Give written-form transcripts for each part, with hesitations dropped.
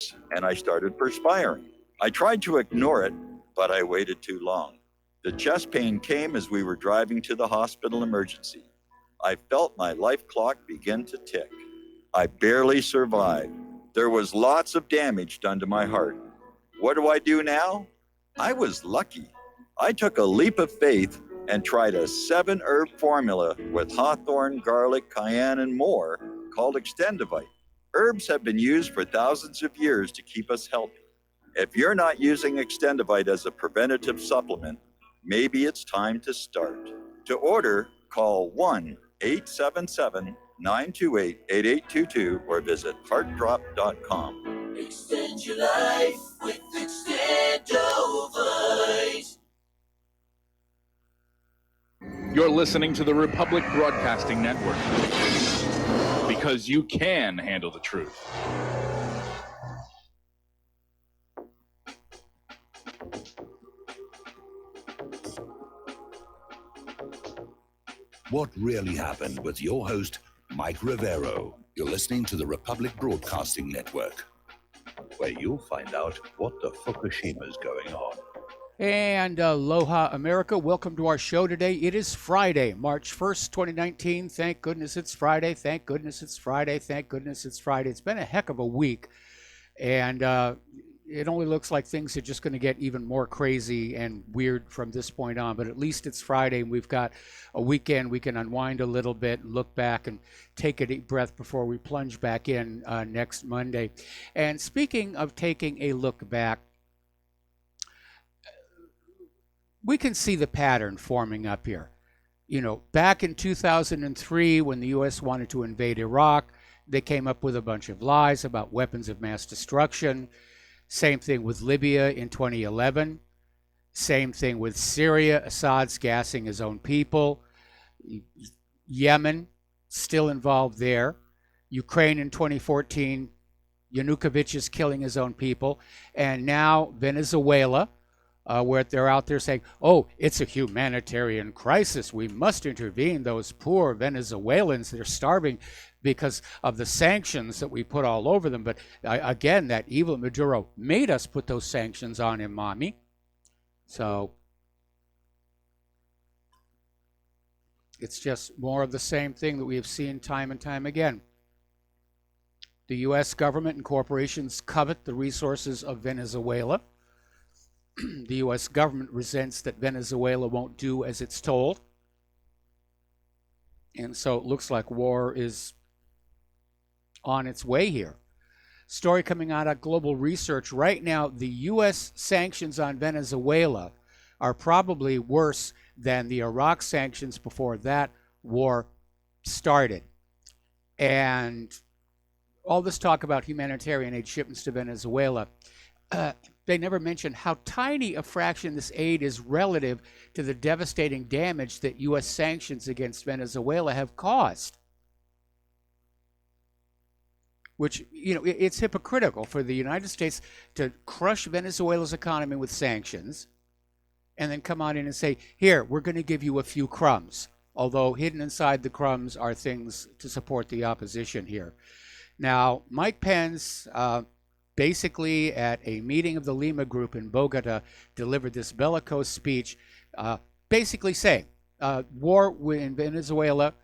sweats and I started perspiring. I tried to ignore it, but I waited too long. The chest pain came as we were driving to the hospital emergency. I felt my life clock begin to tick. I barely survived. There was lots of damage done to my heart. What do I do now? I was lucky. I took a leap of faith and tried a 7-herb formula with hawthorn, garlic, cayenne, and more called Extendivite. Herbs have been used for thousands of years to keep us healthy. If you're not using Extendivite as a preventative supplement, maybe it's time to start. To order, call 1-877-928-8822 or visit heartdrop.com. Extend your life with Extendovite. You're listening to the Republic Broadcasting Network, because you can handle the truth. What really happened with your host, Mike Rivero. You're listening to the Republic Broadcasting Network, where you'll find out what the Fukushima's going on. And aloha, America. Welcome to our show today. It is Friday, March 1st, 2019. Thank goodness it's Friday. Thank goodness it's Friday. Thank goodness it's Friday. It's been a heck of a week. And it only looks like things are just going to get even more crazy and weird from this point on. But at least it's Friday and we've got a weekend. We can unwind a little bit, look back, and take a deep breath before we plunge back in next Monday. And speaking of taking a look back, we can see the pattern forming up here. You know, back in 2003, when the U.S. wanted to invade Iraq, they came up with a bunch of lies about weapons of mass destruction. Same thing with Libya in 2011. Same thing with Syria, Assad's gassing his own people. Yemen, still involved there. Ukraine in 2014, Yanukovych is killing his own people. And now Venezuela, where they're out there saying, oh, it's a humanitarian crisis. We must intervene. Those poor Venezuelans, they're starving because of the sanctions that we put all over them. But again, that evil Maduro made us put those sanctions on him, mommy. So it's just more of the same thing that we have seen time and time again. The U.S. government and corporations covet the resources of Venezuela. The U.S. government resents that Venezuela won't do as it's told. And so it looks like war is on its way here. Story coming out of Global Research. Right now, the U.S. sanctions on Venezuela are probably worse than the Iraq sanctions before that war started. And all this talk about humanitarian aid shipments to Venezuela, they never mention how tiny a fraction this aid is relative to the devastating damage that U.S. sanctions against Venezuela have caused. Which, you know, it's hypocritical for the United States to crush Venezuela's economy with sanctions and then come on in and say, here, we're going to give you a few crumbs. Although hidden inside the crumbs are things to support the opposition here. Now, Mike Pence, basically at a meeting of the Lima Group in Bogota, delivered this bellicose speech, basically saying, war in Venezuela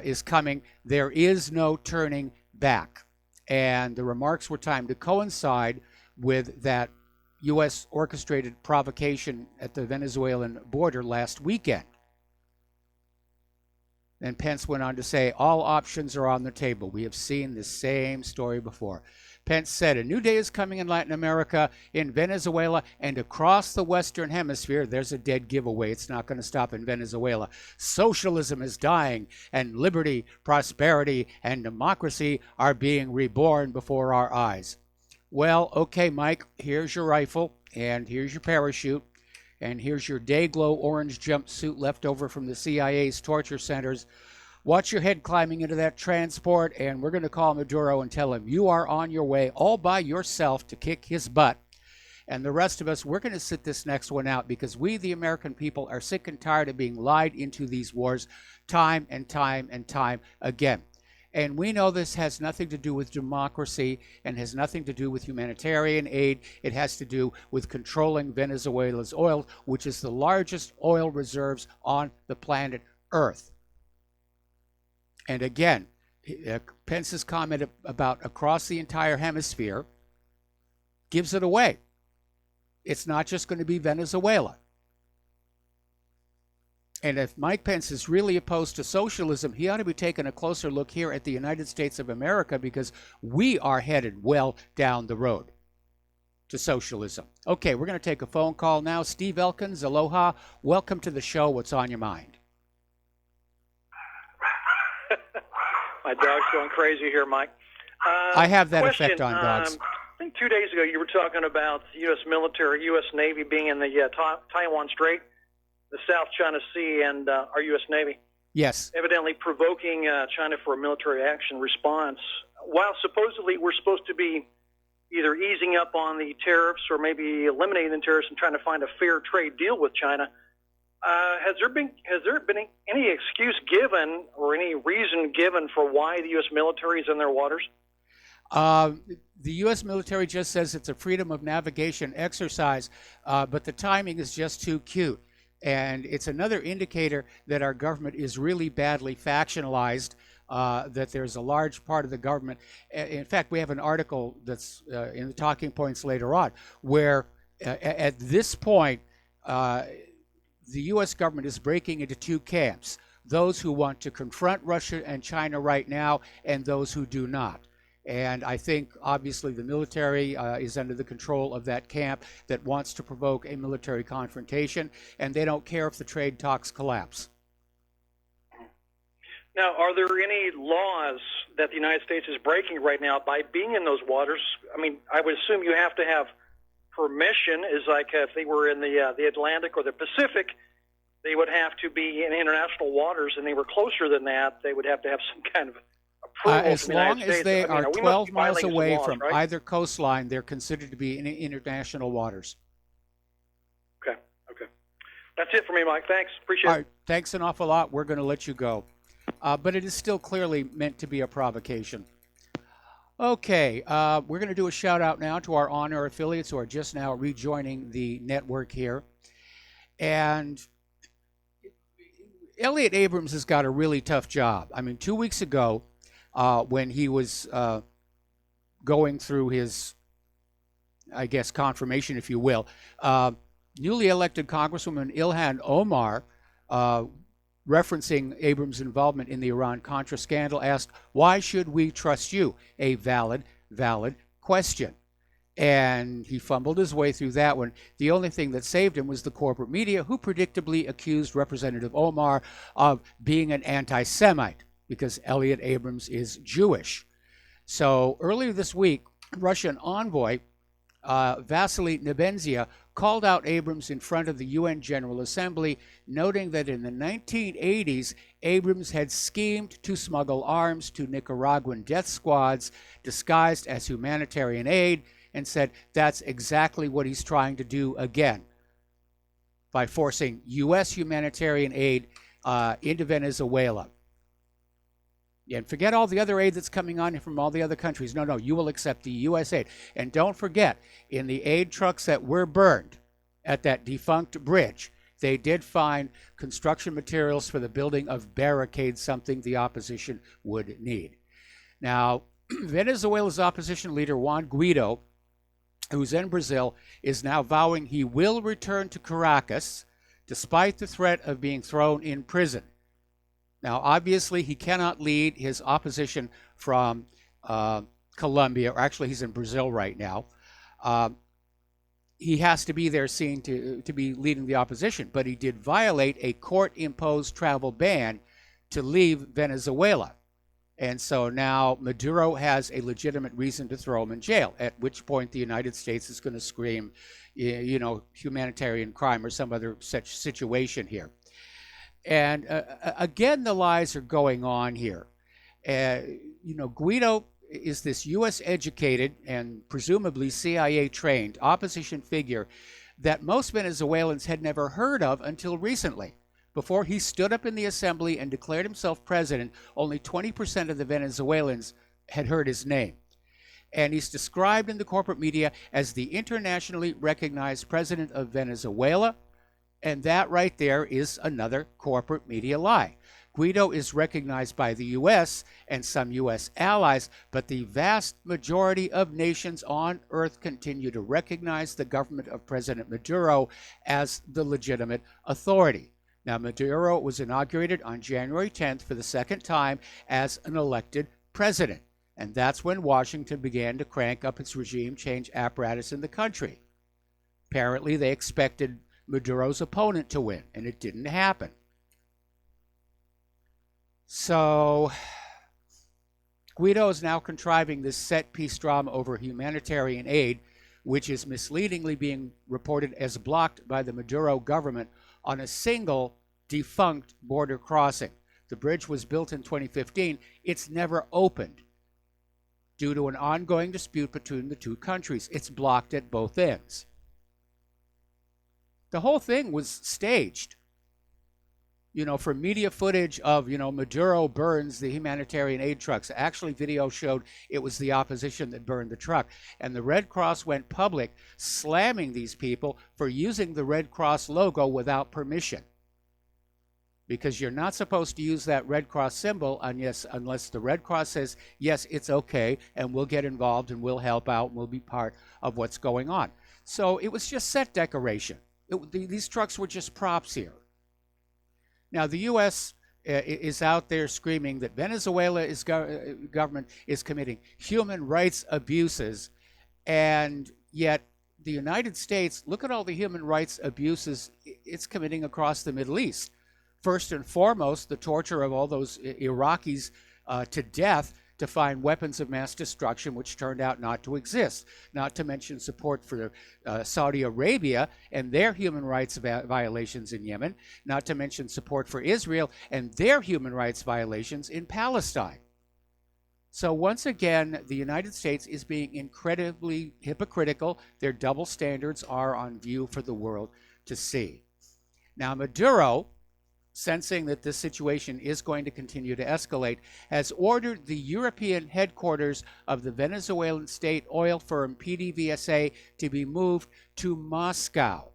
is coming. There is no turning back. And the remarks were timed to coincide with that U.S. orchestrated provocation at the Venezuelan border last weekend. And Pence went on to say, all options are on the table. We have seen the same story before. Pence said, a new day is coming in Latin America, in Venezuela, and across the Western Hemisphere. There's a dead giveaway. It's not going to stop in Venezuela. Socialism is dying, and liberty, prosperity, and democracy are being reborn before our eyes. Well, okay, Mike, here's your rifle, and here's your parachute, and here's your day-glow orange jumpsuit left over from the CIA's torture centers. Watch your head climbing into that transport, and we're going to call Maduro and tell him you are on your way all by yourself to kick his butt. And the rest of us, we're going to sit this next one out because we, the American people, are sick and tired of being lied into these wars time and time and time again. And we know this has nothing to do with democracy and has nothing to do with humanitarian aid. It has to do with controlling Venezuela's oil, which is the largest oil reserves on the planet Earth. And again, Pence's comment about across the entire hemisphere gives it away. It's not just going to be Venezuela. And if Mike Pence is really opposed to socialism, he ought to be taking a closer look here at the United States of America, because we are headed well down the road to socialism. Okay, we're going to take a phone call now. Steve Elkins, aloha. Welcome to the show. What's on your mind? My dog's going crazy here, Mike. I have that question, effect on dogs. I think 2 days ago you were talking about the U.S. military, U.S. Navy being in the Taiwan Strait, the South China Sea, and our U.S. Navy. Yes. Evidently provoking China for a military action response. While supposedly we're supposed to be either easing up on the tariffs or maybe eliminating the tariffs and trying to find a fair trade deal with China, has there been any excuse given or any reason given for why the U.S. military is in their waters? The U.S. military just says it's a freedom of navigation exercise, but the timing is just too cute. And it's another indicator that our government is really badly factionalized, that there's a large part of the government. In fact, we have an article that's in the talking points later on, where at this point, the U.S. government is breaking into two camps: those who want to confront Russia and China right now, and those who do not. And I think, obviously, the military is under the control of that camp that wants to provoke a military confrontation, and they don't care if the trade talks collapse. Now, are there any laws that the United States is breaking right now by being in those waters? I mean, I would assume you have to have permission. Is like if they were in the Atlantic or the Pacific, they would have to be in international waters, and they were closer than that, they would have to have some kind of approval as from the United long as States. they I mean, are we 12 must be miles violating some away laws, from right? either coastline, they're considered to be in international waters. Okay. That's it for me, Mike. Thanks. Appreciate All it. right, thanks an awful lot. We're going to let you go. But it is still clearly meant to be a provocation. Okay, we're going to do a shout out now to our on-air affiliates who are just now rejoining the network here. And Elliott Abrams has got a really tough job. I mean, 2 weeks ago, when he was going through his, I guess, confirmation, if you will, newly elected Congresswoman Ilhan Omar, referencing Abrams' involvement in the Iran-Contra scandal, asked, "Why should we trust you?" A valid question. And he fumbled his way through that one. The only thing that saved him was the corporate media, who predictably accused Representative Omar of being an anti-Semite, because Elliott Abrams is Jewish. So earlier this week, Russian envoy Vasily Nebenzia called out Abrams in front of the UN General Assembly, noting that in the 1980s, Abrams had schemed to smuggle arms to Nicaraguan death squads disguised as humanitarian aid, and said that's exactly what he's trying to do again by forcing U.S. humanitarian aid into Venezuela. And forget all the other aid that's coming on from all the other countries. No, you will accept the U.S. aid. And don't forget, in the aid trucks that were burned at that defunct bridge, they did find construction materials for the building of barricades, something the opposition would need. Now, Venezuela's opposition leader, Juan Guaido, who's in Brazil, is now vowing he will return to Caracas despite the threat of being thrown in prison. Now, obviously, he cannot lead his opposition from Colombia, or actually he's in Brazil right now. He has to be there seen to be leading the opposition, but he did violate a court-imposed travel ban to leave Venezuela. And so now Maduro has a legitimate reason to throw him in jail, at which point the United States is going to scream, humanitarian crime or some other such situation here. And again, the lies are going on here. Guaido is this U.S. educated and presumably CIA trained opposition figure that most Venezuelans had never heard of until recently. Before he stood up in the assembly and declared himself president, only 20% of the Venezuelans had heard his name. And he's described in the corporate media as the internationally recognized president of Venezuela. And that right there is another corporate media lie. Guaido is recognized by the U.S. and some U.S. allies, but the vast majority of nations on earth continue to recognize the government of President Maduro as the legitimate authority. Now, Maduro was inaugurated on January 10th for the second time as an elected president. And that's when Washington began to crank up its regime change apparatus in the country. Apparently, they expected Maduro's opponent to win, and it didn't happen. So, Guaido is now contriving this set-piece drama over humanitarian aid, which is misleadingly being reported as blocked by the Maduro government on a single defunct border crossing. The bridge was built in 2015. It's never opened due to an ongoing dispute between the two countries. It's blocked at both ends. The whole thing was staged. From media footage of, Maduro burns the humanitarian aid trucks. Actually, video showed it was the opposition that burned the truck. And the Red Cross went public slamming these people for using the Red Cross logo without permission. Because you're not supposed to use that Red Cross symbol unless the Red Cross says, yes, it's okay, and we'll get involved and we'll help out and we'll be part of what's going on. So it was just set decoration. These trucks were just props here. Now, the U.S. is out there screaming that Venezuela's government is committing human rights abuses, and yet the United States, look at all the human rights abuses it's committing across the Middle East. First and foremost, the torture of all those Iraqis to death to find weapons of mass destruction, which turned out not to exist. Not to mention support for Saudi Arabia and their human rights violations in Yemen. Not to mention support for Israel and their human rights violations in Palestine. So once again, the United States is being incredibly hypocritical. Their double standards are on view for the world to see. Now, Maduro, sensing that this situation is going to continue to escalate, has ordered the European headquarters of the Venezuelan state oil firm PDVSA to be moved to Moscow.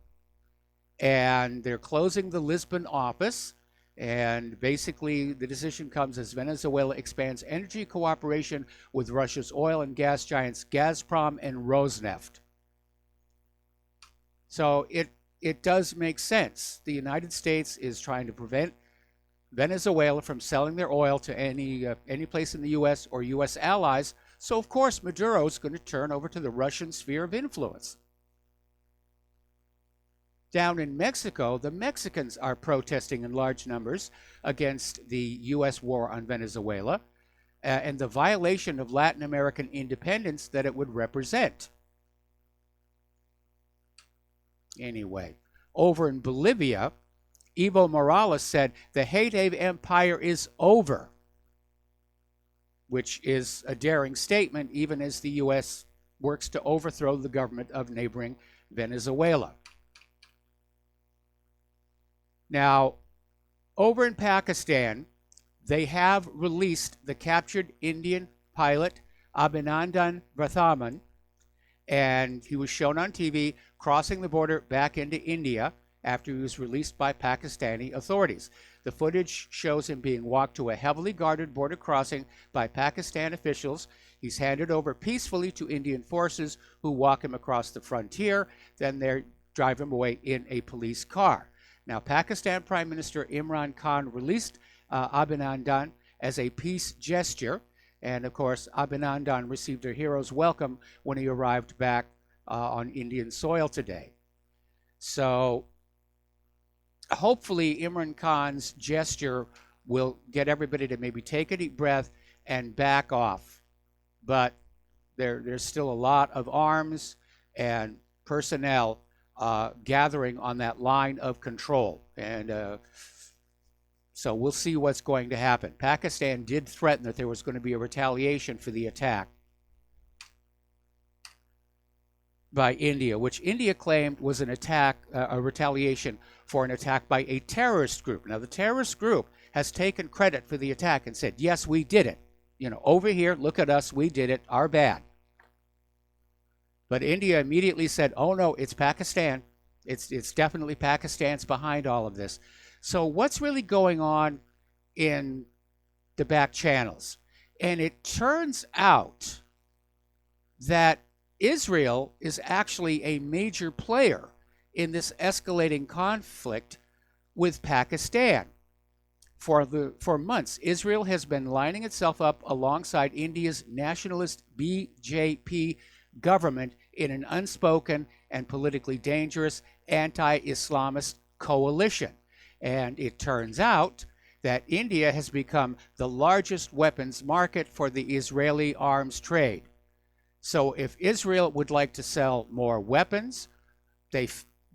And they're closing the Lisbon office. And basically, the decision comes as Venezuela expands energy cooperation with Russia's oil and gas giants Gazprom and Rosneft. So it does make sense. The United States is trying to prevent Venezuela from selling their oil to any place in the U.S. or U.S. allies. So, of course, Maduro is going to turn over to the Russian sphere of influence. Down in Mexico, the Mexicans are protesting in large numbers against the U.S. war on Venezuela and the violation of Latin American independence that it would represent. Anyway, over in Bolivia, Evo Morales said the Haiti Empire is over, which is a daring statement even as the U.S. works to overthrow the government of neighboring Venezuela. Now, over in Pakistan, they have released the captured Indian pilot Abhinandan Varthaman, and he was shown on TV crossing the border back into India after he was released by Pakistani authorities. The footage shows him being walked to a heavily guarded border crossing by Pakistan officials. He's handed over peacefully to Indian forces who walk him across the frontier. Then they drive him away in a police car. Now, Pakistan Prime Minister Imran Khan released Abhinandan as a peace gesture. And, of course, Abhinandan received a hero's welcome when he arrived back on Indian soil today. So, hopefully, Imran Khan's gesture will get everybody to maybe take a deep breath and back off. But there's still a lot of arms and personnel gathering on that line of control. And so we'll see what's going to happen. Pakistan did threaten that there was going to be a retaliation for the attack. by India, which India claimed was an attack, a retaliation for an attack by a terrorist group. Now, the terrorist group has taken credit for the attack and said, yes, we did it. Over here, look at us, we did it, our bad. But India immediately said, oh no, it's Pakistan. It's definitely Pakistan's behind all of this. So what's really going on in the back channels? And it turns out that Israel is actually a major player in this escalating conflict with Pakistan. For months, Israel has been lining itself up alongside India's nationalist BJP government in an unspoken and politically dangerous anti-Islamist coalition. And it turns out that India has become the largest weapons market for the Israeli arms trade. So if Israel would like to sell more weapons,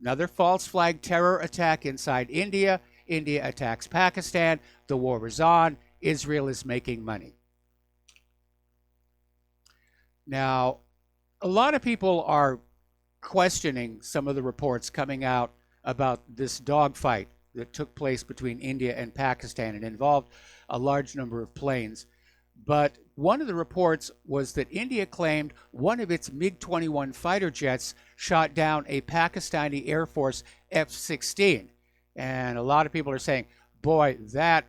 another false flag terror attack inside India. India attacks Pakistan. The war is on. Israel is making money. Now, a lot of people are questioning some of the reports coming out about this dogfight that took place between India and Pakistan and involved a large number of planes. But one of the reports was that India claimed one of its MiG-21 fighter jets shot down a Pakistani Air Force F-16. And a lot of people are saying, boy, that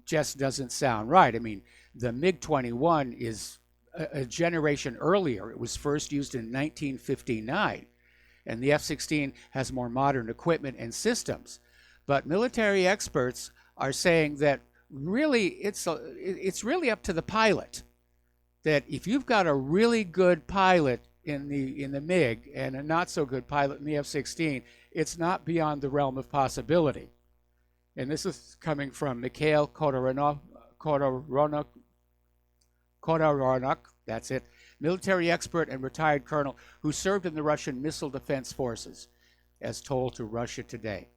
just doesn't sound right. I mean, the MiG-21 is a generation earlier. It was first used in 1959. And the F-16 has more modern equipment and systems. But military experts are saying that really it's really up to the pilot. That if you've got a really good pilot in the MiG and a not so good pilot in the F-16, it's not beyond the realm of possibility. And this is coming from Mikhail Khodorkovsky, that's it, military expert and retired colonel who served in the Russian Missile Defense Forces, as told to Russia Today.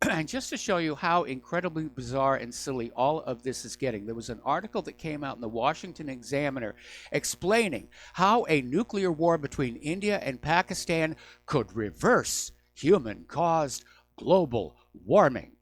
And just to show you how incredibly bizarre and silly all of this is getting, there was an article that came out in the Washington Examiner explaining how a nuclear war between India and Pakistan could reverse human-caused global warming.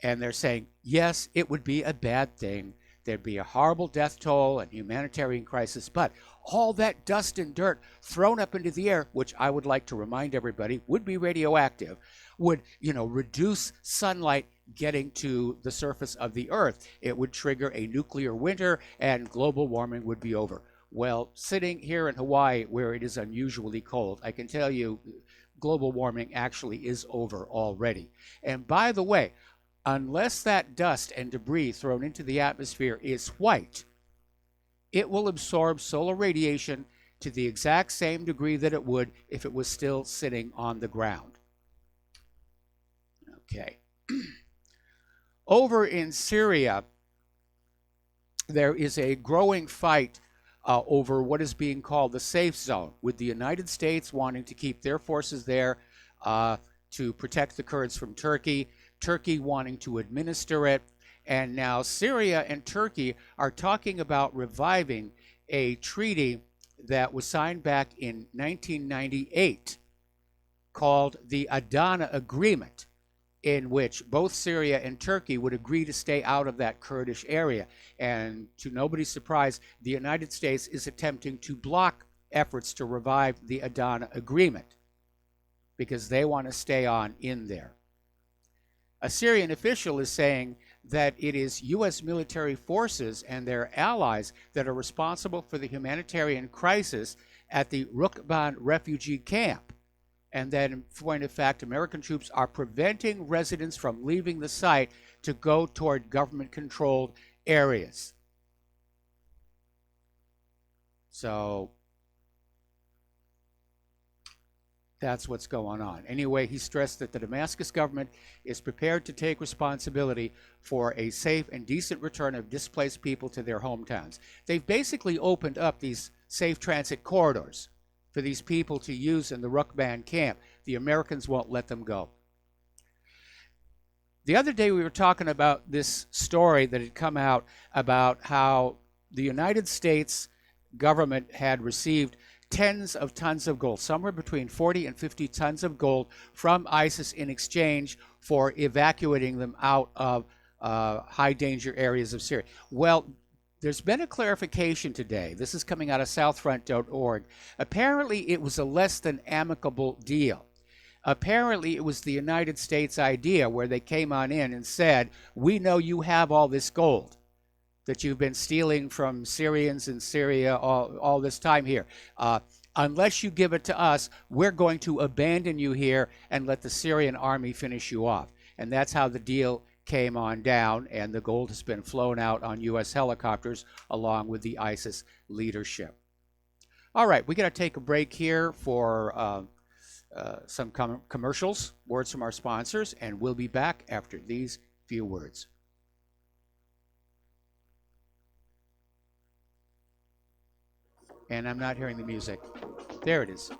And they're saying, yes, it would be a bad thing. There'd be a horrible death toll and humanitarian crisis, but all that dust and dirt thrown up into the air, which I would like to remind everybody would be radioactive, would, reduce sunlight getting to the surface of the Earth. It would trigger a nuclear winter and global warming would be over. Well, sitting here in Hawaii, where it is unusually cold, I can tell you global warming actually is over already. And by the way, unless that dust and debris thrown into the atmosphere is white, it will absorb solar radiation to the exact same degree that it would if it was still sitting on the ground. Okay. Over in Syria, there is a growing fight over what is being called the safe zone, with the United States wanting to keep their forces there to protect the Kurds from Turkey, Turkey wanting to administer it, and now Syria and Turkey are talking about reviving a treaty that was signed back in 1998 called the Adana Agreement, in which both Syria and Turkey would agree to stay out of that Kurdish area. And to nobody's surprise, the United States is attempting to block efforts to revive the Adana Agreement because they want to stay on in there. A Syrian official is saying that it is U.S. military forces and their allies that are responsible for the humanitarian crisis at the Rukban refugee camp. And that, in point of fact, American troops are preventing residents from leaving the site to go toward government-controlled areas. So that's what's going on. Anyway, he stressed that the Damascus government is prepared to take responsibility for a safe and decent return of displaced people to their hometowns. They've basically opened up these safe transit corridors for these people to use in the Rukban camp. The Americans won't let them go. The other day we were talking about this story that had come out about how the United States government had received tens of tons of gold, somewhere between 40 and 50 tons of gold from ISIS in exchange for evacuating them out of high danger areas of Syria. Well, there's been a clarification today. This is coming out of southfront.org. Apparently, it was a less than amicable deal. Apparently, it was the United States idea where they came on in and said, we know you have all this gold that you've been stealing from Syrians in Syria all this time here. Unless you give it to us, we're going to abandon you here and let the Syrian army finish you off. And that's how the deal came on down, and the gold has been flown out on U.S. helicopters along with the ISIS leadership. All right, we got to take a break here for some commercials, words from our sponsors, and we'll be back after these few words. And I'm not hearing the music. There it is.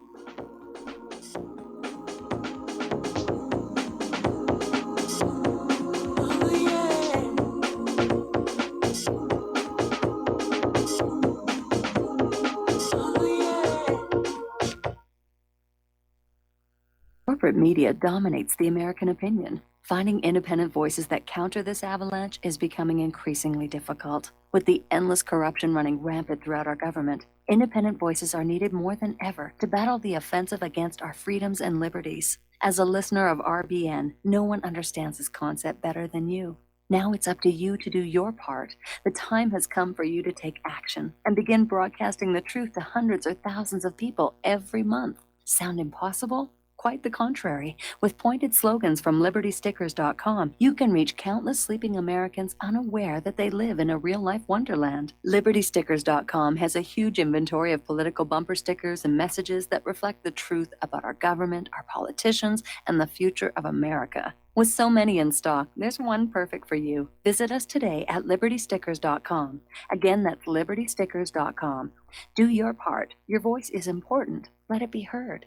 Corporate media dominates the American opinion. Finding independent voices that counter this avalanche is becoming increasingly difficult. With the endless corruption running rampant throughout our government, independent voices are needed more than ever to battle the offensive against our freedoms and liberties. As a listener of RBN, no one understands this concept better than you. Now it's up to you to do your part. The time has come for you to take action and begin broadcasting the truth to hundreds or thousands of people every month. Sound impossible? Quite the contrary. With pointed slogans from LibertyStickers.com, you can reach countless sleeping Americans unaware that they live in a real-life wonderland. LibertyStickers.com has a huge inventory of political bumper stickers and messages that reflect the truth about our government, our politicians, and the future of America. With so many in stock, there's one perfect for you. Visit us today at LibertyStickers.com. Again, that's LibertyStickers.com. Do your part. Your voice is important. Let it be heard.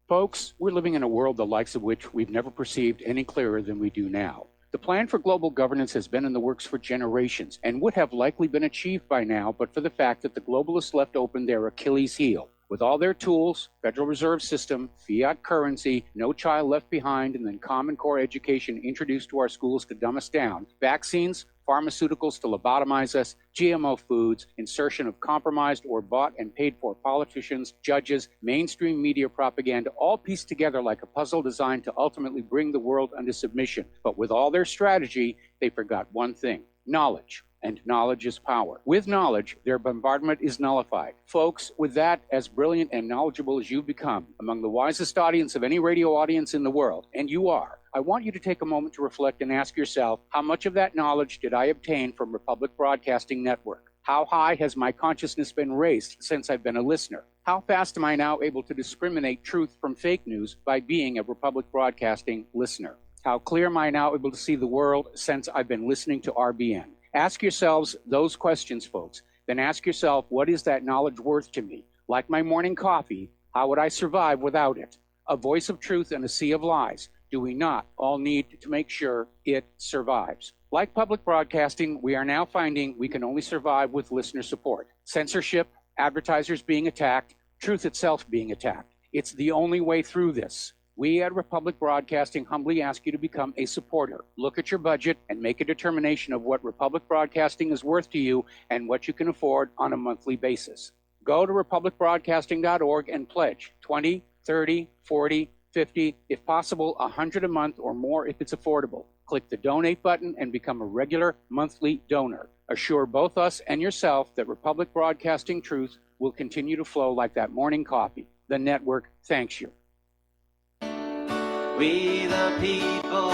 Folks, we're living in a world the likes of which we've never perceived any clearer than we do now. The plan for global governance has been in the works for generations and would have likely been achieved by now, but for the fact that the globalists left open their Achilles heel. With all their tools, Federal Reserve System, fiat currency, no child left behind, and then Common Core education introduced to our schools to dumb us down, vaccines, pharmaceuticals to lobotomize us, GMO foods, insertion of compromised or bought and paid for politicians, judges, mainstream media propaganda, all pieced together like a puzzle designed to ultimately bring the world under submission. But with all their strategy, they forgot one thing: knowledge. And knowledge is power. With knowledge, their bombardment is nullified. Folks, with that, as brilliant and knowledgeable as you've become, among the wisest audience of any radio audience in the world, and you are, I want you to take a moment to reflect and ask yourself, how much of that knowledge did I obtain from Republic Broadcasting Network? How high has my consciousness been raised since I've been a listener? How fast am I now able to discriminate truth from fake news by being a Republic Broadcasting listener? How clear am I now able to see the world since I've been listening to RBN? Ask yourselves those questions, folks. Then ask yourself, what is that knowledge worth to me? Like my morning coffee, how would I survive without it? A voice of truth in a sea of lies. Do we not all need to make sure it survives? Like public broadcasting, we are now finding we can only survive with listener support. Censorship, advertisers being attacked, truth itself being attacked. It's the only way through this. We at Republic Broadcasting humbly ask you to become a supporter. Look at your budget and make a determination of what Republic Broadcasting is worth to you and what you can afford on a monthly basis. Go to republicbroadcasting.org and pledge 20, 30, 40, 50, if possible, 100 a month or more if it's affordable. Click the donate button and become a regular monthly donor. Assure both us and yourself that Republic Broadcasting truth will continue to flow like that morning coffee. The network thanks you. We the people,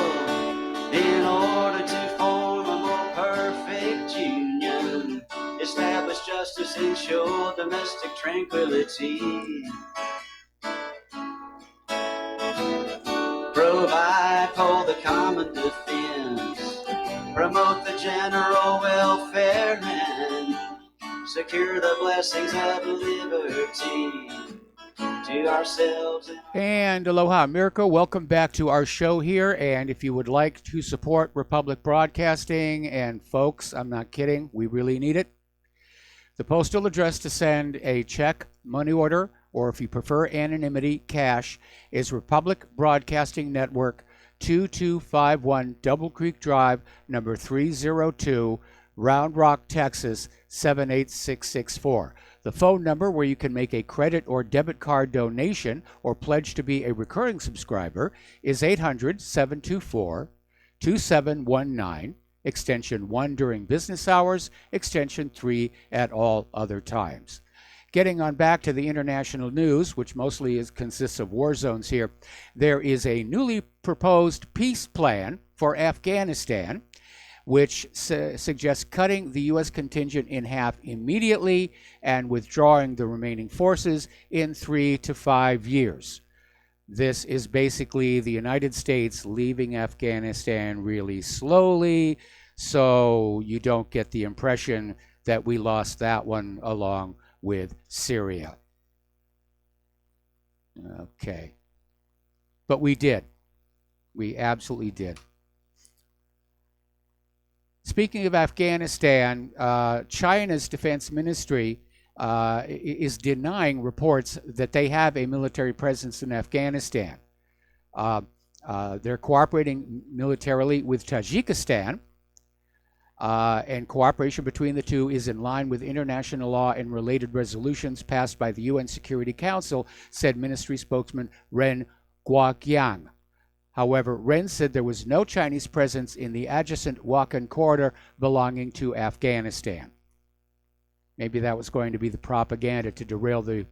in order to form a more perfect union, establish justice, ensure domestic tranquility, provide for the common defense, promote the general welfare, and secure the blessings of liberty to ourselves. And aloha, Mirko. Welcome back to our show here. And if you would like to support Republic Broadcasting, and folks, I'm not kidding, we really need it. The postal address to send a check, money order, or if you prefer anonymity, cash, is Republic Broadcasting Network, 2251 Double Creek Drive, number 302, Round Rock, Texas, 78664. The phone number where you can make a credit or debit card donation or pledge to be a recurring subscriber is 800-724-2719, extension 1 during business hours, extension 3 at all other times. Getting on back to the international news, which mostly consists of war zones here, there is a newly proposed peace plan for Afghanistan, which suggests cutting the U.S. contingent in half immediately and withdrawing the remaining forces in 3 to 5 years. This is basically the United States leaving Afghanistan really slowly, so you don't get the impression that we lost that one along with Syria. Okay. But we did. We absolutely did. Speaking of Afghanistan, China's defense ministry is denying reports that they have a military presence in Afghanistan. They're cooperating militarily with Tajikistan, and cooperation between the two is in line with international law and related resolutions passed by the UN Security Council, said ministry spokesman Ren Guoqiang. However, Ren said there was no Chinese presence in the adjacent Wakhan corridor belonging to Afghanistan. Maybe that was going to be the propaganda to derail the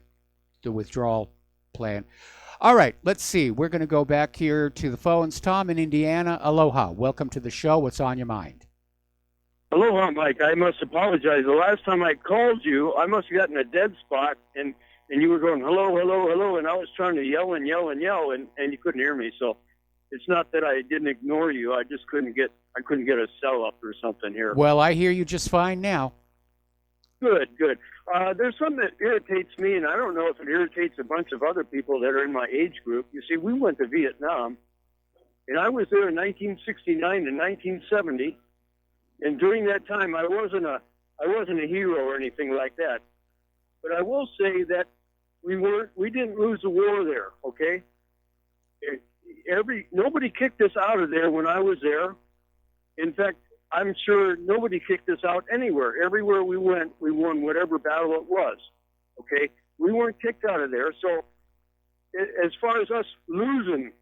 withdrawal plan. All right, let's see. We're going to go back here to the phones. Tom in Indiana, aloha. Welcome to the show. What's on your mind? Aloha, Mike. I must apologize. The last time I called you, I must have gotten a dead spot, and you were going, hello, hello, hello, and I was trying to yell and yell and yell, and you couldn't hear me, so... It's not that I didn't ignore you. I just couldn't get a cell up or something here. Well, I hear you just fine now. Good. There's something that irritates me, and I don't know if it irritates a bunch of other people that are in my age group. You see, we went to Vietnam, and I was there in 1969 and 1970. And during that time, I wasn't a hero or anything like that. But I will say that we didn't lose the war there. Okay. Nobody kicked us out of there when I was there. In fact, I'm sure nobody kicked us out anywhere. Everywhere we went, we won whatever battle it was. Okay? We weren't kicked out of there. So as far as us losing,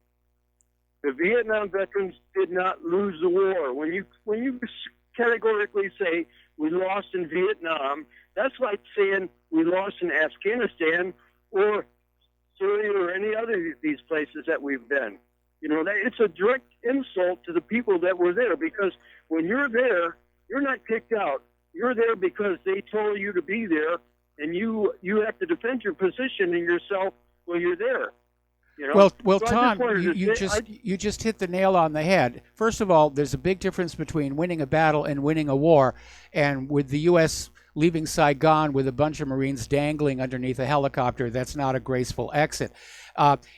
the Vietnam veterans did not lose the war. When you categorically say we lost in Vietnam, that's like saying we lost in Afghanistan or Syria or any other of these places that we've been. You know, it's a direct insult to the people that were there, because when you're there, you're not kicked out. You're there because they told you to be there, and you have to defend your position and yourself when you're there. You know? Well, so Tom, you just hit the nail on the head. First of all, there's a big difference between winning a battle and winning a war, and with the U.S. leaving Saigon with a bunch of Marines dangling underneath a helicopter, that's not a graceful exit.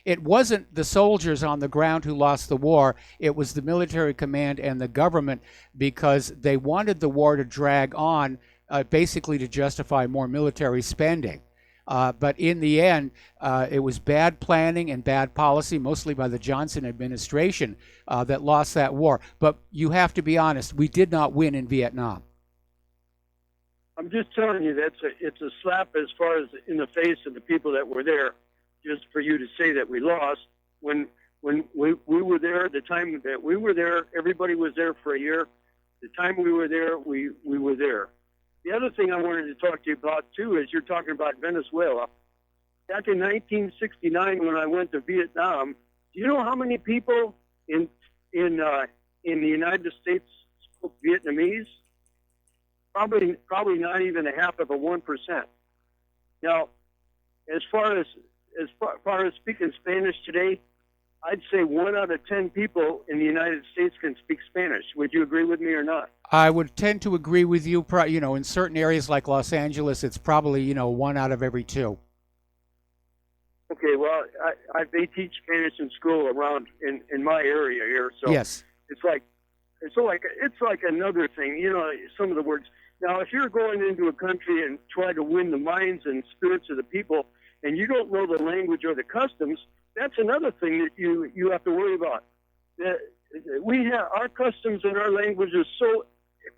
It wasn't the soldiers on the ground who lost the war. It was the military command and the government, because they wanted the war to drag on, basically to justify more military spending. But in the end, it was bad planning and bad policy, mostly by the Johnson administration, that lost that war. But you have to be honest, we did not win in Vietnam. I'm just telling you, it's a slap as far as in the face of the people that were there, just for you to say that we lost. When we were there, the time that we were there, everybody was there for a year. The time we were there, we were there. The other thing I wanted to talk to you about, too, is you're talking about Venezuela. Back in 1969, when I went to Vietnam, do you know how many people in the United States spoke Vietnamese? Probably not even a half of a 1%. Now, as far as speaking Spanish today, I'd say 1 out of 10 people in the United States can speak Spanish. Would you agree with me or not? I would tend to agree with you. You know, in certain areas like Los Angeles, it's probably 1 out of every 2. Okay, well, they teach Spanish in school around in my area here, so yes, it's like another thing. You know, some of the words. Now, if you're going into a country and try to win the minds and spirits of the people, and you don't know the language or the customs, that's another thing that you have to worry about. We have our customs and our language is so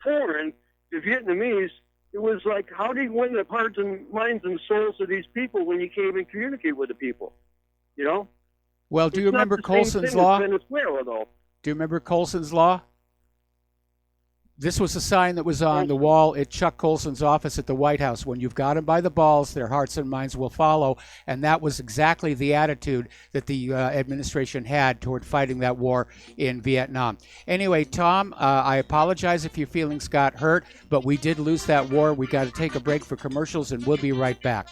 foreign to Vietnamese. It was like, how do you win the hearts and minds and souls of these people when you can't even communicate with the people? You know? Well, do you It's not remember the same Colson's thing as Law? Venezuela, though. Do you remember Colson's Law? This was a sign that was on the wall at Chuck Colson's office at the White House. When you've got them by the balls, their hearts and minds will follow. And that was exactly the attitude that the administration had toward fighting that war in Vietnam. Anyway, Tom, I apologize if your feelings got hurt, but we did lose that war. We got to take a break for commercials, and we'll be right back.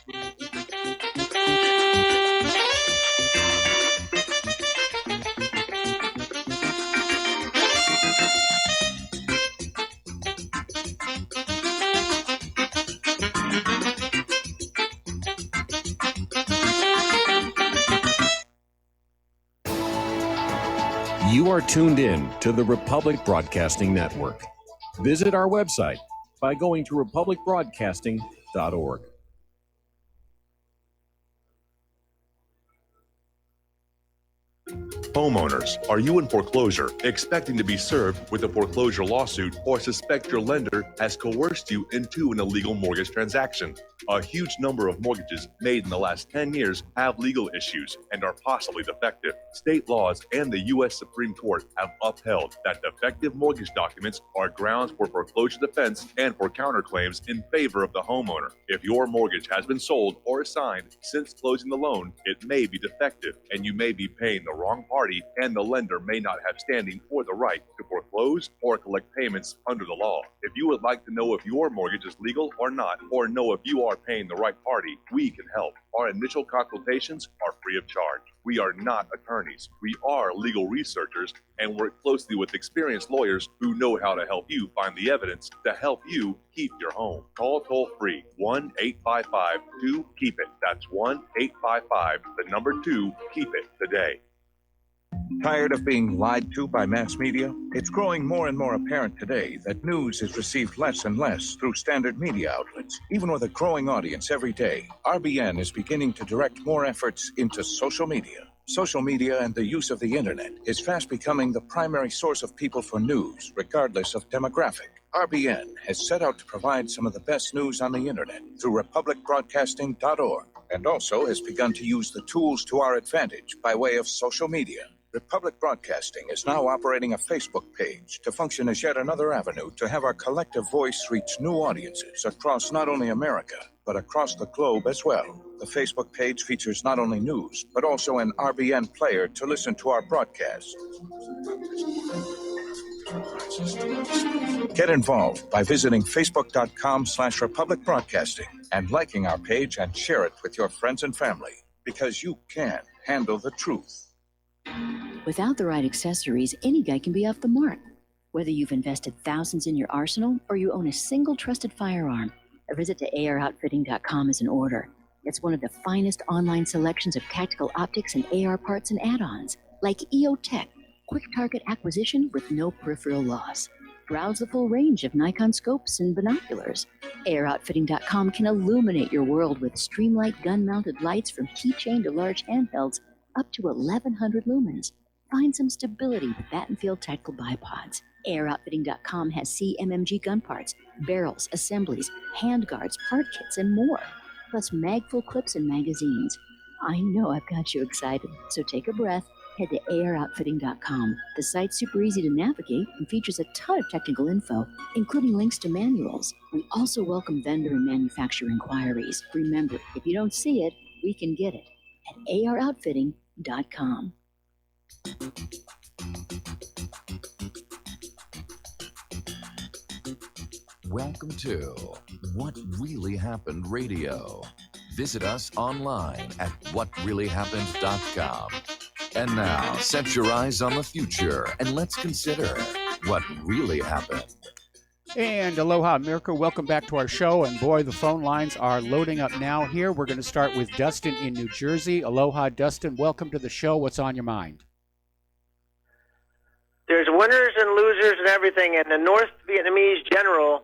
You are tuned in to the Republic Broadcasting Network. Visit our website by going to republicbroadcasting.org. Homeowners, are you in foreclosure, expecting to be served with a foreclosure lawsuit, or suspect your lender has coerced you into an illegal mortgage transaction? A huge number of mortgages made in the last 10 years have legal issues and are possibly defective. State laws and the U.S. Supreme Court have upheld that defective mortgage documents are grounds for foreclosure defense and for counterclaims in favor of the homeowner. If your mortgage has been sold or assigned since closing the loan, it may be defective and you may be paying the wrong party, and the lender may not have standing or the right to foreclose or collect payments under the law. If you would like to know if your mortgage is legal or not, or know if you are paying the right party, we can help. Our initial consultations are free of charge. We are not attorneys. We are legal researchers and work closely with experienced lawyers who know how to help you find the evidence to help you keep your home. Call toll free 1-855-2-KEEP-IT. That's 1-855-2-KEEP-IT today. Tired of being lied to by mass media? It's growing more and more apparent today that news is received less and less through standard media outlets. Even with a growing audience every day, RBN is beginning to direct more efforts into social media. Social media and the use of the internet is fast becoming the primary source of people for news, regardless of demographic. RBN has set out to provide some of the best news on the internet through republicbroadcasting.org, and also has begun to use the tools to our advantage by way of social media. Republic Broadcasting is now operating a Facebook page to function as yet another avenue to have our collective voice reach new audiences across not only America, but across the globe as well. The Facebook page features not only news, but also an RBN player to listen to our broadcasts. Get involved by visiting facebook.com/Republic Broadcasting and liking our page and share it with your friends and family, because you can handle the truth. Without the right accessories, any guy can be off the mark. Whether you've invested thousands in your arsenal or you own a single trusted firearm, a visit to AROutfitting.com is in order. It's one of the finest online selections of tactical optics and AR parts and add-ons, like EOTech, quick target acquisition with no peripheral loss. Browse the full range of Nikon scopes and binoculars. AROutfitting.com can illuminate your world with Streamlight gun-mounted lights from keychain to large handhelds up to 1,100 lumens. Find some stability with Battenfield tactical bipods. AirOutfitting.com has CMMG gun parts, barrels, assemblies, handguards, part kits, and more, plus mag-full clips and magazines. I know I've got you excited, so take a breath. Head to AirOutfitting.com. The site's super easy to navigate and features a ton of technical info, including links to manuals. We also welcome vendor and manufacturer inquiries. Remember, if you don't see it, we can get it at AirOutfitting.com. Welcome to What Really Happened Radio. Visit us online at whatreallyhappened.com. And now, set your eyes on the future and let's consider what really happened. And aloha, America. Welcome back to our show. And boy, the phone lines are loading up now here. We're going to start with Dustin in New Jersey. Aloha, Dustin. Welcome to the show. What's on your mind? There's winners and losers and everything. And the North Vietnamese general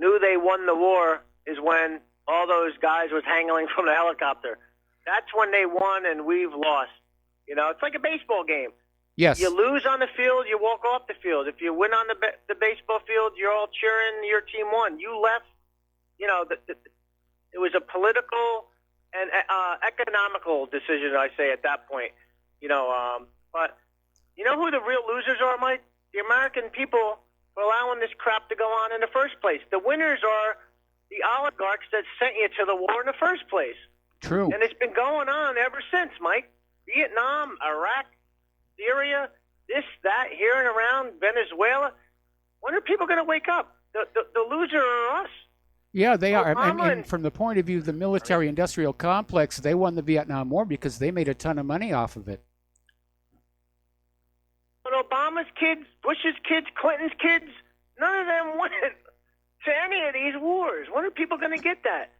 knew they won the war is when all those guys was hanging from the helicopter. That's when they won and we've lost. You know, it's like a baseball game. Yes. You lose on the field, you walk off the field. If you win on the baseball field, you're all cheering, your team won. You left, you know, it was a political and economical decision, I say, at that point. You know, but you know who the real losers are, Mike? The American people for allowing this crap to go on in the first place. The winners are the oligarchs that sent you to the war in the first place. True. And it's been going on ever since, Mike. Vietnam, Iraq, Syria, this, that, here and around Venezuela. When are people going to wake up? The loser are us. Yeah, they are. Obama And from the point of view of the military-industrial complex, they won the Vietnam War because they made a ton of money off of it. But Obama's kids, Bush's kids, Clinton's kids, none of them went to any of these wars. When are people going to get that?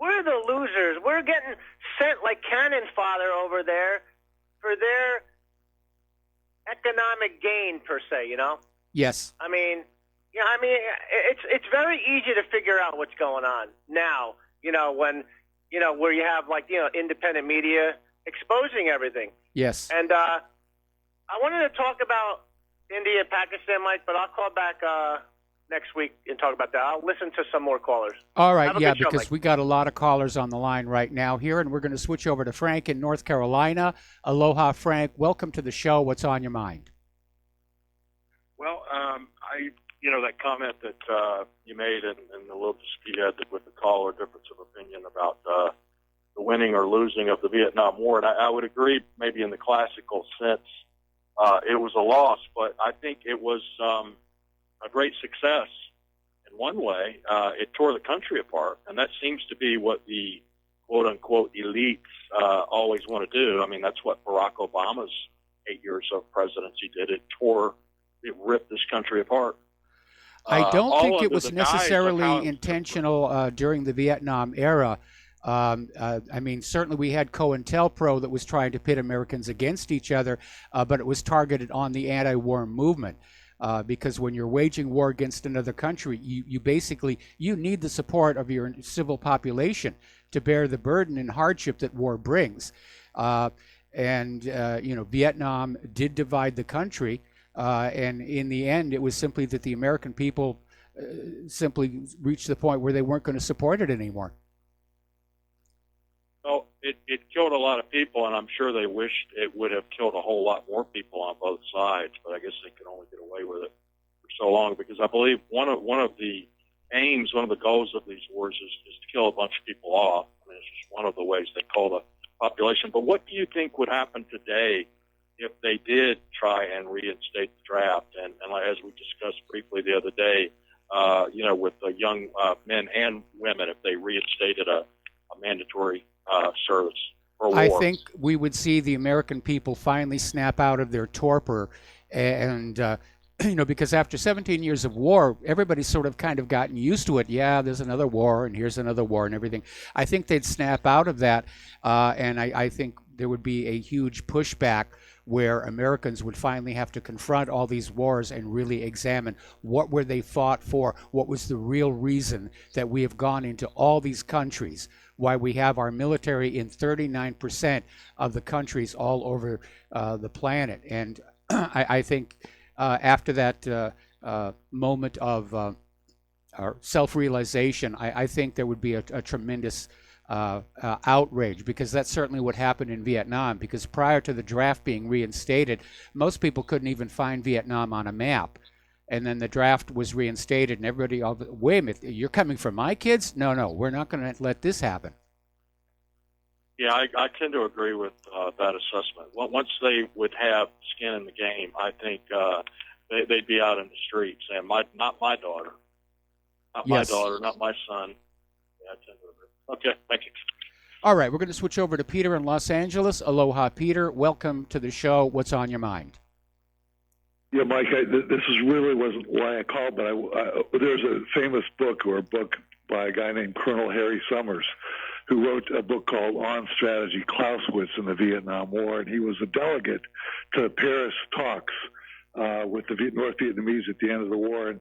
We're the losers. We're getting sent like cannon fodder over there for their economic gain, per se, you know? Yes. I mean, yeah, I mean, it's very easy to figure out what's going on now, you know, when, you know, where you have, like, you know, independent media exposing everything. Yes. And I wanted to talk about India and Pakistan, Mike, but I'll call back next week and talk about that. I'll listen to some more callers. All right, Have a yeah, good show, because Mike. we got a lot of callers on the line right now here, and we're going to switch over to Frank in North Carolina. Aloha, Frank. Welcome to the show. What's on your mind? Well, you know, that comment that you made and the little dispute you had with the caller, difference of opinion about the winning or losing of the Vietnam War, and I would agree maybe in the classical sense it was a loss, but I think it was a great success in one way. It tore the country apart, and that seems to be what the quote-unquote elites always want to do. I mean, that's what Barack Obama's 8 years of presidency did. It ripped this country apart. I don't think all it was under the guise of necessarily how- intentional during the Vietnam era. I mean, certainly we had COINTELPRO that was trying to pit Americans against each other, but it was targeted on the anti-war movement. Because when you're waging war against another country, you basically need the support of your civil population to bear the burden and hardship that war brings. You know, Vietnam did divide the country, and in the end, it was simply that the American people simply reached the point where they weren't going to support it anymore. Well, it killed a lot of people, and I'm sure they wished it would have killed a whole lot more people on both sides. But I guess they could only get away with it for so long, because I believe one of the aims, one of the goals of these wars is to kill a bunch of people off. I mean, it's just one of the ways they kill the population. But what do you think would happen today if they did try and reinstate the draft? And as we discussed briefly the other day, you know, with the young men and women, if they reinstated a mandatory service for war. I think we would see the American people finally snap out of their torpor, and you know, because after 17 years of war, everybody's sort of kind of gotten used to it. Yeah, there's another war, and here's another war, and everything. I think they'd snap out of that, and I think there would be a huge pushback where Americans would finally have to confront all these wars and really examine what were they fought for, what was the real reason that we have gone into all these countries, why we have our military in 39% of the countries all over the planet. And I think after that moment of self-realization, I think there would be a tremendous outrage, because that's certainly what happened in Vietnam, because prior to the draft being reinstated, most people couldn't even find Vietnam on a map. And then the draft was reinstated, and everybody, wait a minute, you're coming for my kids? No, we're not going to let this happen. Yeah, I tend to agree with that assessment. Well, once they would have skin in the game, I think they'd be out in the streets saying, not my daughter. Not Yes. my daughter, not my son. Yeah, I tend to agree. Okay, thank you. All right, we're going to switch over to Peter in Los Angeles. Aloha, Peter. Welcome to the show. What's on your mind? Yeah, Mike, this really wasn't why I called, but there's a famous book by a guy named Colonel Harry Summers, who wrote a book called On Strategy, Clausewitz in the Vietnam War, and he was a delegate to the Paris talks with the North Vietnamese at the end of the war. And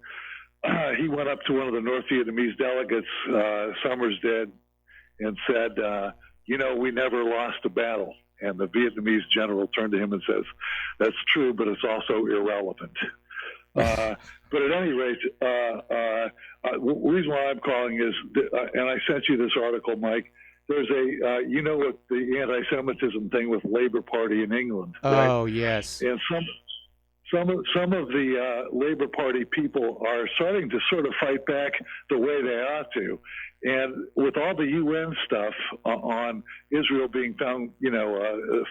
he went up to one of the North Vietnamese delegates, Summers did, and said, we never lost a battle. And the Vietnamese general turned to him and says, that's true, but it's also irrelevant. But at any rate, the reason why I'm calling is, and I sent you this article, Mike, there's what the anti-Semitism thing with Labour Party in England. Oh, right? yes. And some of the Labour Party people are starting to sort of fight back the way they ought to. And with all the UN stuff on Israel being found,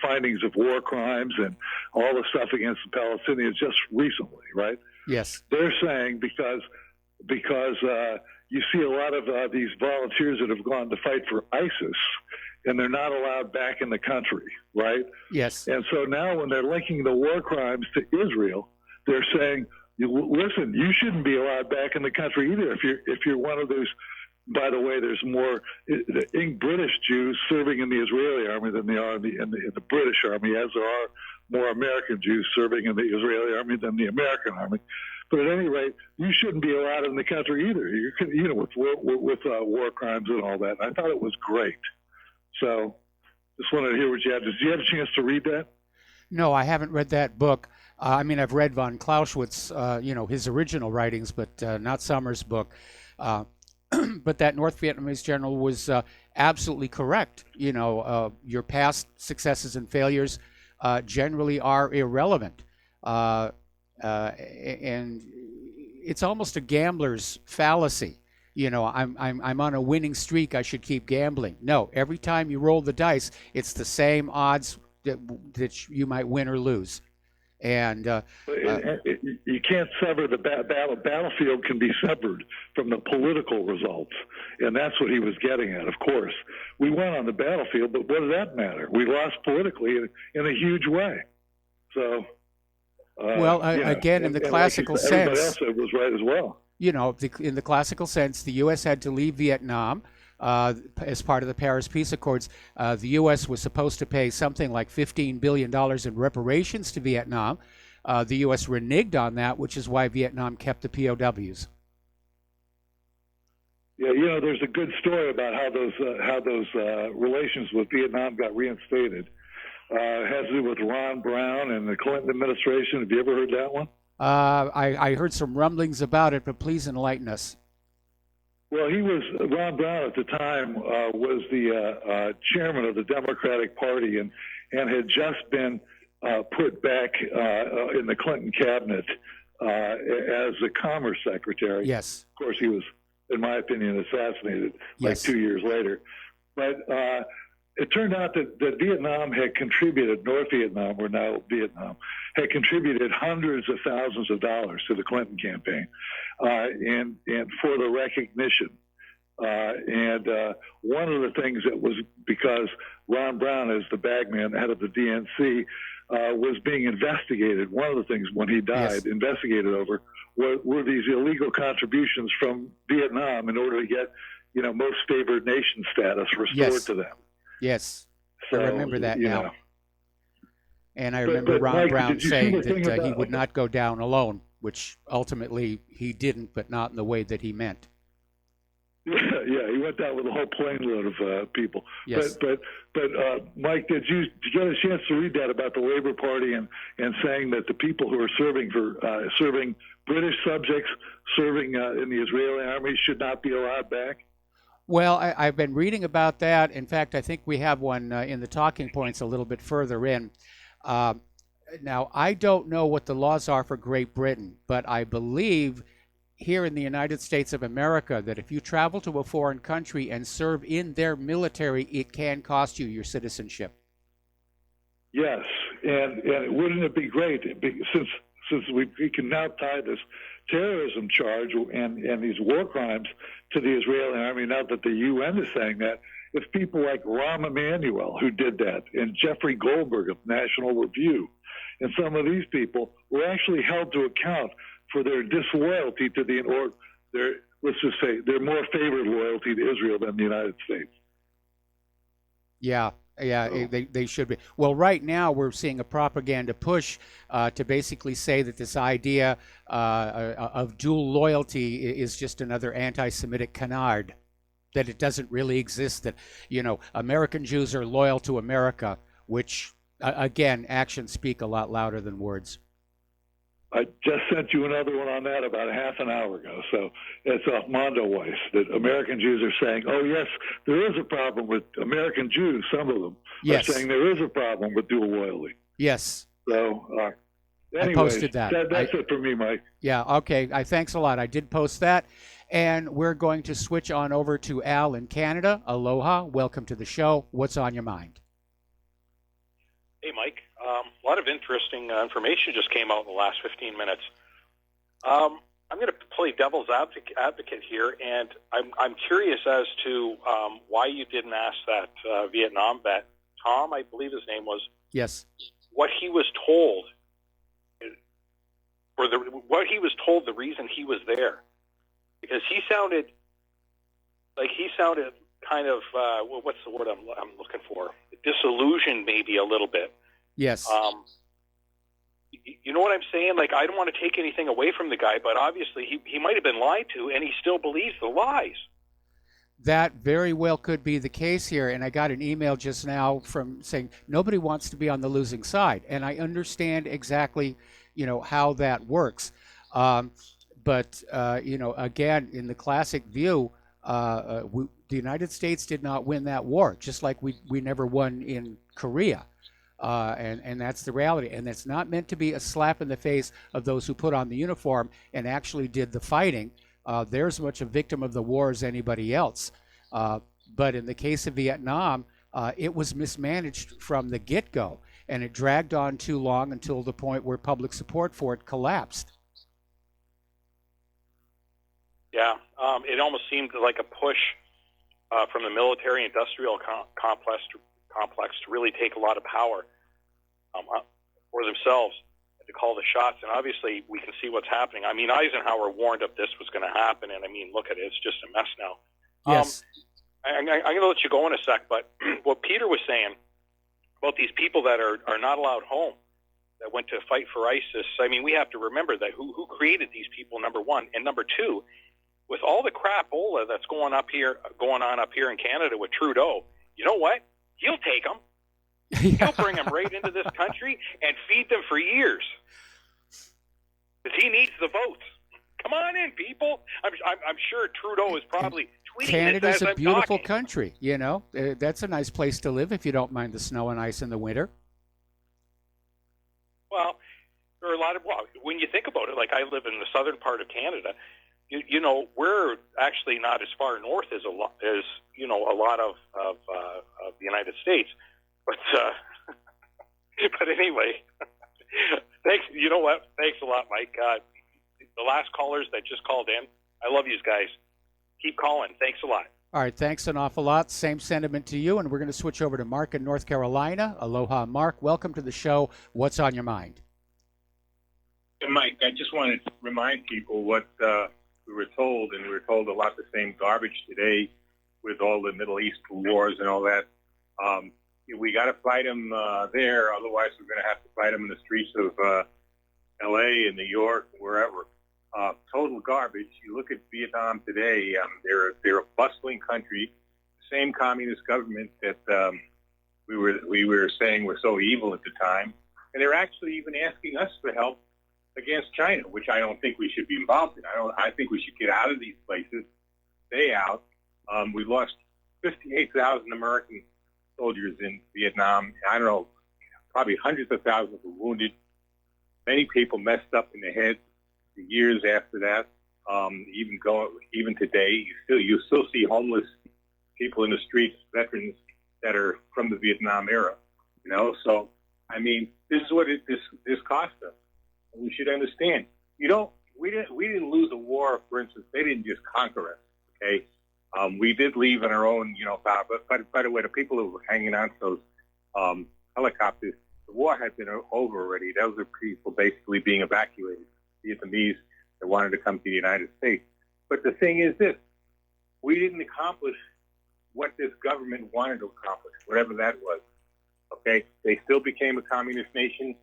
findings of war crimes and all the stuff against the Palestinians just recently, right? Yes. They're saying because you see a lot of these volunteers that have gone to fight for ISIS, and they're not allowed back in the country, right? Yes. And so now when they're linking the war crimes to Israel, they're saying, listen, you shouldn't be allowed back in the country either if you're one of those. By the way, there's more British Jews serving in the Israeli army than there are in the British army, as there are more American Jews serving in the Israeli army than the American army. But at any rate, you shouldn't be allowed in the country either. With war crimes and all that. I thought it was great. So, just wanted to hear what you had. Did you have a chance to read that? No, I haven't read that book. I've read von Clausewitz, his original writings, but not Summers' book. But that North Vietnamese general was absolutely correct. Your past successes and failures generally are irrelevant. And it's almost a gambler's fallacy. I'm on a winning streak, I should keep gambling. No, every time you roll the dice, it's the same odds that you might win or lose. And you can't sever the battlefield can be severed from the political results, and that's what he was getting at. Of course, we won on the battlefield, but what does that matter? We lost politically in a huge way. So, again, in the classical sense, everybody else was right as well. In the classical sense, the U.S. had to leave Vietnam. As part of the Paris Peace Accords, the U.S. was supposed to pay something like $15 billion in reparations to Vietnam. The U.S. reneged on that, which is why Vietnam kept the POWs. Yeah, there's a good story about how those relations with Vietnam got reinstated. It has to do with Ron Brown and the Clinton administration. Have you ever heard that one? I heard some rumblings about it, but please enlighten us. Well, Ron Brown at the time was the chairman of the Democratic Party and had just been put back in the Clinton cabinet as the Commerce Secretary. Yes. Of course, he was, in my opinion, assassinated like 2 years later. But it turned out that Vietnam had contributed, North Vietnam, or now Vietnam, had contributed hundreds of thousands of dollars to the Clinton campaign and for the recognition. And one of the things that was because Ron Brown, as the bagman, head of the DNC, was being investigated. One of the things when he died, investigated over, were these illegal contributions from Vietnam in order to get, most favored nation status restored to them. Yes, so, I remember that now. Know. And I remember Ron Mike, Brown saying that he about, would not go down alone, which ultimately he didn't, but not in the way that he meant. Yeah, he went down with a whole plane load of people. Yes. But Mike, did you get a chance to read that about the Labor Party and saying that the people who are serving British subjects serving in the Israeli army should not be allowed back? Well, I've been reading about that. In fact, I think we have one in the talking points a little bit further in. Now, I don't know what the laws are for Great Britain, but I believe here in the United States of America that if you travel to a foreign country and serve in their military, it can cost you your citizenship. Yes, and wouldn't it be great since we can now tie this terrorism charge and these war crimes to the Israeli army, now that the UN is saying that, if people like Rahm Emanuel, who did that, and Jeffrey Goldberg of National Review, and some of these people were actually held to account for their disloyalty to let's just say, their more favored loyalty to Israel than the United States. Yeah, Yeah, they should be. Well, right now we're seeing a propaganda push to basically say that this idea of dual loyalty is just another anti-Semitic canard, that it doesn't really exist, that, American Jews are loyal to America, which, again, actions speak a lot louder than words. I just sent you another one on that about a half an hour ago. So it's off Mondoweiss that American Jews are saying, oh, yes, there is a problem with American Jews. Some of them Yes. are saying there is a problem with dual loyalty. Yes. So anyways, I posted that. That's it for me, Mike. Yeah, okay. Thanks a lot. I did post that. And we're going to switch on over to Al in Canada. Aloha. Welcome to the show. What's on your mind? Hey, Mike. A lot of interesting information just came out in the last 15 minutes. I'm going to play devil's advocate here, and I'm curious as to why you didn't ask that Vietnam vet, Tom, I believe his name was. Yes. What he was told, the reason he was there, because he sounded kind of what's the word I'm looking for? Disillusioned, maybe a little bit. Yes. You know what I'm saying? Like, I don't want to take anything away from the guy, but obviously he might have been lied to, and he still believes the lies. That very well could be the case here. And I got an email just now from saying nobody wants to be on the losing side. And I understand exactly, how that works. But again, in the classic view, the United States did not win that war, just like we never won in Korea. And that's the reality. And it's not meant to be a slap in the face of those who put on the uniform and actually did the fighting. They're as much a victim of the war as anybody else. But in the case of Vietnam, it was mismanaged from the get-go. And it dragged on too long until the point where public support for it collapsed. Yeah, it almost seemed like a push from the military-industrial complex to really take a lot of power for themselves and to call the shots. And obviously, we can see what's happening. I mean, Eisenhower warned if this was going to happen, and I mean, look at it; it's just a mess now. Yes. I'm going to let you go in a sec, but what Peter was saying about these people that are not allowed home, that went to fight for ISIS. I mean, we have to remember that who created these people, number one, and number two, with all the crapola that's going on up here in Canada with Trudeau, you know what? He'll take them. He'll bring them right into this country and feed them for years, because he needs the votes. Come on in, people. I'm sure Trudeau is probably tweeting Canada's this as a I'm beautiful talking. country. That's a nice place to live if you don't mind the snow and ice in the winter. Well, there are a lot of, when you think about it, like I live in the southern part of Canada, we're actually not as far north as a lot of the United States, but but anyway, thanks. You know what? Thanks a lot, Mike. The last callers that just called in, I love you guys. Keep calling. Thanks a lot. All right, thanks an awful lot. Same sentiment to you, and we're going to switch over to Mark in North Carolina. Aloha, Mark. Welcome to the show. What's on your mind? Mike, I just wanted to remind people what we were told, and we were told a lot of the same garbage today with all the Middle East wars and all that. We got to fight them there, otherwise we're going to have to fight them in the streets of L.A. and New York, wherever. Total garbage. You look at Vietnam today; they're a bustling country, same communist government that we were saying were so evil at the time, and they're actually even asking us for help against China, which I don't think we should be involved in. I think we should get out of these places, stay out. We lost 58,000 American soldiers in Vietnam. I don't know, probably hundreds of thousands were wounded. Many people messed up in the head. The years after that, even today, you still see homeless people in the streets, veterans that are from the Vietnam era. So I mean, this is what this cost us. We should understand. We didn't lose a war, for instance. They didn't just conquer us. Okay, we did leave on our own, power. But by the way, the people who were hanging on to those helicopters, the war had been over already. Those are people basically being evacuated, Vietnamese that wanted to come to the United States. But the thing is this: we didn't accomplish what this government wanted to accomplish, whatever that was. Okay, they still became a communist nation,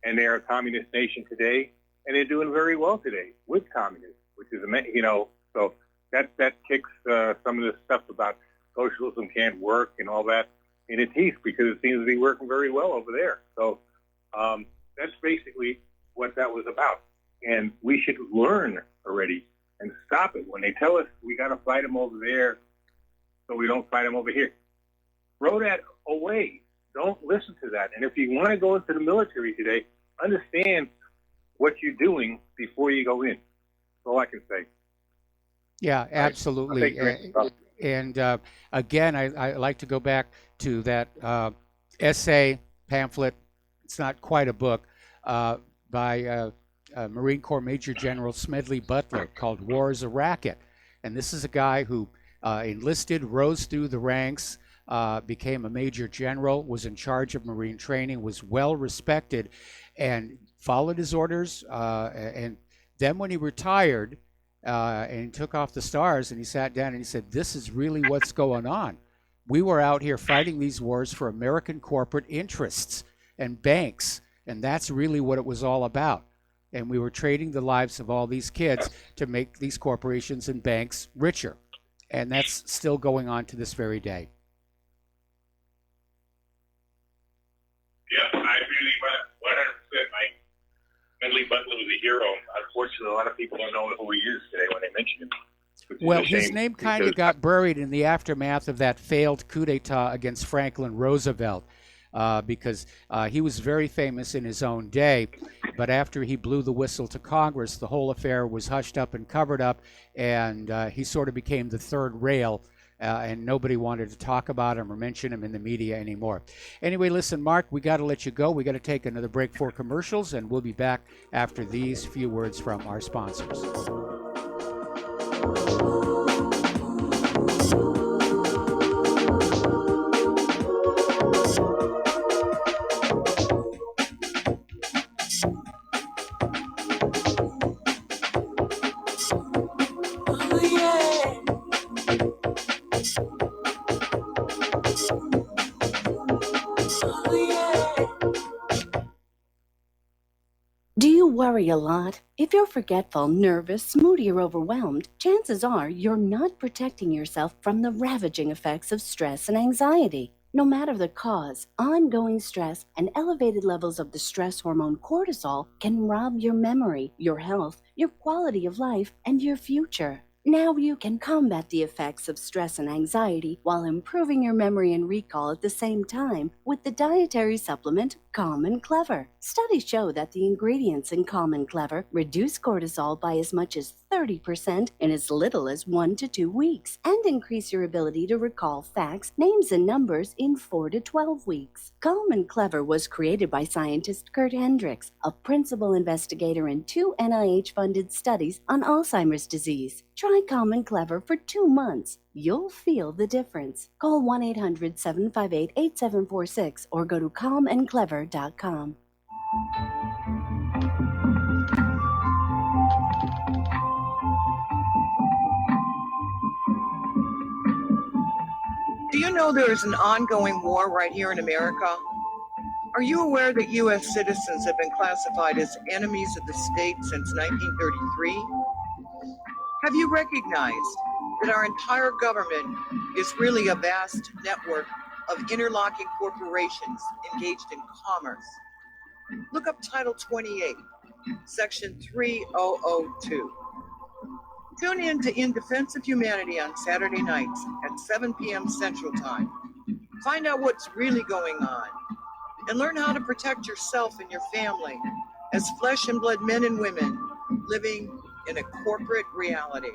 and they're a communist nation today, and they're doing very well today with communism, which is so that kicks some of this stuff about socialism can't work and all that in its teeth, because it seems to be working very well over there. So that's basically what that was about, and we should learn already and stop it when they tell us we got to fight them over there, so we don't fight them over here. Throw that away. Don't listen to that. And if you want to go into the military today, understand what you're doing before you go in. That's all I can say. Yeah, absolutely. And again, I like to go back to that essay, pamphlet, it's not quite a book, by Marine Corps Major General Smedley Butler called War is a Racket. And this is a guy who enlisted, rose through the ranks, became a major general, was in charge of Marine training, was well respected, and followed his orders. And then when he retired and took off the stars, and he sat down and he said, "This is really what's going on. We were out here fighting these wars for American corporate interests and banks, and that's really what it was all about. And we were trading the lives of all these kids to make these corporations and banks richer." And that's still going on to this very day. Yeah, I really 100%. Smedley Butler was a hero. Unfortunately, a lot of people don't know who he is today when they mention him. Well, his name kind of got buried in the aftermath of that failed coup d'etat against Franklin Roosevelt, because he was very famous in his own day. But after he blew the whistle to Congress, the whole affair was hushed up and covered up, and he sort of became the third rail. And nobody wanted to talk about him or mention him in the media anymore. Anyway, listen, Mark, we got to let you go. We got to take another break for commercials, and we'll be back after these few words from our sponsors. Do you worry a lot? If you're forgetful, nervous, moody, or overwhelmed, chances are you're not protecting yourself from the ravaging effects of stress and anxiety. No matter the cause, ongoing stress and elevated levels of the stress hormone cortisol can rob your memory, your health, your quality of life, and your future. Now you can combat the effects of stress and anxiety while improving your memory and recall at the same time with the dietary supplement Calm and Clever. Studies show that the ingredients in Calm and Clever reduce cortisol by as much as 30% in as little as 1 to 2 weeks and increase your ability to recall facts, names, and numbers in 4 to 12 weeks. Calm and Clever was created by scientist Kurt Hendricks, a principal investigator in 2 NIH-funded studies on Alzheimer's disease. Try Calm and Clever for 2 months. You'll feel the difference. Call 1-800-758-8746 or go to calmandclever.com. Do you know there is an ongoing war right here in America? Are you aware that U.S. citizens have been classified as enemies of the state since 1933? Have you recognized that our entire government is really a vast network of interlocking corporations engaged in commerce? Look up Title 28, Section 3002. Tune in to In Defense of Humanity on Saturday nights at 7 p.m. Central Time. Find out what's really going on and learn how to protect yourself and your family as flesh and blood men and women living in a corporate reality.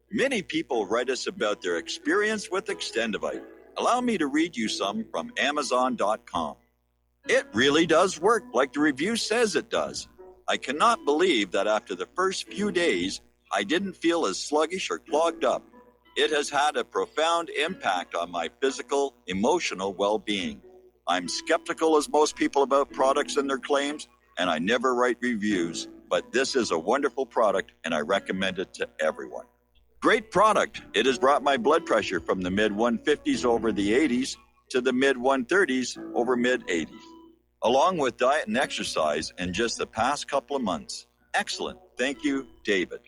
Many people write us about their experience with Extendivite. Allow me to read you some from Amazon.com. It really does work like the review says it does. I cannot believe that after the first few days, I didn't feel as sluggish or clogged up. It has had a profound impact on my physical, emotional well-being. I'm skeptical as most people about products and their claims, and I never write reviews, but this is a wonderful product and I recommend it to everyone. Great product. It has brought my blood pressure from the mid 150s over the 80s to the mid 130s over mid 80s, along with diet and exercise in just the past couple of months. Excellent. Thank you, David.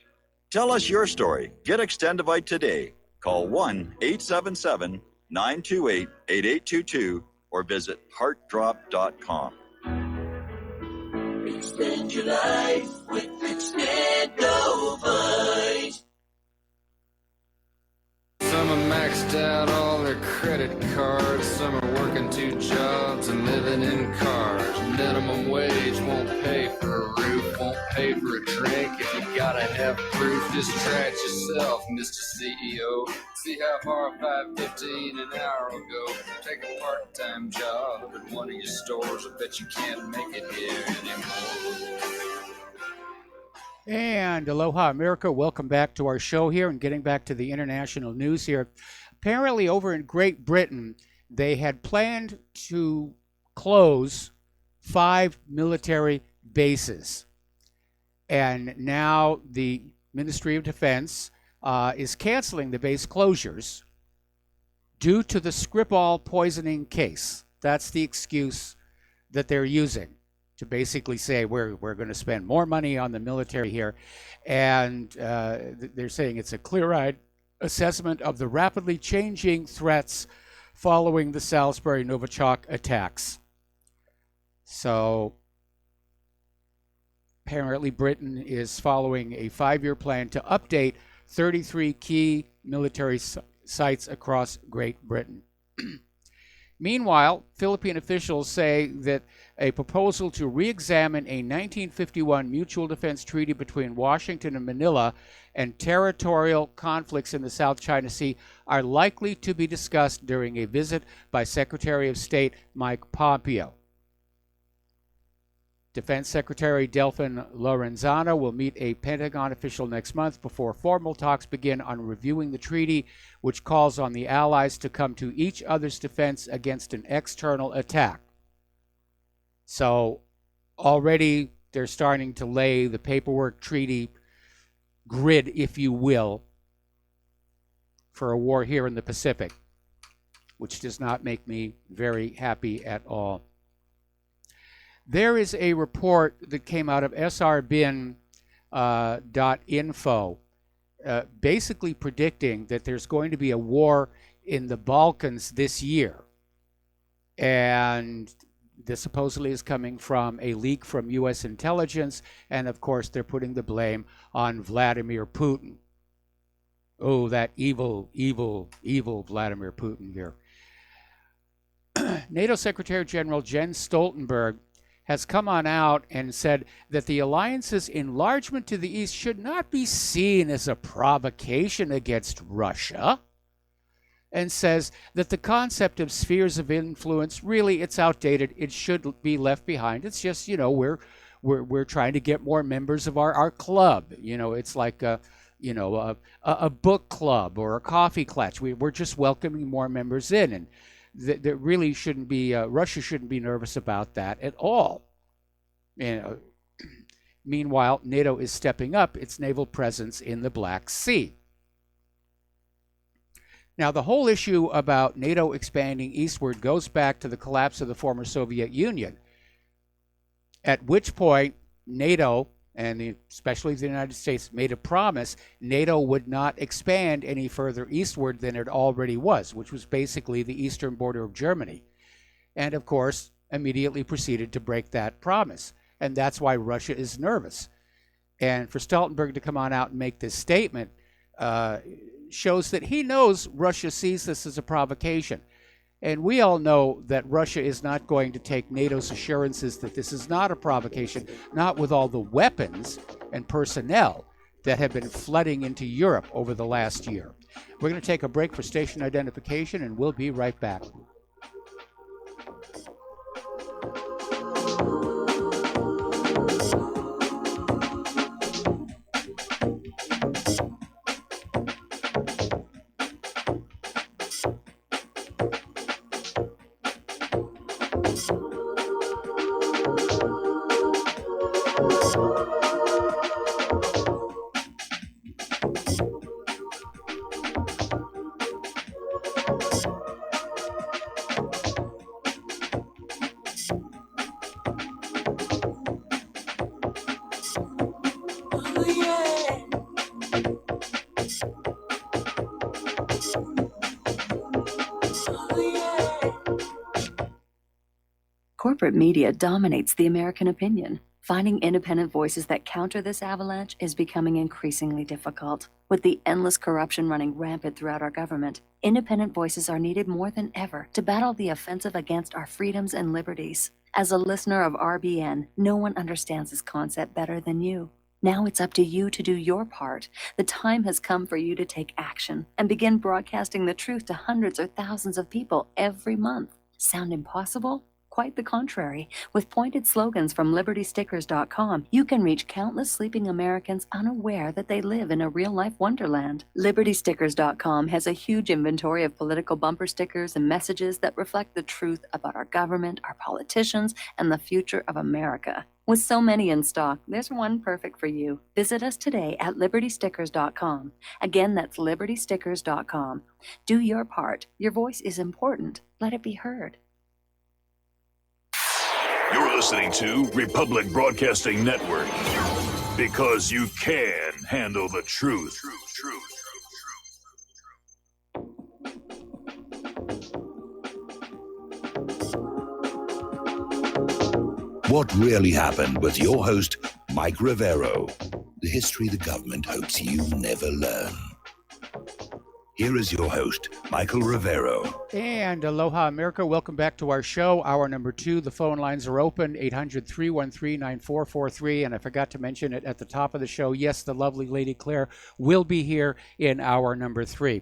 Tell us your story. Get Extendivite today. Call 1-877-928-8822 or visit heartdrop.com. Extend your life with Extendovite. Some are maxed out all their credit cards. Some are working 2 jobs and living in cars. Minimum wage won't pay for a roof, won't pay for a drink. If you gotta have proof, just try it yourself, Mr. CEO. See how far 5.15 an hour will go. Take a part-time job at one of your stores. I bet you can't make it here anymore. And aloha, America. Welcome back to our show here and getting back to the international news here. Apparently over in Great Britain, they had planned to close 5 military bases. And now the Ministry of Defense is canceling the base closures due to the Skripal poisoning case. That's the excuse that they're using to basically say we're going to spend more money on the military here. And they're saying it's a clear-eyed assessment of the rapidly changing threats following the Salisbury Novichok attacks. So apparently Britain is following a 5-year plan to update 33 key military sites across Great Britain. Meanwhile, Philippine officials say that a proposal to re-examine a 1951 mutual defense treaty between Washington and Manila and territorial conflicts in the South China Sea are likely to be discussed during a visit by Secretary of State Mike Pompeo. Defense Secretary Delfin Lorenzana will meet a Pentagon official next month before formal talks begin on reviewing the treaty, which calls on the allies to come to each other's defense against an external attack. So already they're starting to lay the paperwork treaty grid, if you will, for a war here in the Pacific, which does not make me very happy at all. There is a report that came out of SRBin.info basically predicting that there's going to be a war in the Balkans this year. And this supposedly is coming from a leak from U.S. intelligence. And, of course, they're putting the blame on Vladimir Putin. Oh, that evil, evil, evil Vladimir Putin here. NATO Secretary General Jens Stoltenberg has come on out and said that the alliance's enlargement to the east should not be seen as a provocation against Russia, and says that the concept of spheres of influence, really, it's outdated. It should be left behind. It's just, you know, we're trying to get more members of our club. You know, it's like a book club or a coffee clutch. We're just welcoming more members in, and that really shouldn't be, Russia shouldn't be nervous about that at all. You know, meanwhile, NATO is stepping up its naval presence in the Black Sea. Now, the whole issue about NATO expanding eastward goes back to the collapse of the former Soviet Union, at which point NATO, and especially the United States, made a promise NATO would not expand any further eastward than it already was, which was basically the eastern border of Germany. And, of course, immediately proceeded to break that promise. And that's why Russia is nervous. And for Stoltenberg to come on out and make this statement shows that he knows Russia sees this as a provocation. And we all know that Russia is not going to take NATO's assurances that this is not a provocation, not with all the weapons and personnel that have been flooding into Europe over the last year. We're going to take a break for station identification, and we'll be right back. Corporate media dominates the American opinion. Finding independent voices that counter this avalanche is becoming increasingly difficult. With the endless corruption running rampant throughout our government, independent voices are needed more than ever to battle the offensive against our freedoms and liberties. As a listener of RBN, no one understands this concept better than you. Now it's up to you to do your part. The time has come for you to take action and begin broadcasting the truth to hundreds or thousands of people every month. Sound impossible? Quite the contrary. With pointed slogans from LibertyStickers.com, you can reach countless sleeping Americans unaware that they live in a real-life wonderland. LibertyStickers.com has a huge inventory of political bumper stickers and messages that reflect the truth about our government, our politicians, and the future of America. With so many in stock, there's one perfect for you. Visit us today at LibertyStickers.com. Again, that's LibertyStickers.com. Do your part. Your voice is important. Let it be heard. You're listening to Republic Broadcasting Network because you can handle the truth. What Really Happened with your host, Mike Rivero. The history the government hopes you never learn. Here is your host, Michael Rivero. And aloha, America. Welcome back to our show, hour number 2. The phone lines are open, 800-313-9443. And I forgot to mention it at the top of the show. Yes, the lovely Lady Claire will be here in hour number 3.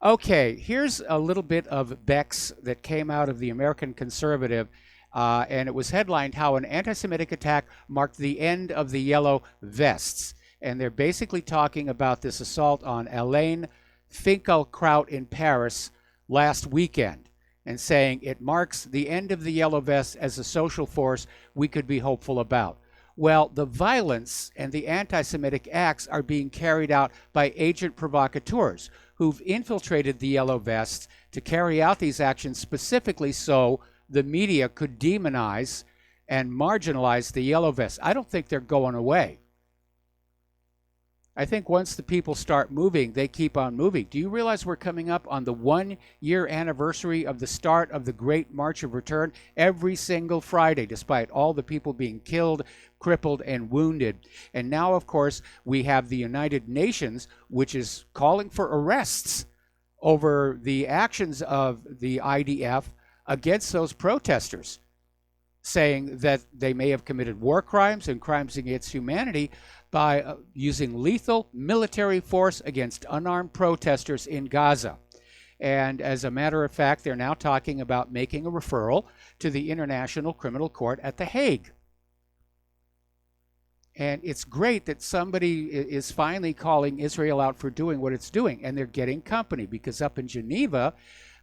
Okay, here's a little bit of Beck's that came out of the American Conservative. And it was headlined how an anti-Semitic attack marked the end of the yellow vests. And they're basically talking about this assault on Alain Finkielkraut in Paris last weekend and saying it marks the end of the yellow vest as a social force we could be hopeful about. Well, the violence and the anti-Semitic acts are being carried out by agent provocateurs who've infiltrated the yellow vests to carry out these actions specifically so the media could demonize and marginalize the yellow vests. I don't think they're going away. I think once the people start moving, they keep on moving. Do you realize we're coming up on the 1-year anniversary of the start of the Great March of Return? Every single Friday, despite all the people being killed, crippled, and wounded. And now, of course, we have the United Nations, which is calling for arrests over the actions of the IDF against those protesters, saying that they may have committed war crimes and crimes against humanity by using lethal military force against unarmed protesters in Gaza. And as a matter of fact, they're now talking about making a referral to the International Criminal Court at The Hague. And it's great that somebody is finally calling Israel out for doing what it's doing, and they're getting company, because up in Geneva,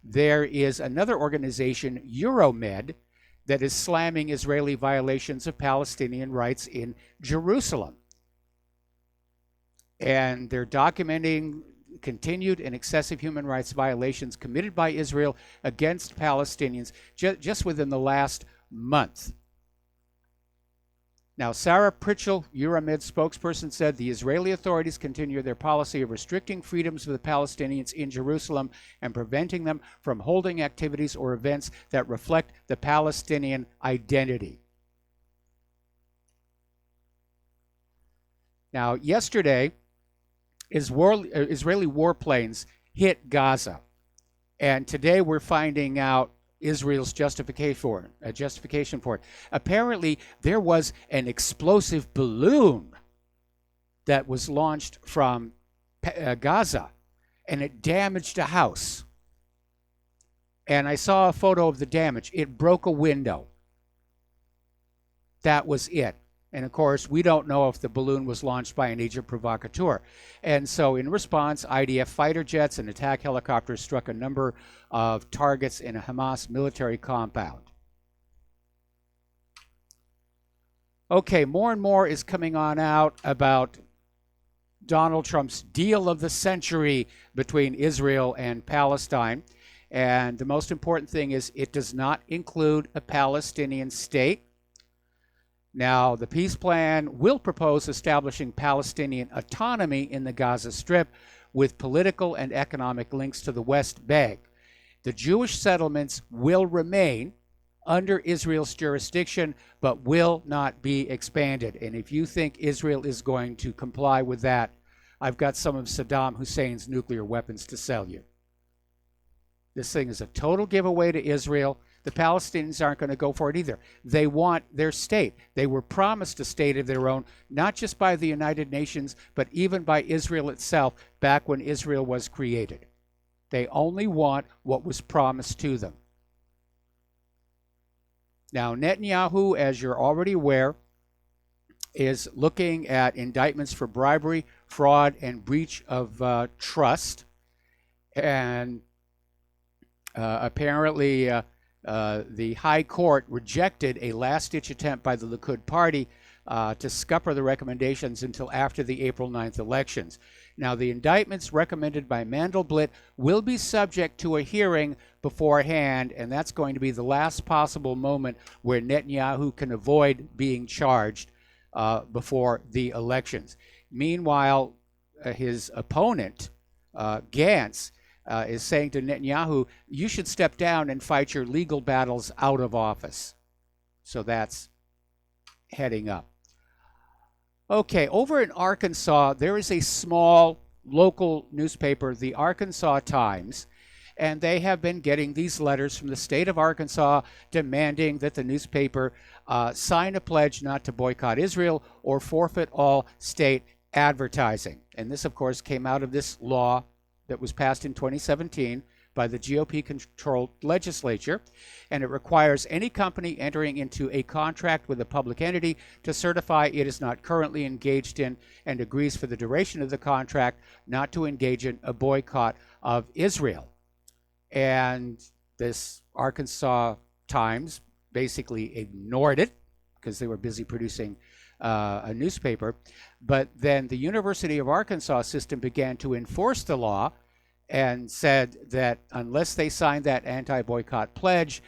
there is another organization, Euromed, that is slamming Israeli violations of Palestinian rights in Jerusalem. And they're documenting continued and excessive human rights violations committed by Israel against Palestinians just within the last month. Now, Sarah Pritchell, Euromed spokesperson, said the Israeli authorities continue their policy of restricting freedoms of the Palestinians in Jerusalem and preventing them from holding activities or events that reflect the Palestinian identity. Now, yesterday, Israeli warplanes hit Gaza. And today we're finding out Israel's justification for it. Apparently, there was an explosive balloon that was launched from Gaza, and it damaged a house. And I saw a photo of the damage. It broke a window. That was it. And of course, we don't know if the balloon was launched by an agent provocateur. And so in response, IDF fighter jets and attack helicopters struck a number of targets in a Hamas military compound. Okay, more and more is coming on out about Donald Trump's deal of the century between Israel and Palestine. And the most important thing is it does not include a Palestinian state. Now, the peace plan will propose establishing Palestinian autonomy in the Gaza Strip, with political and economic links to the West Bank. The Jewish settlements will remain under Israel's jurisdiction, but will not be expanded. And if you think Israel is going to comply with that, I've got some of Saddam Hussein's nuclear weapons to sell you. This thing is a total giveaway to Israel. The Palestinians aren't going to go for it either. They want their state. They were promised a state of their own, not just by the United Nations, but even by Israel itself back when Israel was created. They only want what was promised to them. Now, Netanyahu, as you're already aware, is looking at indictments for bribery, fraud, and breach of trust. And apparently, the High Court rejected a last-ditch attempt by the Likud party to scupper the recommendations until after the April 9th elections. Now, the indictments recommended by Mandelblit will be subject to a hearing beforehand, and that's going to be the last possible moment where Netanyahu can avoid being charged before the elections. Meanwhile, his opponent, Gantz, is saying to Netanyahu, you should step down and fight your legal battles out of office. So that's heading up. Okay, over in Arkansas, there is a small local newspaper, the Arkansas Times, and they have been getting these letters from the state of Arkansas demanding that the newspaper sign a pledge not to boycott Israel or forfeit all state advertising. And this, of course, came out of this law that was passed in 2017 by the GOP-controlled legislature, and it requires any company entering into a contract with a public entity to certify it is not currently engaged in and agrees for the duration of the contract not to engage in a boycott of Israel. And this Arkansas Times basically ignored it because they were busy producing a newspaper. But then the University of Arkansas system began to enforce the law and said that unless they signed that anti-boycott pledge,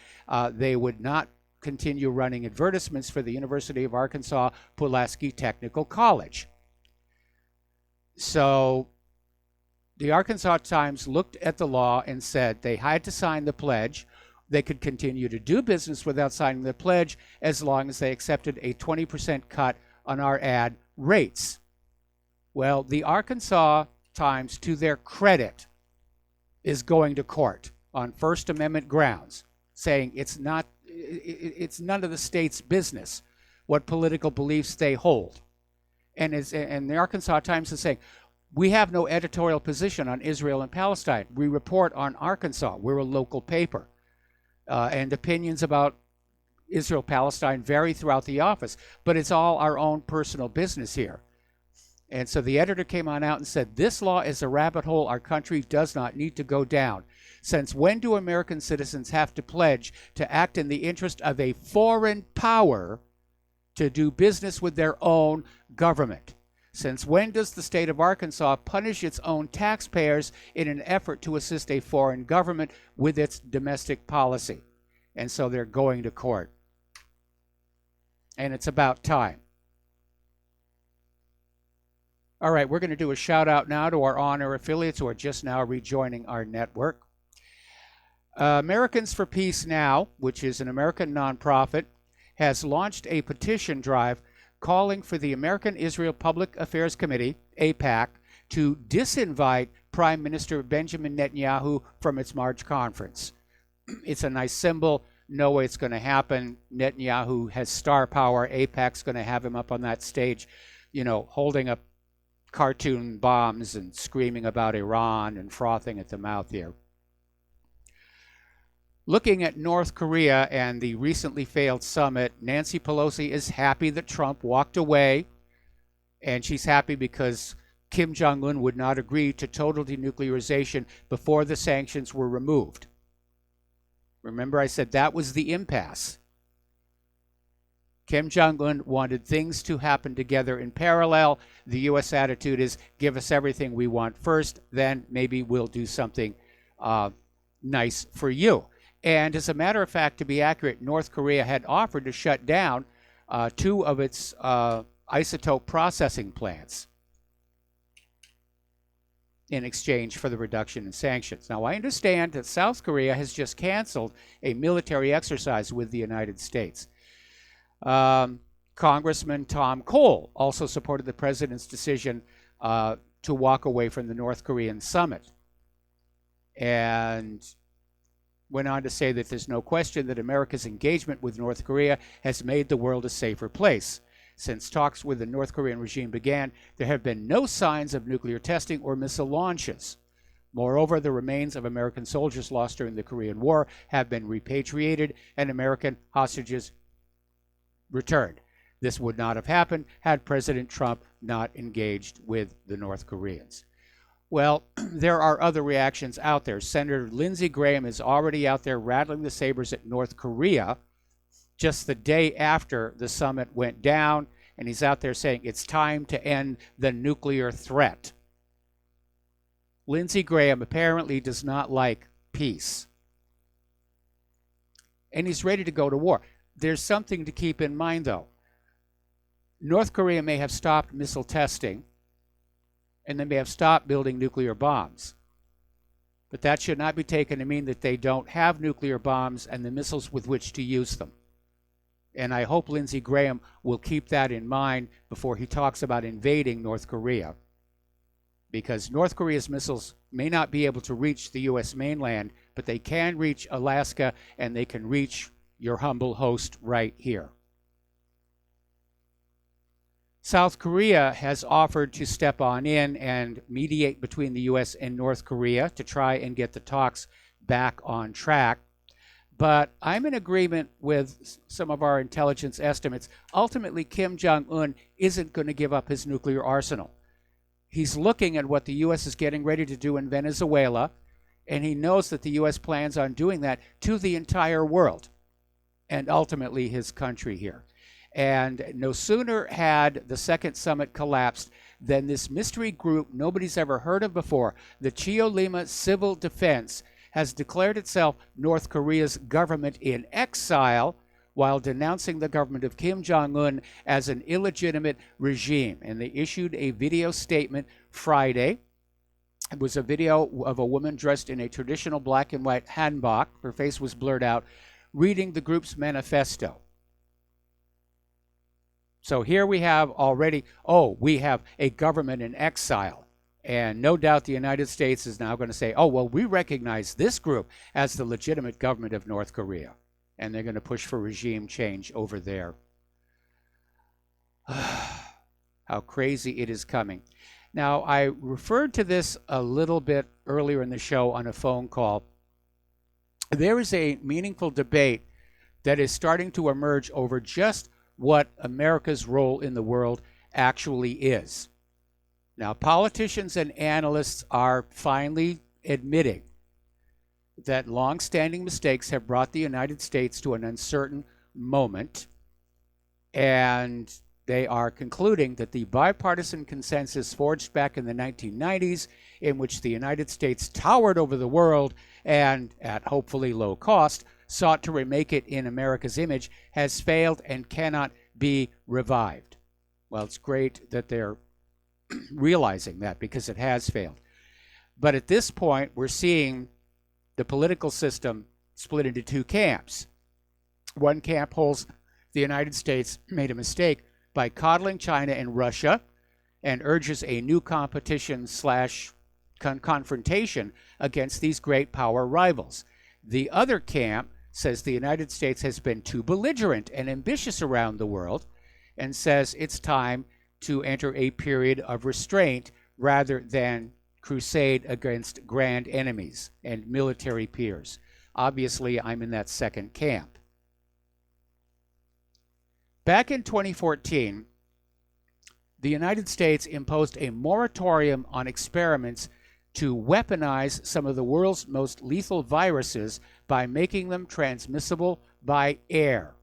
they would not continue running advertisements for the University of Arkansas Pulaski Technical College. So the Arkansas Times looked at the law and said they had to sign the pledge. They could continue to do business without signing the pledge as long as they accepted a 20% cut on our ad rates. Well, the Arkansas Times, to their credit, is going to court on First Amendment grounds, saying it's none of the state's business what political beliefs they hold. And the Arkansas Times is saying, we have no editorial position on Israel and Palestine. We report on Arkansas. We're a local paper. And opinions about Israel-Palestine vary throughout the office, but it's all our own personal business here. And so the editor came on out and said, this law is a rabbit hole our country does not need to go down. Since when do American citizens have to pledge to act in the interest of a foreign power to do business with their own government? Since when does the state of Arkansas punish its own taxpayers in an effort to assist a foreign government with its domestic policy? And so they're going to court. And it's about time. All right, we're going to do a shout out now to our on-air affiliates who are just now rejoining our network. Americans for Peace Now, which is an American nonprofit, has launched a petition drive calling for the American Israel Public Affairs Committee, AIPAC, to disinvite Prime Minister Benjamin Netanyahu from its March conference. It's a nice symbol. No way it's going to happen. Netanyahu has star power. AIPAC's going to have him up on that stage, holding up cartoon bombs and screaming about Iran and frothing at the mouth here. Looking at North Korea and the recently failed summit, Nancy Pelosi is happy that Trump walked away, and she's happy because Kim Jong-un would not agree to total denuclearization before the sanctions were removed. Remember, I said that was the impasse. Kim Jong-un wanted things to happen together in parallel. The U.S. attitude is, give us everything we want first, then maybe we'll do something nice for you. And as a matter of fact, to be accurate, North Korea had offered to shut down 2 of its isotope processing plants. in exchange for the reduction in sanctions. Now, I understand that South Korea has just canceled a military exercise with the United States. Congressman Tom Cole also supported the president's decision to walk away from the North Korean summit, and went on to say that there's no question that America's engagement with North Korea has made the world a safer place. Since talks with the North Korean regime began, there have been no signs of nuclear testing or missile launches. Moreover, the remains of American soldiers lost during the Korean War have been repatriated and American hostages returned. This would not have happened had President Trump not engaged with the North Koreans. Well, there are other reactions out there. Senator Lindsey Graham is already out there rattling the sabers at North Korea just the day after the summit went down, and he's out there saying it's time to end the nuclear threat. Lindsey Graham apparently does not like peace, and he's ready to go to war. There's something to keep in mind, though. North Korea may have stopped missile testing, and they may have stopped building nuclear bombs. But that should not be taken to mean that they don't have nuclear bombs and the missiles with which to use them. And I hope Lindsey Graham will keep that in mind before he talks about invading North Korea. Because North Korea's missiles may not be able to reach the U.S. mainland, but they can reach Alaska, and they can reach your humble host right here. South Korea has offered to step on in and mediate between the U.S. and North Korea to try and get the talks back on track. But I'm in agreement with some of our intelligence estimates. Ultimately, Kim Jong-un isn't going to give up his nuclear arsenal. He's looking at what the U.S. is getting ready to do in Venezuela, and he knows that the U.S. plans on doing that to the entire world, and ultimately his country here. And no sooner had the second summit collapsed than this mystery group nobody's ever heard of before, the Chiolima Civil Defense, has declared itself North Korea's government in exile while denouncing the government of Kim Jong-un as an illegitimate regime. And they issued a video statement Friday. It was a video of a woman dressed in a traditional black and white hanbok. Her face was blurred out, reading the group's manifesto. So here we have already, we have a government in exile. And no doubt the United States is now going to say, we recognize this group as the legitimate government of North Korea. And they're going to push for regime change over there. How crazy it is coming. Now, I referred to this a little bit earlier in the show on a phone call. There is a meaningful debate that is starting to emerge over just what America's role in the world actually is. Now, politicians and analysts are finally admitting that long-standing mistakes have brought the United States to an uncertain moment, and they are concluding that the bipartisan consensus forged back in the 1990s, in which the United States towered over the world and, at hopefully low cost, sought to remake it in America's image, has failed and cannot be revived. Well, it's great that they're realizing that, because it has failed. But at this point, we're seeing the political system split into two camps. One camp holds the United States made a mistake by coddling China and Russia, and urges a new competition / confrontation against these great power rivals. The other camp says the United States has been too belligerent and ambitious around the world, and says it's time to enter a period of restraint rather than crusade against grand enemies and military peers. Obviously, I'm in that second camp. Back in 2014, the United States imposed a moratorium on experiments to weaponize some of the world's most lethal viruses by making them transmissible by air.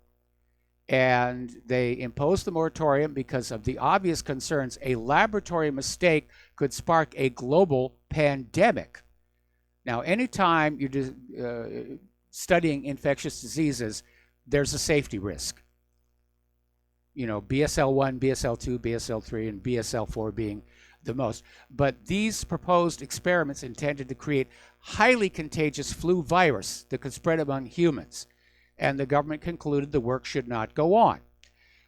And they imposed the moratorium because of the obvious concerns a laboratory mistake could spark a global pandemic. Now, anytime you're studying infectious diseases, there's a safety risk. You know, BSL-1, BSL-2, BSL-3, and BSL-4 being the most. But these proposed experiments intended to create highly contagious flu virus that could spread among humans. And the government concluded the work should not go on.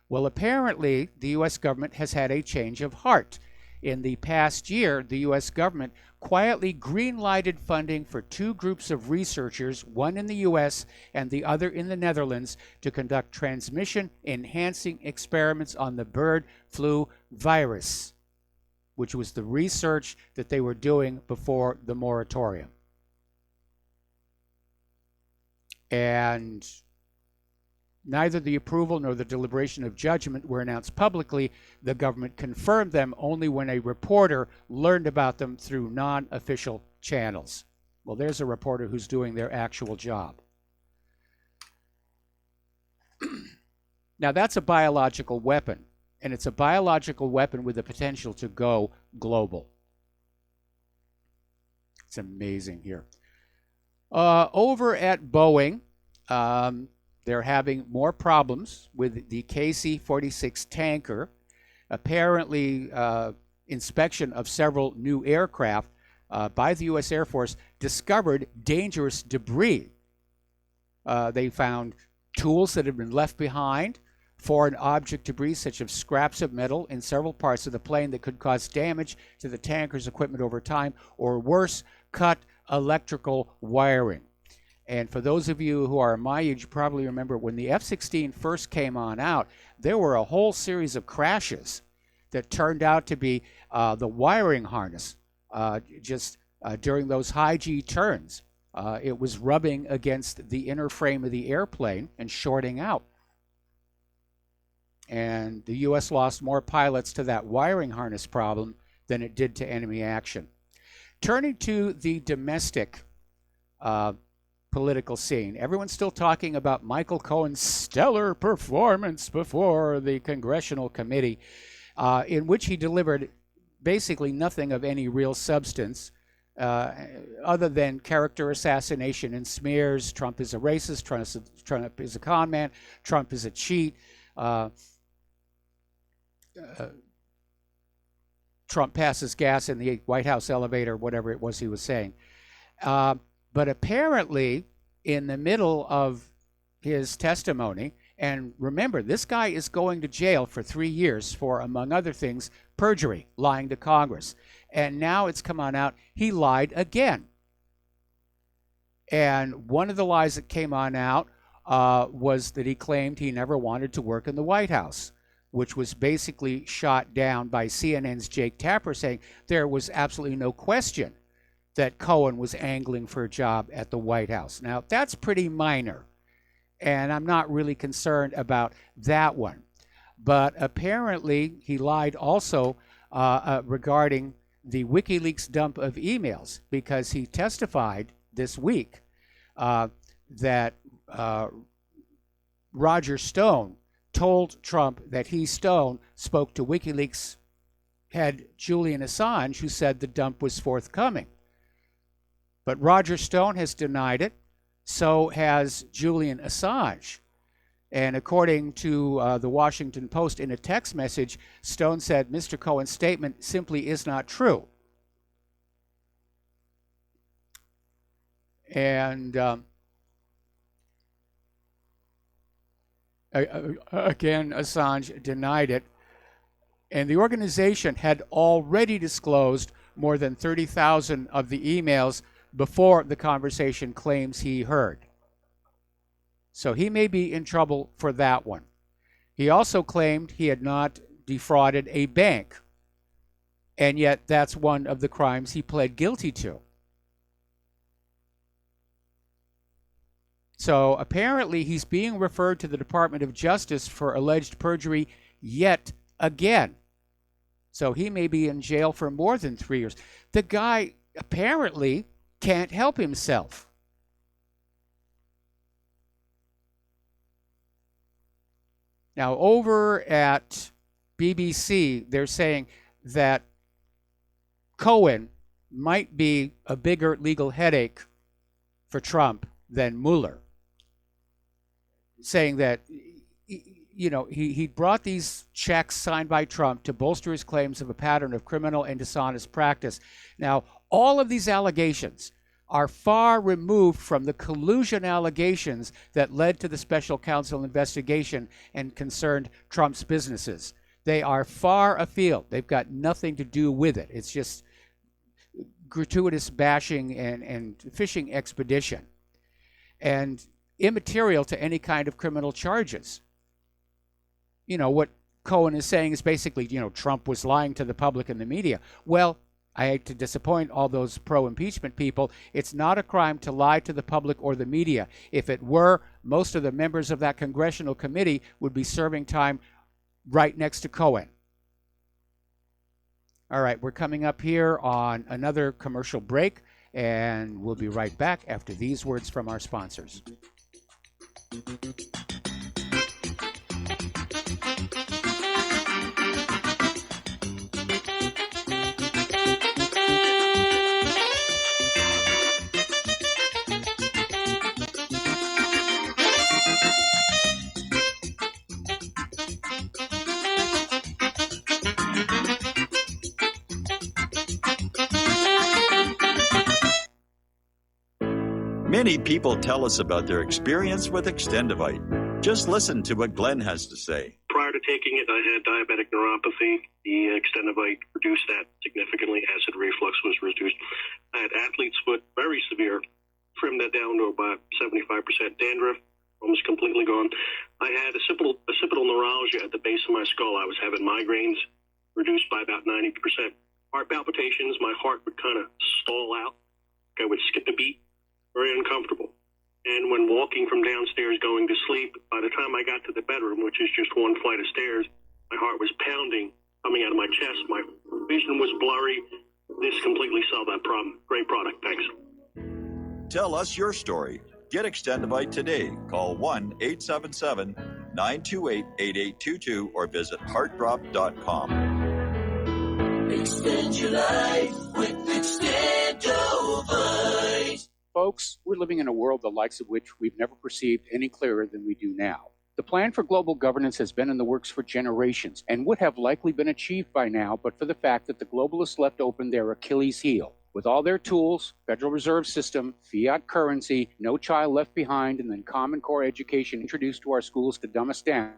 Well, apparently, the U.S. government has had a change of heart. In the past year, the U.S. government quietly green-lighted funding for two groups of researchers, one in the U.S. and the other in the Netherlands, to conduct transmission-enhancing experiments on the bird flu virus, which was the research that they were doing before the moratorium. And neither the approval nor the deliberation of judgment were announced publicly. The government confirmed them only when a reporter learned about them through non-official channels. Well, there's a reporter who's doing their actual job. Now, that's a biological weapon, and it's a biological weapon with the potential to go global. It's amazing here. Over at Boeing, they're having more problems with the KC-46 tanker. Apparently, inspection of several new aircraft by the U.S. Air Force discovered dangerous debris. They found tools that had been left behind, foreign object debris such as scraps of metal in several parts of the plane that could cause damage to the tanker's equipment over time, or worse, cut electrical wiring. And for those of you who are my age, you probably remember when the F-16 first came on out, there were a whole series of crashes that turned out to be the wiring harness during those high G turns. It was rubbing against the inner frame of the airplane and shorting out. And the U.S. lost more pilots to that wiring harness problem than it did to enemy action. Turning to the domestic political scene. Everyone's still talking about Michael Cohen's stellar performance before the Congressional Committee, in which he delivered basically nothing of any real substance, other than character assassination and smears. Trump is a racist, Trump is a con man, Trump is a cheat, Trump passes gas in the White House elevator, whatever it was he was saying. But apparently, in the middle of his testimony, and remember, this guy is going to jail for 3 years for, among other things, perjury, lying to Congress. And now it's come on out, he lied again. And one of the lies that came on out was that he claimed he never wanted to work in the White House, which was basically shot down by CNN's Jake Tapper, saying there was absolutely no question that Cohen was angling for a job at the White House. Now, that's pretty minor, and I'm not really concerned about that one. But apparently, he lied also regarding the WikiLeaks dump of emails, because he testified this week that Roger Stone told Trump that he, Stone, spoke to WikiLeaks head Julian Assange, who said the dump was forthcoming. But Roger Stone has denied it. So has Julian Assange. And according to the Washington Post, in a text message, Stone said Mr. Cohen's statement simply is not true. And again, Assange denied it. And the organization had already disclosed more than 30,000 of the emails before the conversation claims he heard. So he may be in trouble for that one. He also claimed he had not defrauded a bank, and yet that's one of the crimes he pled guilty to. So apparently he's being referred to the Department of Justice for alleged perjury yet again. So he may be in jail for more than 3 years. The guy apparently can't help himself. Now, over at BBC, they're saying that Cohen might be a bigger legal headache for Trump than Mueller, saying that, he brought these checks signed by Trump to bolster his claims of a pattern of criminal and dishonest practice. Now, all of these allegations are far removed from the collusion allegations that led to the special counsel investigation and concerned Trump's businesses. They are far afield. They've got nothing to do with it. It's just gratuitous bashing and fishing expedition, and immaterial to any kind of criminal charges. What Cohen is saying is basically, Trump was lying to the public and the media. Well, I hate to disappoint all those pro-impeachment people. It's not a crime to lie to the public or the media. If it were, most of the members of that congressional committee would be serving time right next to Cohen. All right, we're coming up here on another commercial break, and we'll be right back after these words from our sponsors. Many people tell us about their experience with Extendivite. Just listen to what Glenn has to say. Prior to taking it, I had diabetic neuropathy. The Extendivite reduced that significantly. Acid reflux was reduced. I had athlete's foot, very severe. Trimmed that down to about 75%. Dandruff, almost completely gone. I had occipital neuralgia at the base of my skull. I was having migraines, reduced by about 90%. Heart palpitations, my heart would kind of stall out. I would skip a beat. Very uncomfortable. And when walking from downstairs going to sleep, by the time I got to the bedroom, which is just one flight of stairs, my heart was pounding coming out of my chest. My vision was blurry. This completely solved that problem. Great product. Thanks. Tell us your story. Get Extendivite today. Call 1-877-928-8822 or visit heartdrop.com. Extend your life with Extendivite. Folks, we're living in a world the likes of which we've never perceived any clearer than we do now. The plan for global governance has been in the works for generations and would have likely been achieved by now, but for the fact that the globalists left open their Achilles heel. With all their tools, Federal Reserve System, fiat currency, no child left behind, and then Common Core education introduced to our schools to dumb us down,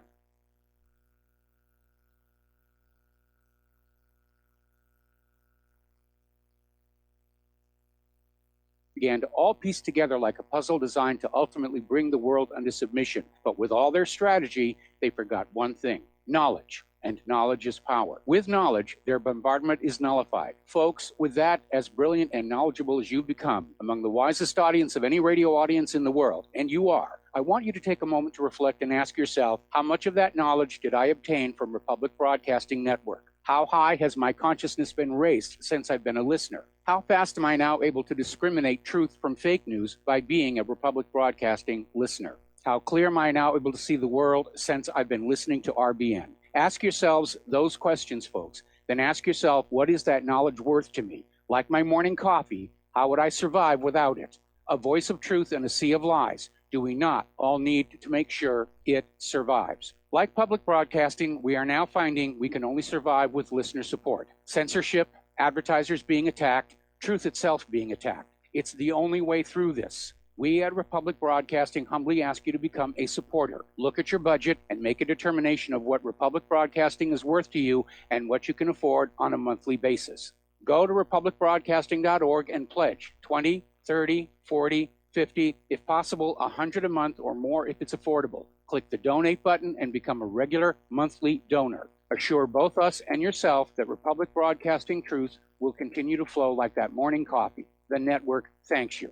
began to all piece together like a puzzle designed to ultimately bring the world under submission. But with all their strategy, they forgot one thing: knowledge. And knowledge is power. With knowledge, their bombardment is nullified. Folks, with that, as brilliant and knowledgeable as you've become, among the wisest audience of any radio audience in the world, and you are, I want you to take a moment to reflect and ask yourself, how much of that knowledge did I obtain from Republic Broadcasting Network? How high has my consciousness been raised since I've been a listener? How fast am I now able to discriminate truth from fake news by being a Republic Broadcasting listener? How clear am I now able to see the world since I've been listening to RBN? Ask yourselves those questions, folks. Then ask yourself, what is that knowledge worth to me? Like my morning coffee, how would I survive without it? A voice of truth in a sea of lies. Do we not all need to make sure it survives? Like public broadcasting, we are now finding we can only survive with listener support. Censorship, advertisers being attacked, truth itself being attacked. It's the only way through this. We at Republic Broadcasting humbly ask you to become a supporter. Look at your budget and make a determination of what Republic Broadcasting is worth to you and what you can afford on a monthly basis. Go to republicbroadcasting.org and pledge $20, $30, $40, $50, if possible, $100 a month or more if it's affordable. Click the donate button and become a regular monthly donor. Assure both us and yourself that Republic Broadcasting truth will continue to flow like that morning coffee. The network thanks you.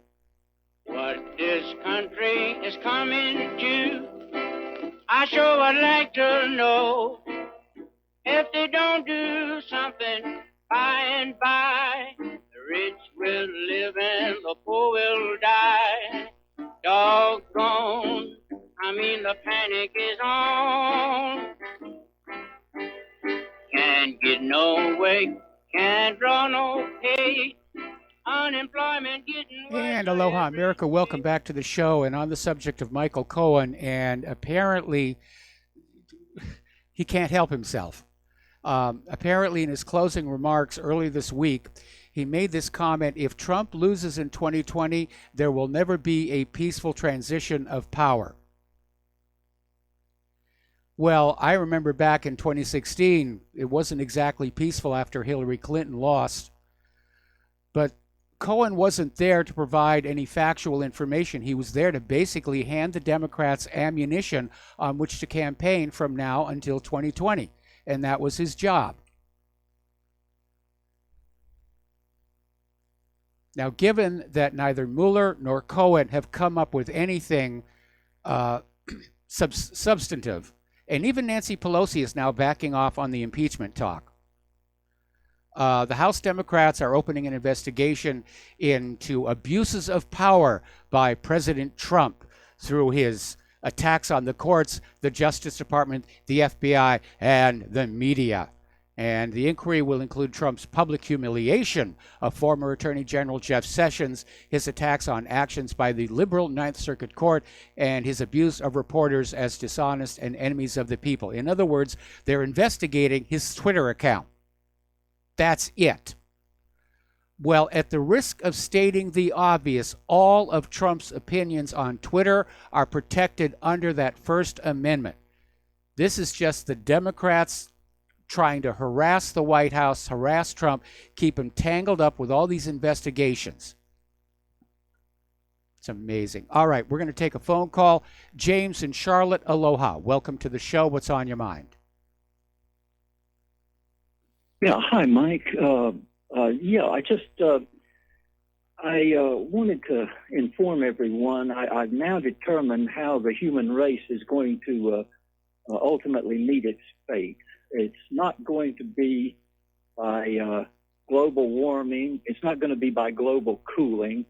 What this country is coming to, I sure would like to know. If they don't do something by and by, the rich will live and the poor will die. Doggone, the panic is on. Can't get no way, can't draw no pay. Unemployment getting worse. And aloha, America. Welcome back to the show. And on the subject of Michael Cohen, and apparently He can't help himself. Apparently, in his closing remarks early this week, he made this comment: if Trump loses in 2020, there will never be a peaceful transition of power. Well, I remember back in 2016, it wasn't exactly peaceful after Hillary Clinton lost. But Cohen wasn't there to provide any factual information. He was there to basically hand the Democrats ammunition on which to campaign from now until 2020. And that was his job. Now, given that neither Mueller nor Cohen have come up with anything substantive, and even Nancy Pelosi is now backing off on the impeachment talk. The House Democrats are opening an investigation into abuses of power by President Trump through his attacks on the courts, the Justice Department, the FBI, and the media. And the inquiry will include Trump's public humiliation of former Attorney General Jeff Sessions, his attacks on actions by the liberal Ninth Circuit Court, and his abuse of reporters as dishonest and enemies of the people. In other words, they're investigating his Twitter account. That's it. Well, at the risk of stating the obvious, all of Trump's opinions on Twitter are protected under that First Amendment. This is just the Democrats trying to harass the White House, harass Trump, keep him tangled up with all these investigations. It's amazing. All right, we're going to take a phone call. James in Charlotte, aloha. Welcome to the show. What's on your mind? Yeah, hi, Mike. I wanted to inform everyone I've now determined how the human race is going to ultimately meet its fate. It's not going to be by global warming. It's not going to be by global cooling.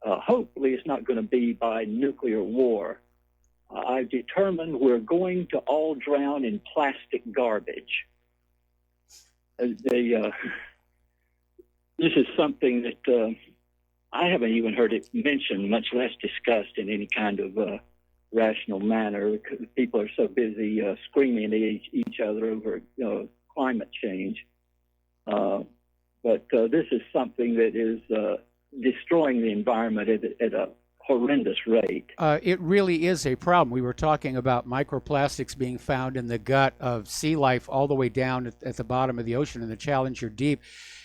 Hopefully, it's not going to be by nuclear war. I've determined we're going to all drown in plastic garbage. This is something that I haven't even heard it mentioned, much less discussed in any kind of rational manner, because people are so busy screaming at each other over climate change. But this is something that is destroying the environment at a horrendous rate. It really is a problem. We were talking about microplastics being found in the gut of sea life all the way down at the bottom of the ocean in the Challenger Deep.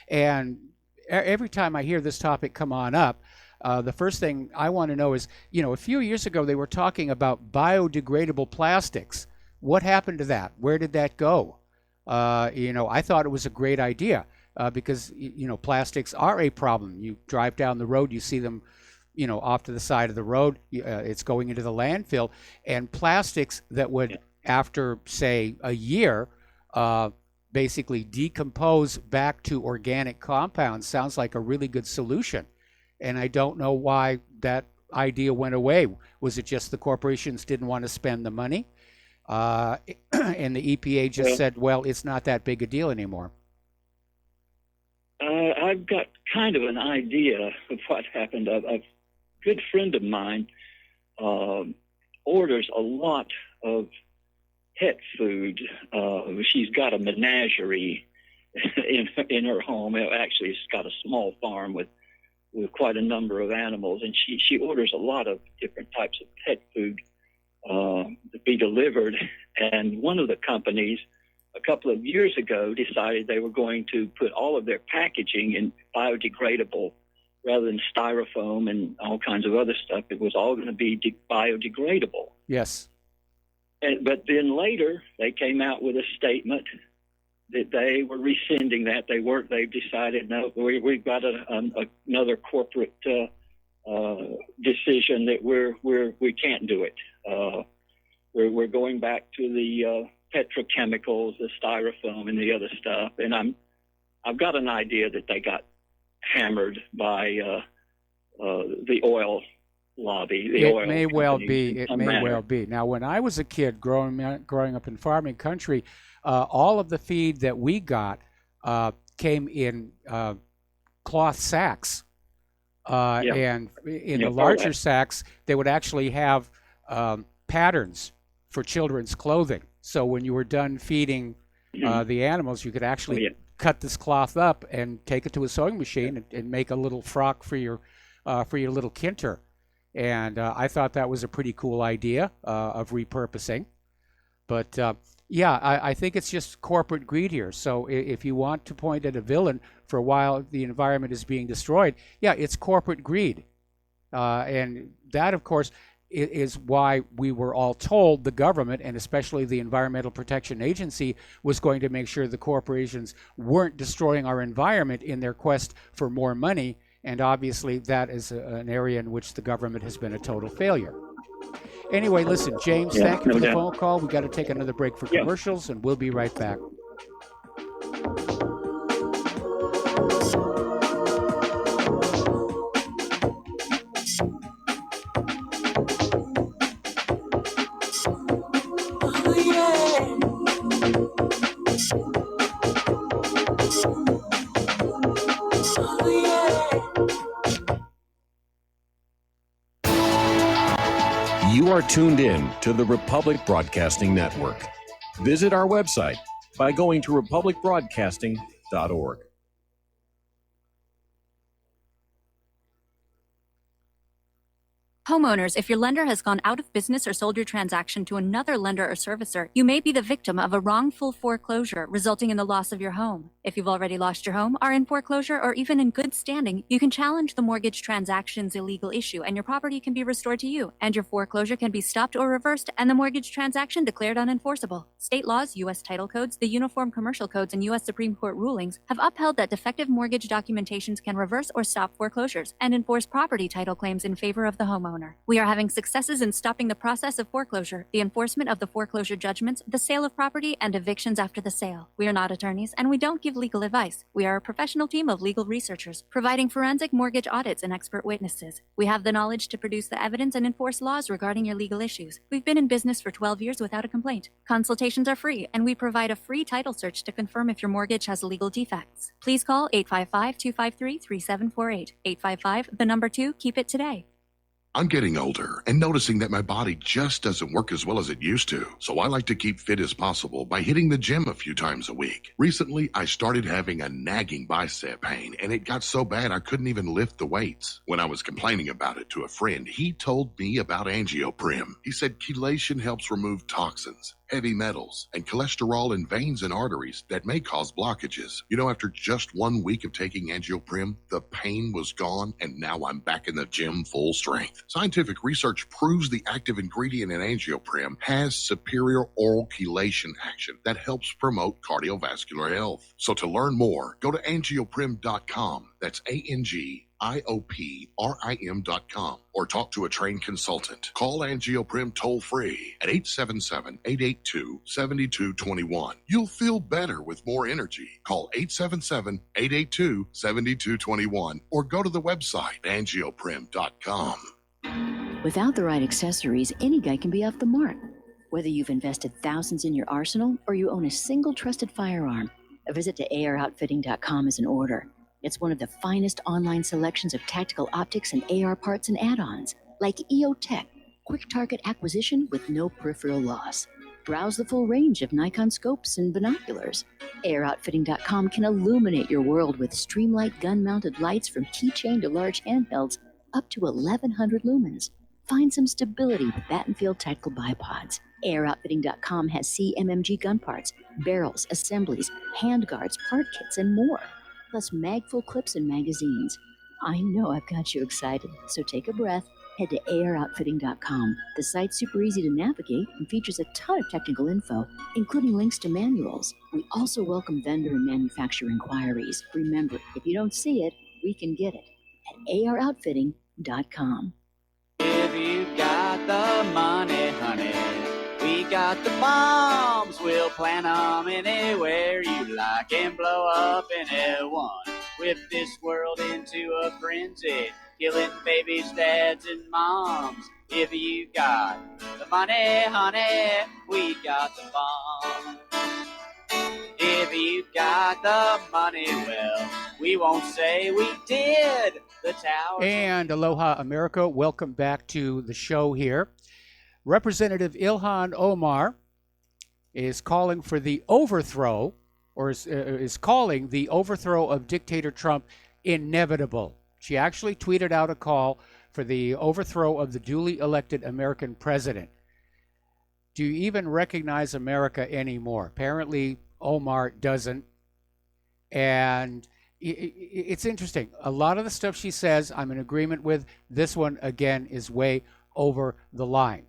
And every time I hear this topic come on up, the first thing I want to know is, a few years ago they were talking about biodegradable plastics. What happened to that? Where did that go? I thought it was a great idea because, plastics are a problem. You drive down the road, you see them, off to the side of the road. It's going into the landfill. And plastics that would, after, say, a year, basically decompose back to organic compounds sounds like a really good solution. And I don't know why that idea went away. Was it just the corporations didn't want to spend the money? And the EPA just said, well, it's not that big a deal anymore. I've got kind of an idea of what happened. A good friend of mine orders a lot of pet food. She's got a menagerie in her home. Actually, she's got a small farm with quite a number of animals, and she orders a lot of different types of pet food to be delivered. And one of the companies a couple of years ago decided they were going to put all of their packaging in biodegradable rather than styrofoam and all kinds of other stuff. It was all going to be biodegradable. Yes. But then later they came out with a statement that they were rescinding that. They weren't. They've decided, no, we've got another corporate decision that we can't do it. We're going back to the petrochemicals, the styrofoam, and the other stuff. And I've got an idea that they got hammered by the oil lobby. It may well be. It may well be. Now, when I was a kid growing up in farming country, all of the feed that we got came in cloth sacks, and in the larger sacks, they would actually have patterns for children's clothing. So when you were done feeding the animals, you could actually cut this cloth up and take it to a sewing machine and make a little frock for your little kinter. And I thought that was a pretty cool idea of repurposing. But I think it's just corporate greed here. So if you want to point at a villain for while the environment is being destroyed, it's corporate greed. And that, of course, is why we were all told the government, and especially the Environmental Protection Agency, was going to make sure the corporations weren't destroying our environment in their quest for more money. And obviously that is an area in which the government has been a total failure. Anyway, listen, James, thank you for the phone call. We got to take another break for commercials, and we'll be right back. You are tuned in to the Republic Broadcasting Network. Visit our website by going to republicbroadcasting.org. Homeowners, if your lender has gone out of business or sold your transaction to another lender or servicer, you may be the victim of a wrongful foreclosure, resulting in the loss of your home. If you've already lost your home, are in foreclosure, or even in good standing, you can challenge the mortgage transaction's illegal issue, and your property can be restored to you, and your foreclosure can be stopped or reversed, and the mortgage transaction declared unenforceable. State laws, U.S. title codes, the Uniform Commercial Codes, and U.S. Supreme Court rulings have upheld that defective mortgage documentations can reverse or stop foreclosures and enforce property title claims in favor of the homeowner. We are having successes in stopping the process of foreclosure, the enforcement of the foreclosure judgments, the sale of property, and evictions after the sale. We are not attorneys, and we don't give legal advice. We are a professional team of legal researchers, providing forensic mortgage audits and expert witnesses. We have the knowledge to produce the evidence and enforce laws regarding your legal issues. We've been in business for 12 years without a complaint. Consultations are free, and we provide a free title search to confirm if your mortgage has legal defects. Please call 855-253-3748. 855, the number 2, keep it today. I'm getting older and noticing that my body just doesn't work as well as it used to. So I like to keep fit as possible by hitting the gym a few times a week. Recently, I started having a nagging bicep pain, and it got so bad I couldn't even lift the weights. When I was complaining about it to a friend, he told me about Angioprim. He said chelation helps remove toxins, heavy metals, and cholesterol in veins and arteries that may cause blockages. You know, after just 1 week of taking Angioprim, the pain was gone, and now I'm back in the gym full strength. Scientific research proves the active ingredient in Angioprim has superior oral chelation action that helps promote cardiovascular health. So to learn more, go to angioprim.com. That's ANGIOPRIM.com, or talk to a trained consultant. Call Angioprim toll free at 877-882-7221. You'll feel better with more energy. Call 877-882-7221 or go to the website angioprim.com. Without the right accessories, any guy can be off the mark. Whether you've invested thousands in your arsenal or you own a single trusted firearm, a visit to AROutfitting.com is in order. It's one of the finest online selections of tactical optics and AR parts and add-ons, like EOTech, quick target acquisition with no peripheral loss. Browse the full range of Nikon scopes and binoculars. AROutfitting.com can illuminate your world with Streamlight gun-mounted lights from keychain to large handhelds up to 1,100 lumens. Find some stability with Battenfield tactical bipods. AirOutfitting.com has CMMG gun parts, barrels, assemblies, handguards, part kits, and more. Plus mag-full clips and magazines. I know I've got you excited, so take a breath. Head to AirOutfitting.com. The site's super easy to navigate and features a ton of technical info, including links to manuals. We also welcome vendor and manufacturer inquiries. Remember, if you don't see it, we can get it at AROutfitting.com. If you got the money, honey, we got the bombs. We'll plant 'em anywhere you like and blow up anyone. Whip this world into a frenzy, killing babies, dads, and moms. If you got the money, honey, we got the bombs. If you got the money, well, we won't say we did. The tower. And Aloha America, welcome back to the show here. Representative Ilhan Omar is calling for the overthrow, or is calling the overthrow of dictator Trump inevitable. She actually tweeted out a call for the overthrow of the duly elected American president. Do you even recognize America anymore? Apparently, Omar doesn't. And it's interesting. A lot of the stuff she says, I'm in agreement with. This one, again, is way over the line.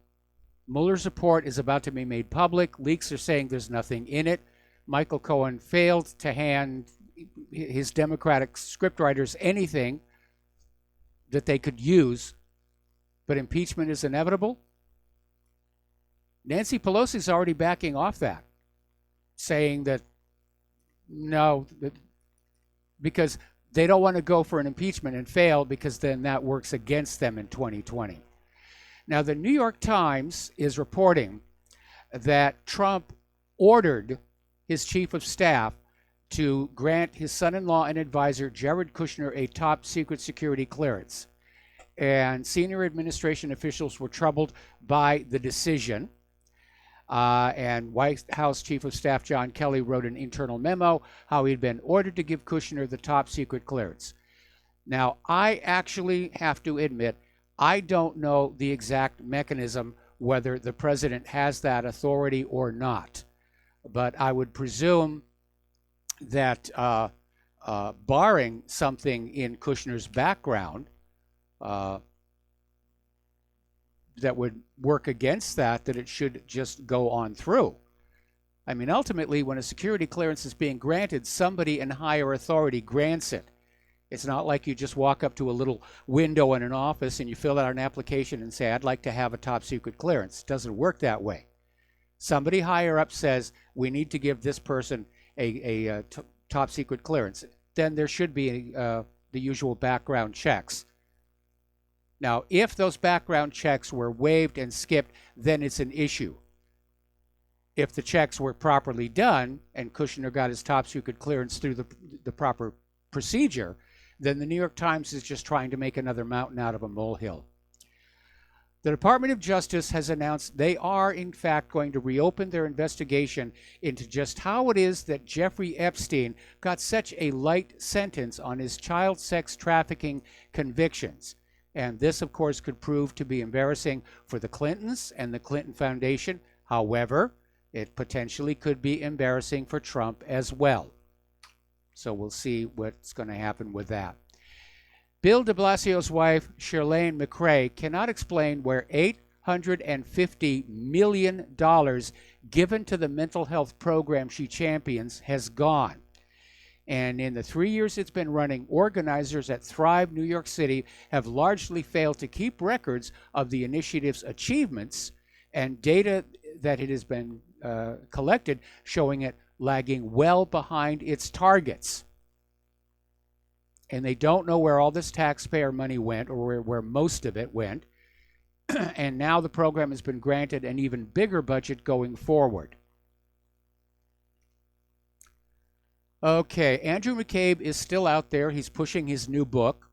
Mueller's report is about to be made public. Leaks are saying there's nothing in it. Michael Cohen failed to hand his Democratic scriptwriters anything that they could use, but impeachment is inevitable. Nancy Pelosi's already backing off that, saying that no, because they don't want to go for an impeachment and fail, because then that works against them in 2020. Now, the New York Times is reporting that Trump ordered his chief of staff to grant his son-in-law and advisor, Jared Kushner, a top-secret security clearance. And senior administration officials were troubled by the decision. And White House Chief of Staff John Kelly wrote an internal memo how he'd been ordered to give Kushner the top-secret clearance. Now, I actually have to admit, I don't know the exact mechanism, whether the president has that authority or not. But I would presume that barring something in Kushner's background that would work against that it should just go on through. I mean, ultimately, when a security clearance is being granted, somebody in higher authority grants it. It's not like you just walk up to a little window in an office and you fill out an application and say, I'd like to have a top secret clearance. It doesn't work that way. Somebody higher up says, we need to give this person a top secret clearance. Then there should be the usual background checks. Now, if those background checks were waived and skipped, then it's an issue. If the checks were properly done and Kushner got his top secret clearance through the proper procedure, then the New York Times is just trying to make another mountain out of a molehill. The Department of Justice has announced they are, in fact, going to reopen their investigation into just how it is that Jeffrey Epstein got such a light sentence on his child sex trafficking convictions. And this, of course, could prove to be embarrassing for the Clintons and the Clinton Foundation. However, it potentially could be embarrassing for Trump as well. So we'll see what's going to happen with that. Bill de Blasio's wife, Chirlane McRae, cannot explain where $850 million given to the mental health program she champions has gone. And in the 3 years it's been running, organizers at Thrive New York City have largely failed to keep records of the initiative's achievements, and data that it has been collected showing it lagging well behind its targets. And they don't know where all this taxpayer money went, or where most of it went. And now the program has been granted an even bigger budget going forward. Okay, Andrew McCabe is still out there. He's pushing his new book.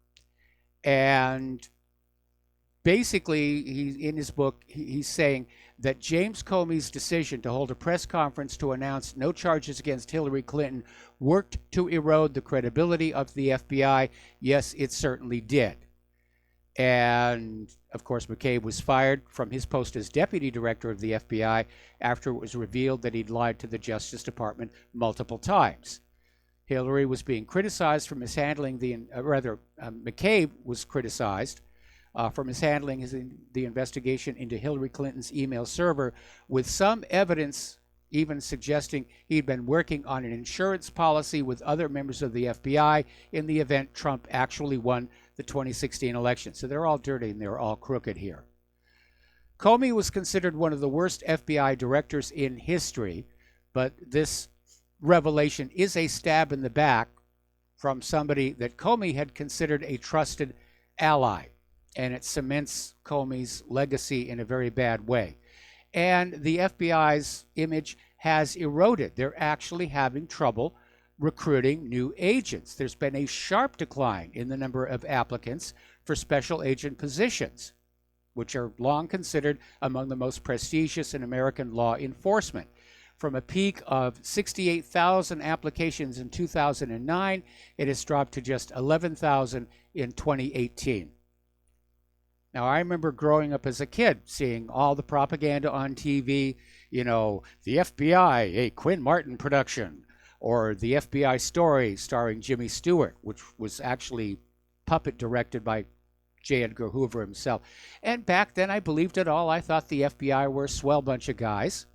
And basically, in his book, he's saying that James Comey's decision to hold a press conference to announce no charges against Hillary Clinton worked to erode the credibility of the FBI. Yes, it certainly did. And, of course, McCabe was fired from his post as deputy director of the FBI after it was revealed that he'd lied to the Justice Department multiple times. Hillary was being criticized for mishandling McCabe was criticized for mishandling the investigation into Hillary Clinton's email server, with some evidence even suggesting he'd been working on an insurance policy with other members of the FBI in the event Trump actually won the 2016 election. So they're all dirty and they're all crooked here. Comey was considered one of the worst FBI directors in history, but this revelation is a stab in the back from somebody that Comey had considered a trusted ally. And it cements Comey's legacy in a very bad way. And the FBI's image has eroded. They're actually having trouble recruiting new agents. There's been a sharp decline in the number of applicants for special agent positions. which are long considered among the most prestigious in American law enforcement. From a peak of 68,000 applications in 2009, it has dropped to just 11,000 in 2018. Now, I remember growing up as a kid, seeing all the propaganda on TV, you know, the FBI, a Quinn Martin production, or the FBI story starring Jimmy Stewart, which was actually puppet directed by J. Edgar Hoover himself. And back then, I believed it all. I thought the FBI were a swell bunch of guys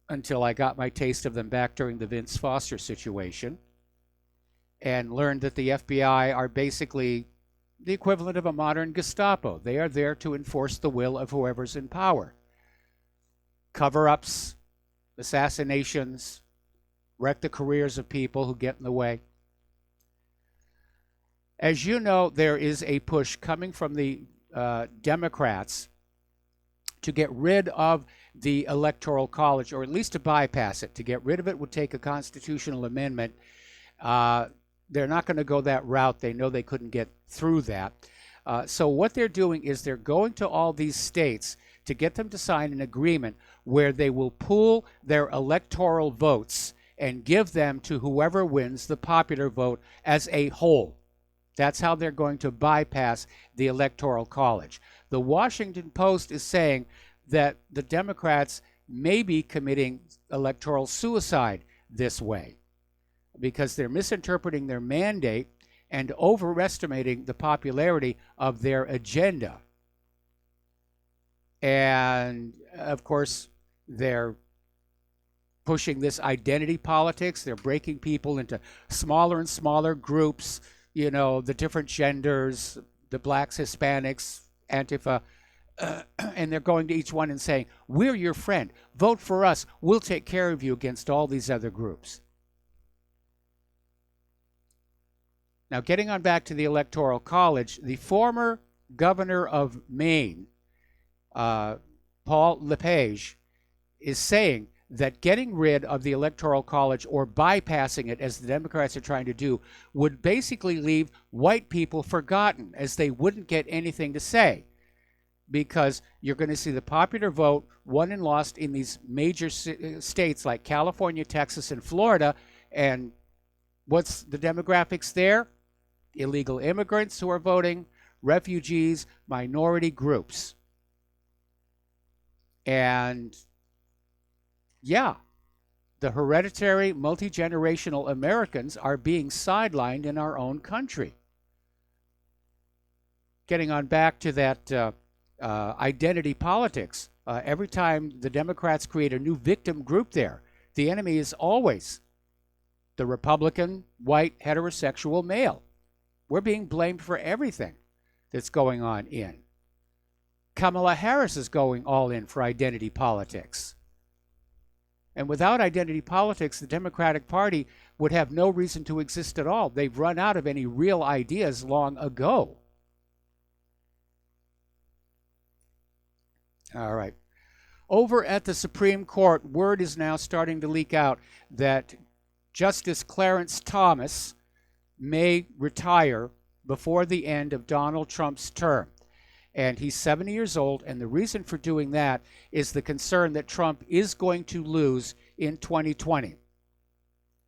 until I got my taste of them back during the Vince Foster situation and learned that the FBI are basically the equivalent of a modern Gestapo. They are there to enforce the will of whoever's in power. Cover-ups, assassinations, wreck the careers of people who get in the way. As you know, there is a push coming from the Democrats to get rid of the Electoral College, or at least to bypass it. To get rid of it would take a constitutional amendment. They're not going to go that route. They know they couldn't get through that. So what they're doing is they're going to all these states to get them to sign an agreement where they will pool their electoral votes and give them to whoever wins the popular vote as a whole. That's how they're going to bypass the Electoral College. The Washington Post is saying that the Democrats may be committing electoral suicide this way, because they're misinterpreting their mandate and overestimating the popularity of their agenda. And, of course, they're pushing this identity politics. They're breaking people into smaller and smaller groups, you know, the different genders, the blacks, Hispanics, Antifa, and they're going to each one and saying, we're your friend. Vote for us. We'll take care of you against all these other groups. Now, getting on back to the Electoral College, the former governor of Maine, Paul LePage, is saying that getting rid of the Electoral College, or bypassing it, as the Democrats are trying to do, would basically leave white people forgotten, as they wouldn't get anything to say, because you're going to see the popular vote won and lost in these major states like California, Texas, and Florida. And what's the demographics there? Illegal immigrants who are voting, refugees, minority groups. And yeah, the hereditary, multi-generational Americans are being sidelined in our own country. Getting on back to that identity politics, every time the Democrats create a new victim group there, the enemy is always the Republican, white, heterosexual male. We're being blamed for everything that's going on in. Kamala Harris is going all in for identity politics. And without identity politics, the Democratic Party would have no reason to exist at all. They've run out of any real ideas long ago. All right. Over at the Supreme Court, word is now starting to leak out that Justice Clarence Thomas may retire before the end of Donald Trump's term. And he's 70 years old, and the reason for doing that is the concern that Trump is going to lose in 2020,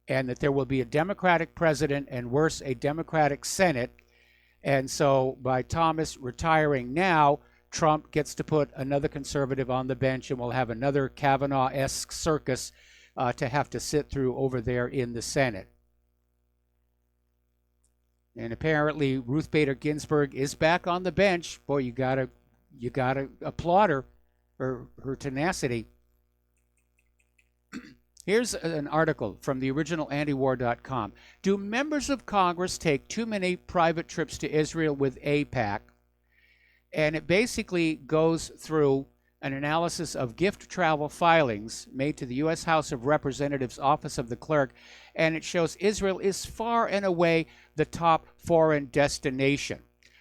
and that there will be a Democratic president, and worse, a Democratic Senate. And so by Thomas retiring now, Trump gets to put another conservative on the bench, and we'll have another Kavanaugh-esque circus to have to sit through over there in the Senate. And apparently Ruth Bader Ginsburg is back on the bench. Boy, you gotta applaud her for her tenacity. Here's an article from the original antiwar.com. Do members of Congress take too many private trips to Israel with AIPAC? And it basically goes through an analysis of gift travel filings made to the U.S. House of Representatives Office of the Clerk, and it shows Israel is far and away the top foreign destination.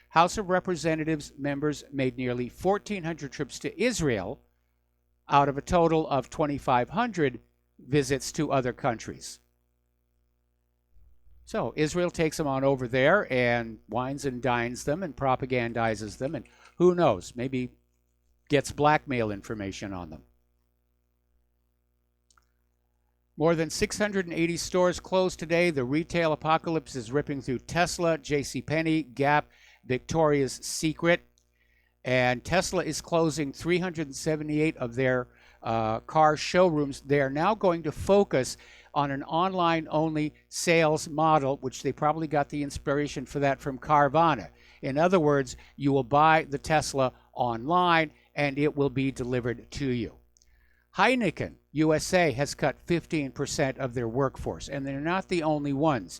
House of Representatives members made nearly 1,400 trips to Israel out of a total of 2,500 visits to other countries. So Israel takes them on over there and wines and dines them and propagandizes them, and who knows, maybe gets blackmail information on them. More than 680 stores closed today. The retail apocalypse is ripping through Tesla, JCPenney, Gap, Victoria's Secret. And Tesla is closing 378 of their car showrooms. They are now going to focus on an online-only sales model, which they probably got the inspiration for that from Carvana. In other words, you will buy the Tesla online and it will be delivered to you. Heineken USA has cut 15% of their workforce, and they're not the only ones.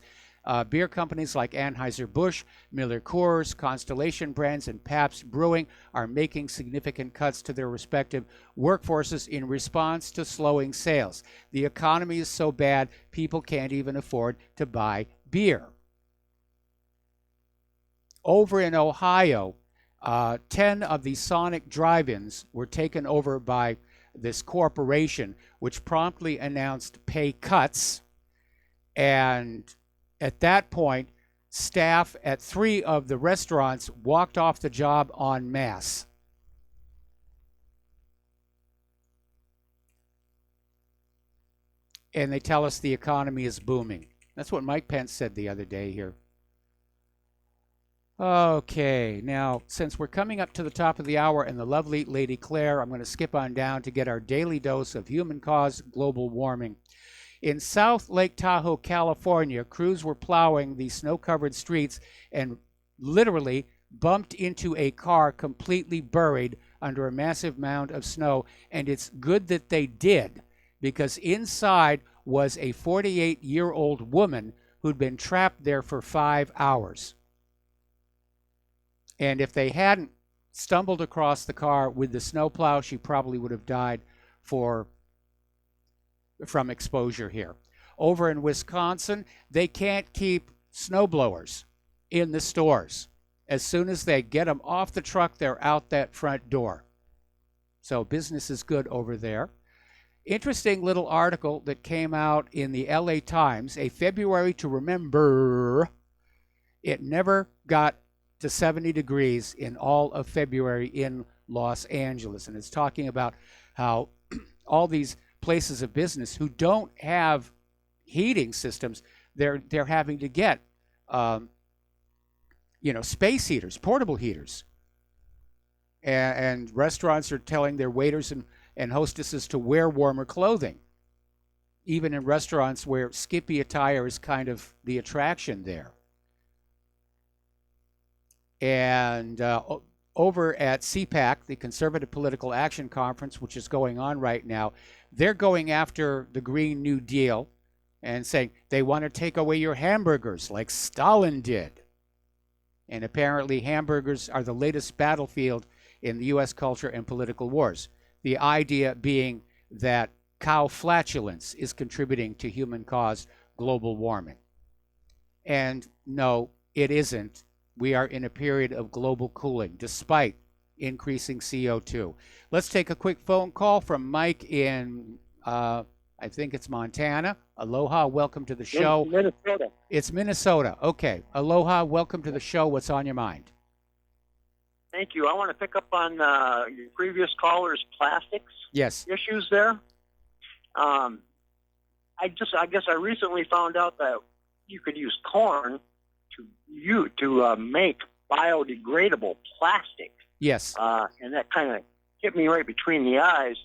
Beer companies like Anheuser-Busch, Miller Coors, Constellation Brands, and Pabst Brewing are making significant cuts to their respective workforces in response to slowing sales. The economy is so bad, people can't even afford to buy beer. Over in Ohio, 10 of the Sonic drive-ins were taken over by this corporation, which promptly announced pay cuts. And at that point, staff at 3 of the restaurants walked off the job en masse. And they tell us the economy is booming. That's what Mike Pence said the other day here. Okay, now, since we're coming up to the top of the hour and the lovely Lady Claire, I'm going to skip on down to get our daily dose of human-caused global warming. In South Lake Tahoe, California, crews were plowing the snow-covered streets and literally bumped into a car completely buried under a massive mound of snow. And it's good that they did, because inside was a 48-year-old woman who'd been trapped there for 5 hours. And if they hadn't stumbled across the car with the snowplow, she probably would have died from exposure here. Over in Wisconsin, they can't keep snowblowers in the stores. As soon as they get them off the truck, they're out that front door. So business is good over there. Interesting little article that came out in the LA Times, a February to remember. It never got to 70 degrees in all of February in Los Angeles. And it's talking about how all these places of business who don't have heating systems, they're having to get space heaters, portable heaters. And restaurants are telling their waiters and hostesses to wear warmer clothing, even in restaurants where skimpy attire is kind of the attraction there. And over at CPAC, the Conservative Political Action Conference, which is going on right now, they're going after the Green New Deal and saying they want to take away your hamburgers like Stalin did. And apparently hamburgers are the latest battlefield in the U.S. culture and political wars. The idea being that cow flatulence is contributing to human-caused global warming. And no, it isn't. We are in a period of global cooling, despite increasing CO2. Let's take a quick phone call from Mike in, I think it's Montana. Aloha, welcome to the show. Minnesota. It's Minnesota. Okay. Aloha, welcome to the show. What's on your mind? Thank you. I want to pick up on your previous caller's plastics issues there. I guess I recently found out that you could use corn to make biodegradable plastic. Yes. And that kind of hit me right between the eyes.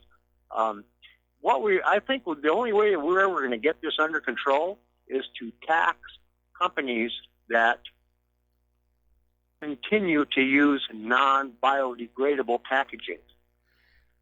I think the only way we're ever going to get this under control is to tax companies that continue to use non-biodegradable packaging.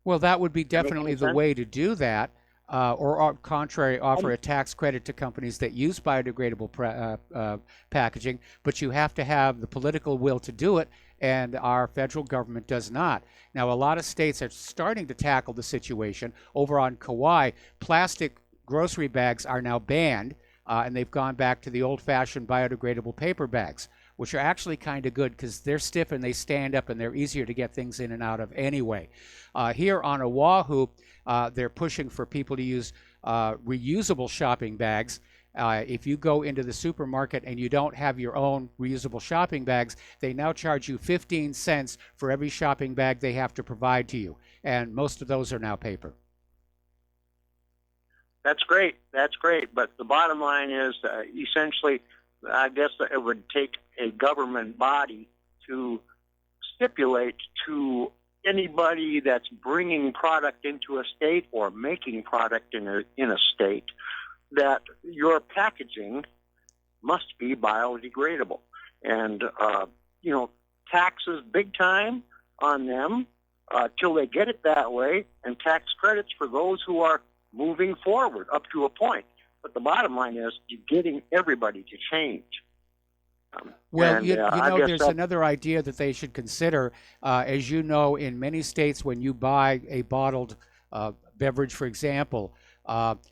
Well, that would be definitely the way to do that. Or contrary, offer a tax credit to companies that use biodegradable packaging, but you have to have the political will to do it, and our federal government does not. Now, a lot of states are starting to tackle the situation. Over on Kauai, plastic grocery bags are now banned, and they've gone back to the old-fashioned biodegradable paper bags, which are actually kind of good because they're stiff and they stand up and they're easier to get things in and out of anyway. Here on Oahu, they're pushing for people to use reusable shopping bags. If you go into the supermarket and you don't have your own reusable shopping bags, they now charge you 15 cents for every shopping bag they have to provide to you. And most of those are now paper. That's great. That's great. But the bottom line is essentially, I guess it would take a government body to stipulate to anybody that's bringing product into a state or making product in a state that your packaging must be biodegradable. And, taxes big time on them till they get it that way, and tax credits for those who are moving forward up to a point. But the bottom line is you're getting everybody to change. There's another idea that they should consider. As you know, in many states, when you buy a bottled beverage, for example,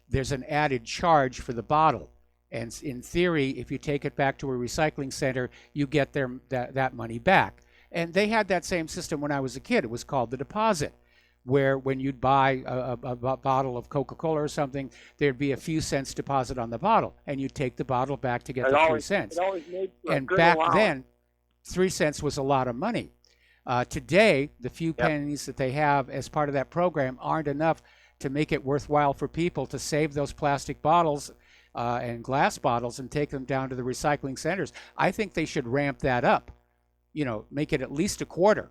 there's an added charge for the bottle. And in theory, if you take it back to a recycling center, you get that money back. And they had that same system when I was a kid. It was called the deposit, where when you'd buy a bottle of Coca-Cola or something, there'd be a few cents deposit on the bottle, and you'd take the bottle back to get the 3 cents. And back then, 3 cents was a lot of money. Today, the few pennies that they have as part of that program aren't enough to make it worthwhile for people to save those plastic bottles and glass bottles and take them down to the recycling centers. I think they should ramp that up, make it at least a quarter.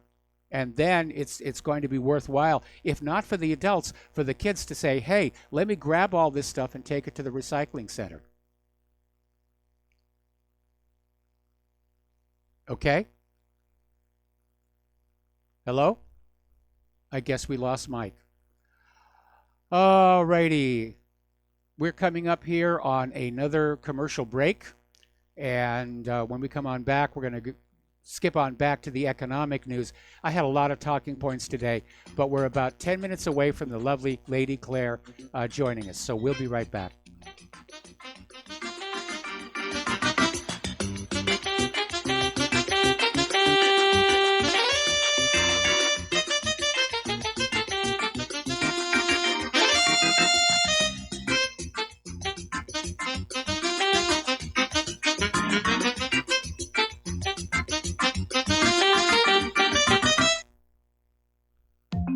And then it's going to be worthwhile, if not for the adults, for the kids to say, hey, let me grab all this stuff and take it to the recycling center. Okay? Hello? I guess we lost Mike. All righty. We're coming up here on another commercial break. And when we come on back, we're going to skip on back to the economic news. I had a lot of talking points today, but we're about 10 minutes away from the lovely Lady Claire joining us. So we'll be right back.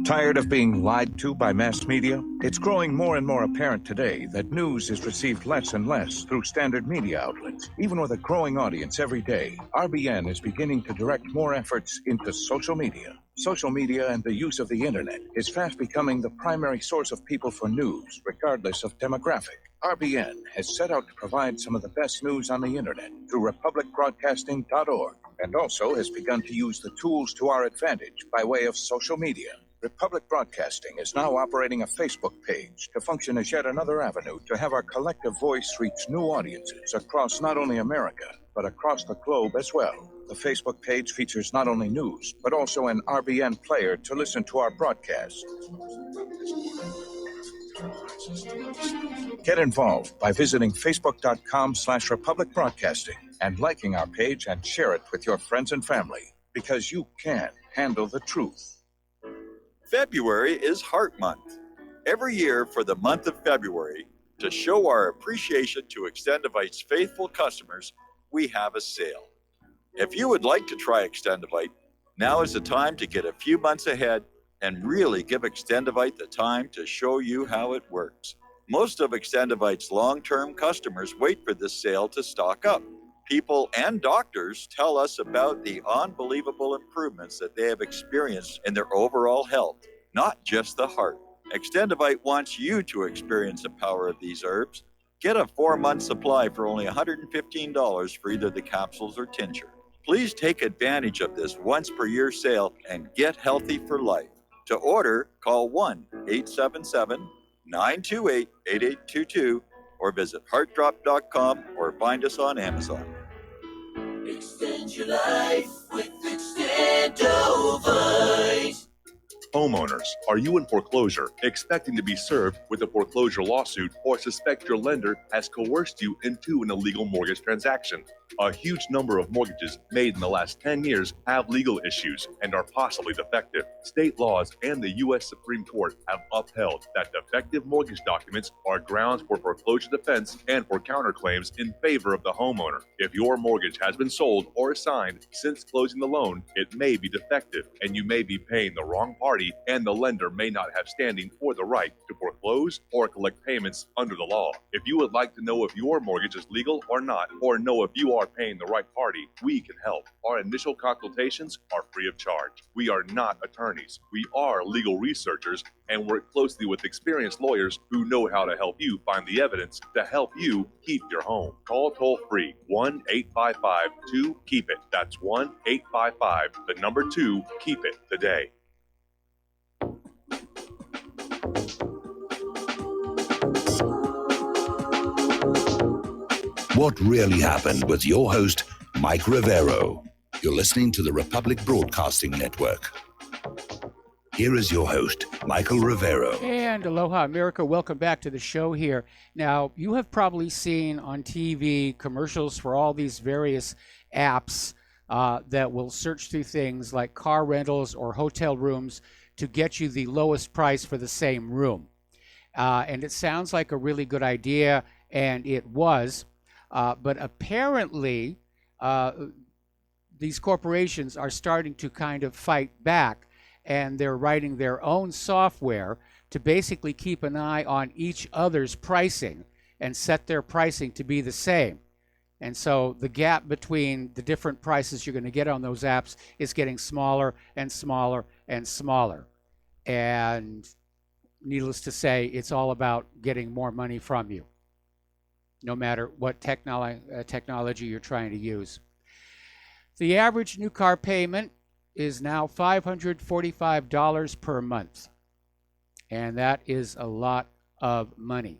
Tired of being lied to by mass media? It's growing more and more apparent today that news is received less and less through standard media outlets. Even with a growing audience every day, RBN is beginning to direct more efforts into social media. Social media and the use of the internet is fast becoming the primary source of people for news, regardless of demographic. RBN has set out to provide some of the best news on the internet through republicbroadcasting.org, and also has begun to use the tools to our advantage by way of social media. Republic Broadcasting is now operating a Facebook page to function as yet another avenue to have our collective voice reach new audiences across not only America, but across the globe as well. The Facebook page features not only news, but also an RBN player to listen to our broadcast. Get involved by visiting facebook.com/Republic Broadcasting and liking our page and share it with your friends and family, because you can handle the truth. February is Heart Month. Every year for the month of February, to show our appreciation to Extendivite's faithful customers, we have a sale. If you would like to try Extendivite, now is the time to get a few months ahead and really give Extendivite the time to show you how it works. Most of Extendivite's long-term customers wait for this sale to stock up. People and doctors tell us about the unbelievable improvements that they have experienced in their overall health, not just the heart. Extendivite wants you to experience the power of these herbs. Get a 4-month supply for only $115 for either the capsules or tincture. Please take advantage of this once per year sale and get healthy for life. To order, call 1-877-928-8822 or visit heartdrop.com or find us on Amazon. Extend your life with Extendovite. Homeowners, are you in foreclosure, expecting to be served with a foreclosure lawsuit, or suspect your lender has coerced you into an illegal mortgage transaction? A huge number of mortgages made in the last 10 years have legal issues and are possibly defective. State laws and the U.S. Supreme Court have upheld that defective mortgage documents are grounds for foreclosure defense and for counterclaims in favor of the homeowner. If your mortgage has been sold or assigned since closing the loan, it may be defective and you may be paying the wrong party, and the lender may not have standing or the right to foreclose or collect payments under the law. If you would like to know if your mortgage is legal or not, or know if you are paying the right party, we can help. Our initial consultations are free of charge. We are not attorneys. We are legal researchers and work closely with experienced lawyers who know how to help you find the evidence to help you keep your home. Call toll free 1-855-2-KEEP-IT. That's 1-855-2-KEEP-IT today. What really happened with your host, Mike Rivero. You're listening to the Republic Broadcasting Network. Here is your host, Michael Rivero. And aloha, America. Welcome back to the show here. Now, you have probably seen on TV commercials for all these various apps that will search through things like car rentals or hotel rooms to get you the lowest price for the same room. And it sounds like a really good idea, and it was. But apparently, these corporations are starting to kind of fight back, and they're writing their own software to basically keep an eye on each other's pricing and set their pricing to be the same. And so the gap between the different prices you're going to get on those apps is getting smaller and smaller and smaller. And needless to say, it's all about getting more money from you, no matter what technology you're trying to use. The average new car payment is now $545 per month, and that is a lot of money.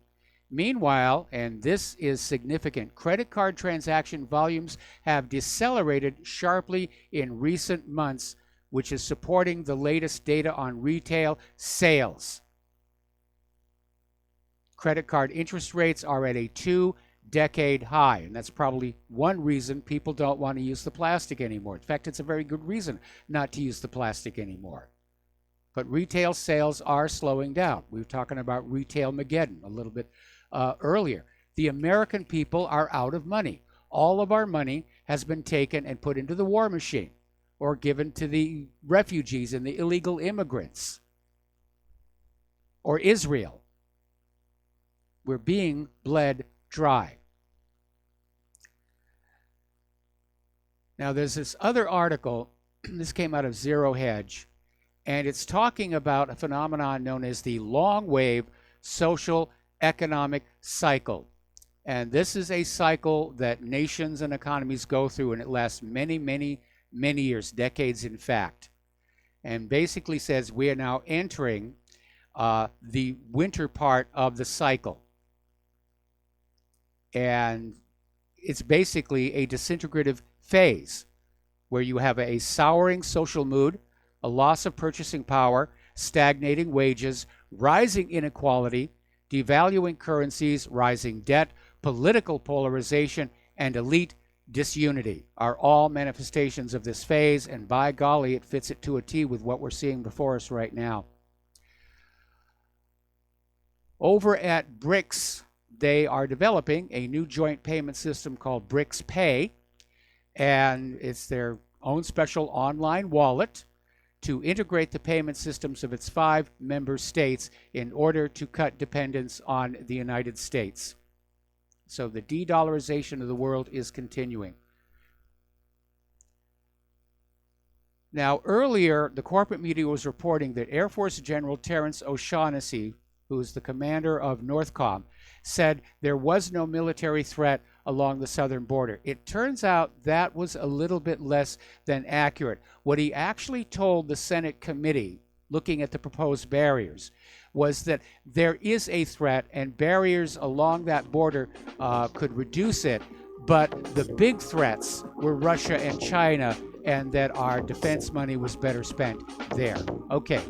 Meanwhile, and this is significant, credit card transaction volumes have decelerated sharply in recent months, which is supporting the latest data on retail sales. Credit card interest rates are at a 2-decade high, and that's probably one reason people don't want to use the plastic anymore. In fact, it's a very good reason not to use the plastic anymore. But retail sales are slowing down. We were talking about retail Mageddon a little bit earlier. The American people are out of money. All of our money has been taken and put into the war machine or given to the refugees and the illegal immigrants or Israel. We're being bled dry. Now, there's this other article, this came out of Zero Hedge, and it's talking about a phenomenon known as the long wave social economic cycle. And this is a cycle that nations and economies go through, and it lasts many, many, many years, decades in fact. And basically says we are now entering the winter part of the cycle. And it's basically a disintegrative phase where you have a souring social mood, a loss of purchasing power, stagnating wages, rising inequality, devaluing currencies, rising debt, political polarization, and elite disunity are all manifestations of this phase, and by golly, it fits it to a T with what we're seeing before us right now. Over at BRICS, they are developing a new joint payment system called BRICS Pay, and it's their own special online wallet to integrate the payment systems of its 5 member states in order to cut dependence on the United States. So the de-dollarization of the world is continuing. Now, earlier, the corporate media was reporting that Air Force General Terrence O'Shaughnessy, who is the commander of NORTHCOM, said there was no military threat along the southern border. It turns out that was a little bit less than accurate. What he actually told the Senate committee, looking at the proposed barriers, was that there is a threat and barriers along that border could reduce it, but the big threats were Russia and China, and that our defense money was better spent there. Okay,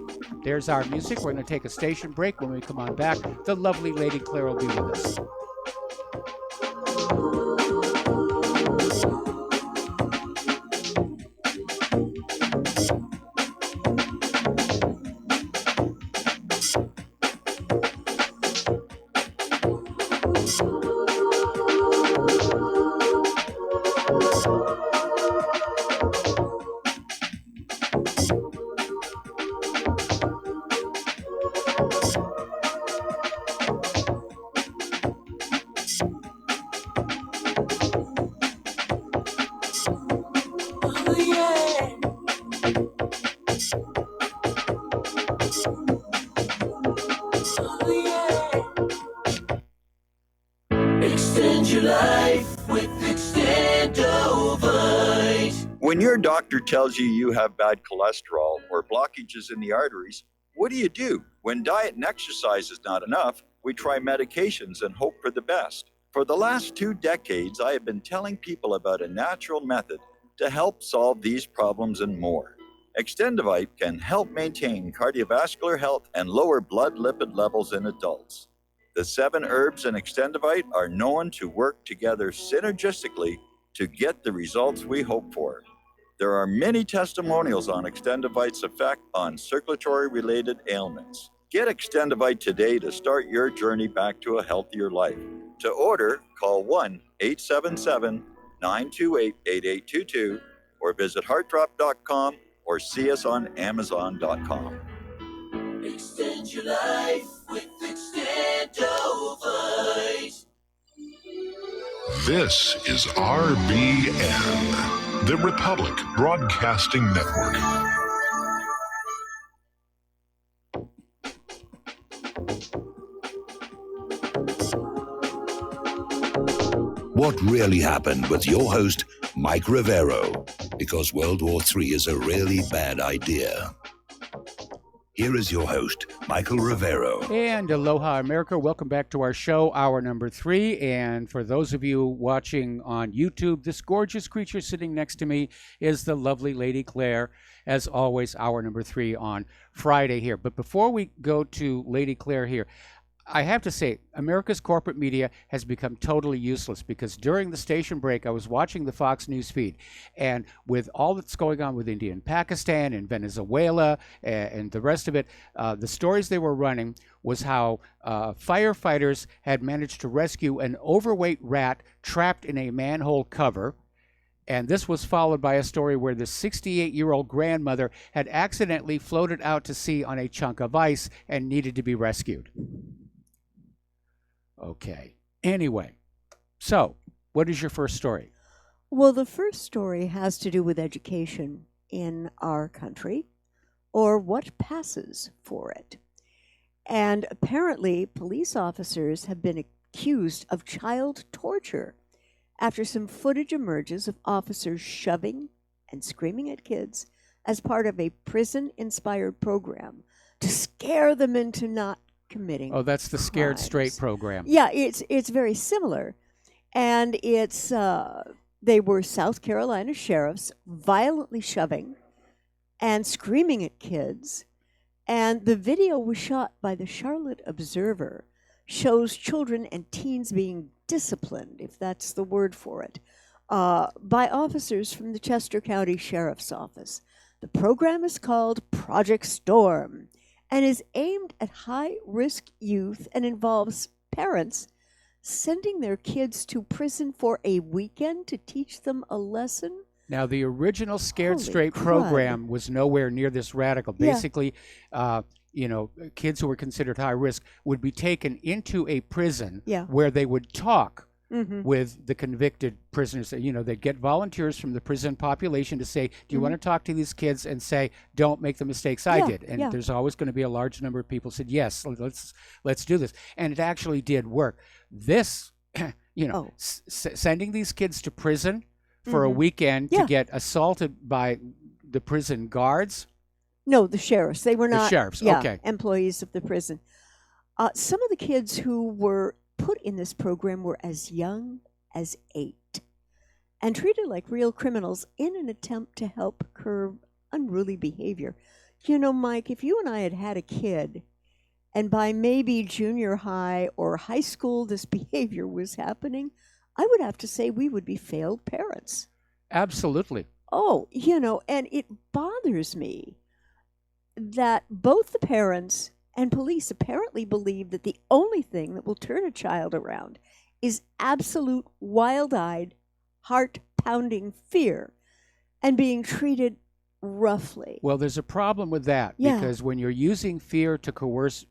there's our music. We're going to take a station break. When we come on back, the lovely Lady Claire will be with us. Extend your life with Extendovite. When your doctor tells you have bad cholesterol or blockages in the arteries, what do? When diet and exercise is not enough, we try medications and hope for the best. For the last 2 decades, I have been telling people about a natural method to help solve these problems and more. Extendovite can help maintain cardiovascular health and lower blood lipid levels in adults. The 7 herbs in Extendovite are known to work together synergistically to get the results we hope for. There are many testimonials on Extendovite's effect on circulatory-related ailments. Get Extendovite today to start your journey back to a healthier life. To order, call 1-877-928-8822 or visit heartdrop.com or see us on amazon.com. Extend your life with Extendovite. This is RBN, the Republic Broadcasting Network. What really happened with your host, Mike Rivero, because World War III is a really bad idea. Here is your host, Michael Rivero. And aloha, America. Welcome back to our show, hour number 3. And for those of you watching on YouTube, this gorgeous creature sitting next to me is the lovely Lady Claire. As always, hour number 3 on Friday here. But before we go to Lady Claire here, I have to say, America's corporate media has become totally useless because during the station break, I was watching the Fox News feed, and with all that's going on with India and Pakistan and Venezuela and the rest of it, the stories they were running was how firefighters had managed to rescue an overweight rat trapped in a manhole cover. And this was followed by a story where the 68-year-old grandmother had accidentally floated out to sea on a chunk of ice and needed to be rescued. Okay. Anyway, so what is your first story? Well, the first story has to do with education in our country, or what passes for it. And apparently, police officers have been accused of child torture after some footage emerges of officers shoving and screaming at kids as part of a prison-inspired program to scare them into not committing Oh, that's the Scared crimes. Straight program. Yeah, it's very similar. And it's they were South Carolina sheriffs violently shoving and screaming at kids. And the video was shot by the Charlotte Observer, shows children and teens being disciplined, if that's the word for it, by officers from the Chester County Sheriff's Office. The program is called Project Storm and is aimed at high-risk youth and involves parents sending their kids to prison for a weekend to teach them a lesson. Now, the original Scared Holy Straight crud. program was nowhere near this radical. Yeah. Basically, kids who were considered high risk would be taken into a prison Yeah. where they would talk Mhm. with the convicted prisoners. They'd get volunteers from the prison population to say, do you want to talk to these kids, and say, don't make the mistakes I Yeah, did. And yeah. there's always going to be a large number of people said, yes, let's do this. And it actually did work. This, sending these kids to prison for a Mhm. weekend Yeah. to get assaulted by the prison guards. No, the sheriffs. They were The not sheriffs, yeah, okay. employees of the prison. Some of the kids who were put in this program were as young as 8 and treated like real criminals in an attempt to help curb unruly behavior. Mike, if you and I had had a kid and by maybe junior high or high school this behavior was happening, I would have to say we would be failed parents. Absolutely. Oh, and it bothers me that both the parents and police apparently believe that the only thing that will turn a child around is absolute wild-eyed, heart-pounding fear and being treated roughly. Well, there's a problem with that Yeah. because when you're using fear to coerce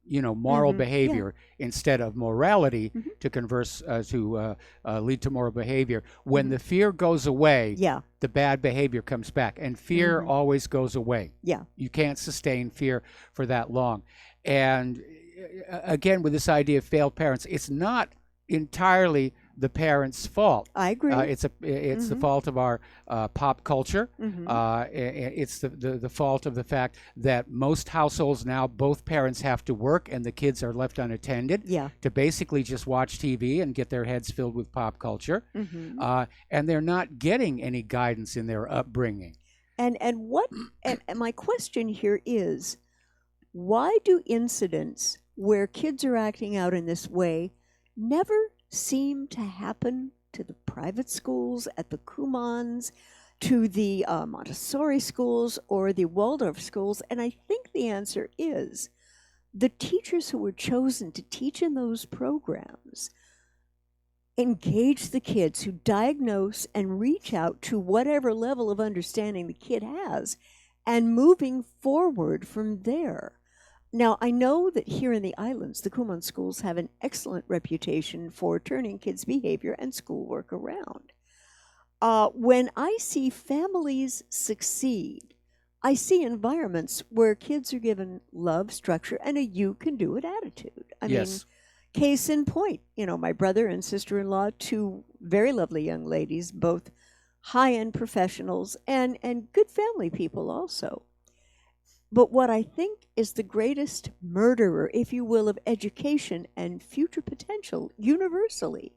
moral behavior instead of morality to lead to moral behavior. When the fear goes away, the bad behavior comes back, and fear always goes away. You can't sustain fear for that long. And again, with this idea of failed parents, it's not entirely the parents' fault. I agree. It's the fault of our pop culture. It's the fault of the fact that most households now, both parents have to work and the kids are left unattended to basically just watch TV and get their heads filled with pop culture. And they're not getting any guidance in their upbringing. And my question here is, why do incidents where kids are acting out in this way never seem to happen to the private schools, at the Kumans, to the Montessori schools or the Waldorf schools? And I think the answer is the teachers who were chosen to teach in those programs engage the kids, who diagnose and reach out to whatever level of understanding the kid has, and moving forward from there. Now, I know that here in the islands, the Kumon schools have an excellent reputation for turning kids' behavior and schoolwork around. When I see families succeed, I see environments where kids are given love, structure, and a you can do it attitude. I mean, case in point, my brother and sister-in-law, two very lovely young ladies, both high-end professionals and good family people also. But what I think is the greatest murderer, if you will, of education and future potential universally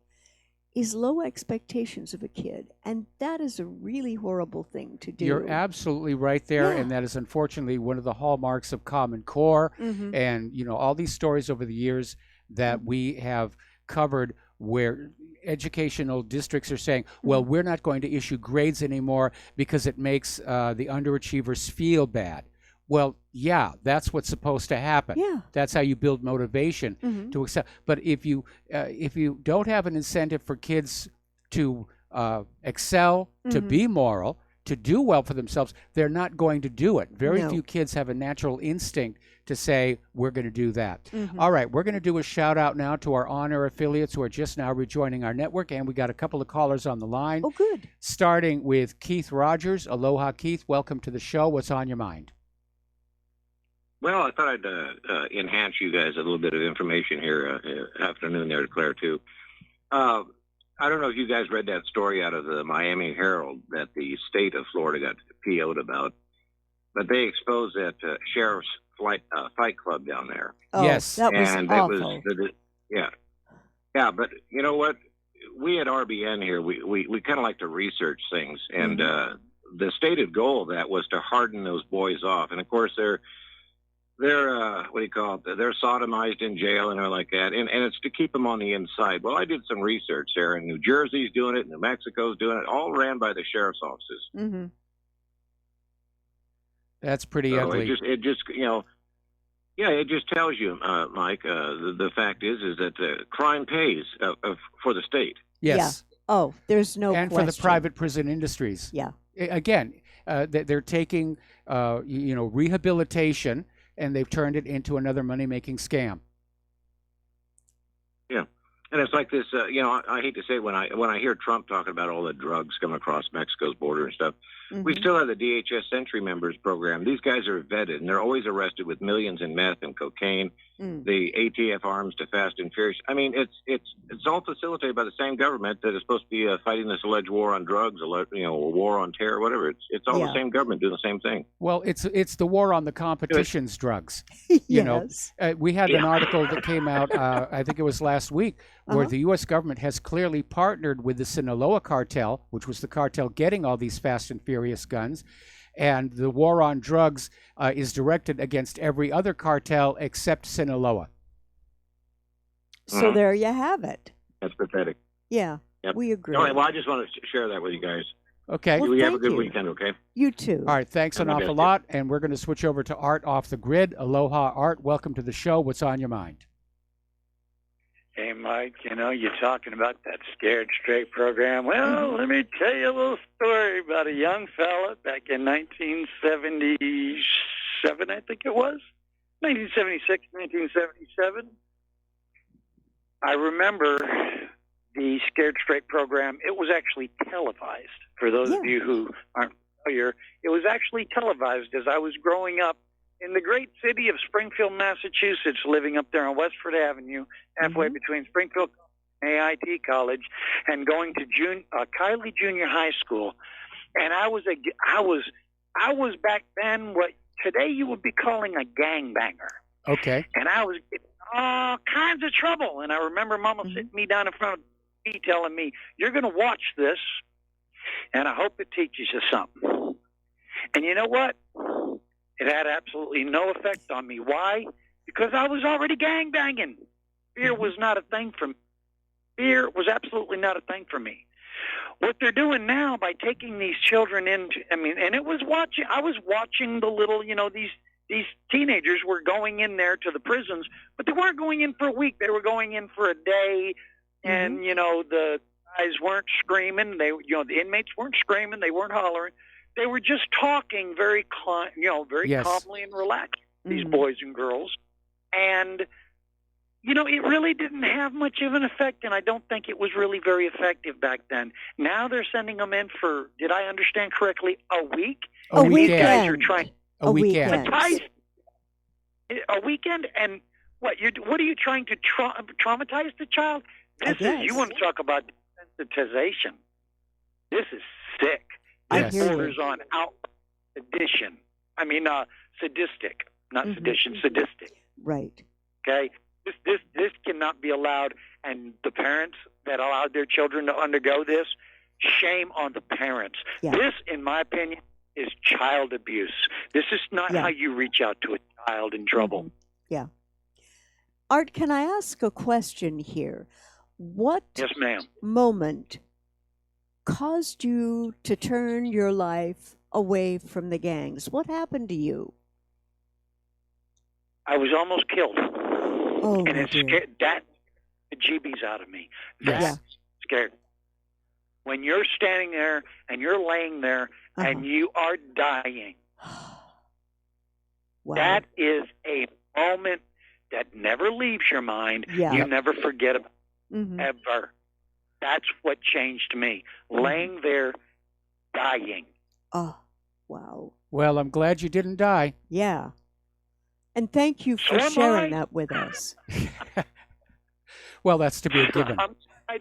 is low expectations of a kid. And that is a really horrible thing to do. You're absolutely right there. And that is unfortunately one of the hallmarks of Common Core. And, all these stories over the years that we have covered where educational districts are saying, well, we're not going to issue grades anymore because it makes the underachievers feel bad. Well, yeah, that's what's supposed to happen. That's how you build motivation to accept. But if you don't have an incentive for kids to excel, to be moral, to do well for themselves, they're not going to do it. Very few kids have a natural instinct to say, we're going to do that. All right, we're going to do a shout out now to our on-air affiliates who are just now rejoining our network, and we got a couple of callers on the line. Oh, good. Starting with Keith Rogers. Aloha, Keith. Welcome to the show. What's on your mind? Well, I thought I'd enhance you guys a little bit of information here afternoon there to Claire, too. I don't know if you guys read that story out of the Miami Herald that the state of Florida got PO'd about, but they exposed that sheriff's fight club down there. Oh, yes. That was awful. Yeah, but you know what? We at RBN here, we kind of like to research things, and the stated goal of that was to harden those boys off. And, of course, they're what do you call it? They're sodomized in jail and they're like that, and it's to keep them on the inside. Well, I did some research there, and New Jersey's doing it, New Mexico's doing it, all ran by the sheriff's offices. That's pretty ugly. It just it just tells you, Mike. The fact is that crime pays for the state. Yes. Yeah. Oh, there's no and question. For the private prison industries. Yeah. Again, they're taking rehabilitation, and they've turned it into another money-making scam. Yeah, and it's like this. I hate to say it, when I hear Trump talking about all the drugs coming across Mexico's border and stuff, we still have the DHS Century Members program. These guys are vetted, and they're always arrested with millions in meth and cocaine. The ATF arms to Fast and Furious. I mean, it's all facilitated by the same government that is supposed to be fighting this alleged war on drugs, a war on terror, whatever. It's all the same government doing the same thing. Well, it's the war on the competition's drugs. We had an article that came out, I think it was last week, where the U.S. government has clearly partnered with the Sinaloa cartel, which was the cartel getting all these Fast and Furious guns. And the war on drugs is directed against every other cartel except Sinaloa. So there you have it. That's pathetic. Yeah, yep. We agree. All right, well, I just want to share that with you guys. Okay. Well, have a good weekend, okay? You too. All right, thanks an awful lot. And we're going to switch over to Art off the grid. Aloha, Art. Welcome to the show. What's on your mind? Hey, Mike, you're talking about that Scared Straight program. Well, let me tell you a little story about a young fella back in 1977, I think it was. 1976, 1977. I remember the Scared Straight program. It was actually televised. For those of you who aren't familiar, it was actually televised as I was growing up in the great city of Springfield, Massachusetts, living up there on Westford Avenue, halfway between Springfield and AIT College, and going to Kiley Junior High School. And I was back then what today you would be calling a gangbanger. Okay. And I was getting all kinds of trouble. And I remember Mama sitting me down in front of me telling me, "You're going to watch this, and I hope it teaches you something." And you know what? It had absolutely no effect on me. Why? Because I was already gangbanging. Fear was not a thing for me. Fear was absolutely not a thing for me. What they're doing now by taking these children into, and I was watching the little, these teenagers were going in there to the prisons, but they weren't going in for a week. They were going in for a day, and, the guys weren't screaming. The inmates weren't screaming. They weren't hollering. They were just talking very calmly and relaxed, these boys and girls. And, it really didn't have much of an effect, and I don't think it was really very effective back then. Now they're sending them in for, did I understand correctly, a week? A weekend. These guys are trying A weekend. A weekend, and what are you trying to traumatize the child? You want to talk about desensitization. This is sick. Yes. It borders on sedition. Sadistic, not sedition, sadistic. Right. Okay? This cannot be allowed, and the parents that allowed their children to undergo this, shame on the parents. Yeah. This, in my opinion, is child abuse. This is not how you reach out to a child in trouble. Yeah. Art, can I ask a question here? What Yes, ma'am. moment caused you to turn your life away from the gangs? What happened to you? I was almost killed. Oh, and it scared the jeebies out of me. That's scared. When you're standing there and you're laying there and you are dying, that is a moment that never leaves your mind. Yeah. You never forget about it, ever. That's what changed me. Laying there, dying. Oh, wow. Well, I'm glad you didn't die. Yeah. And thank you for sharing that with us. Well, that's to be a given. I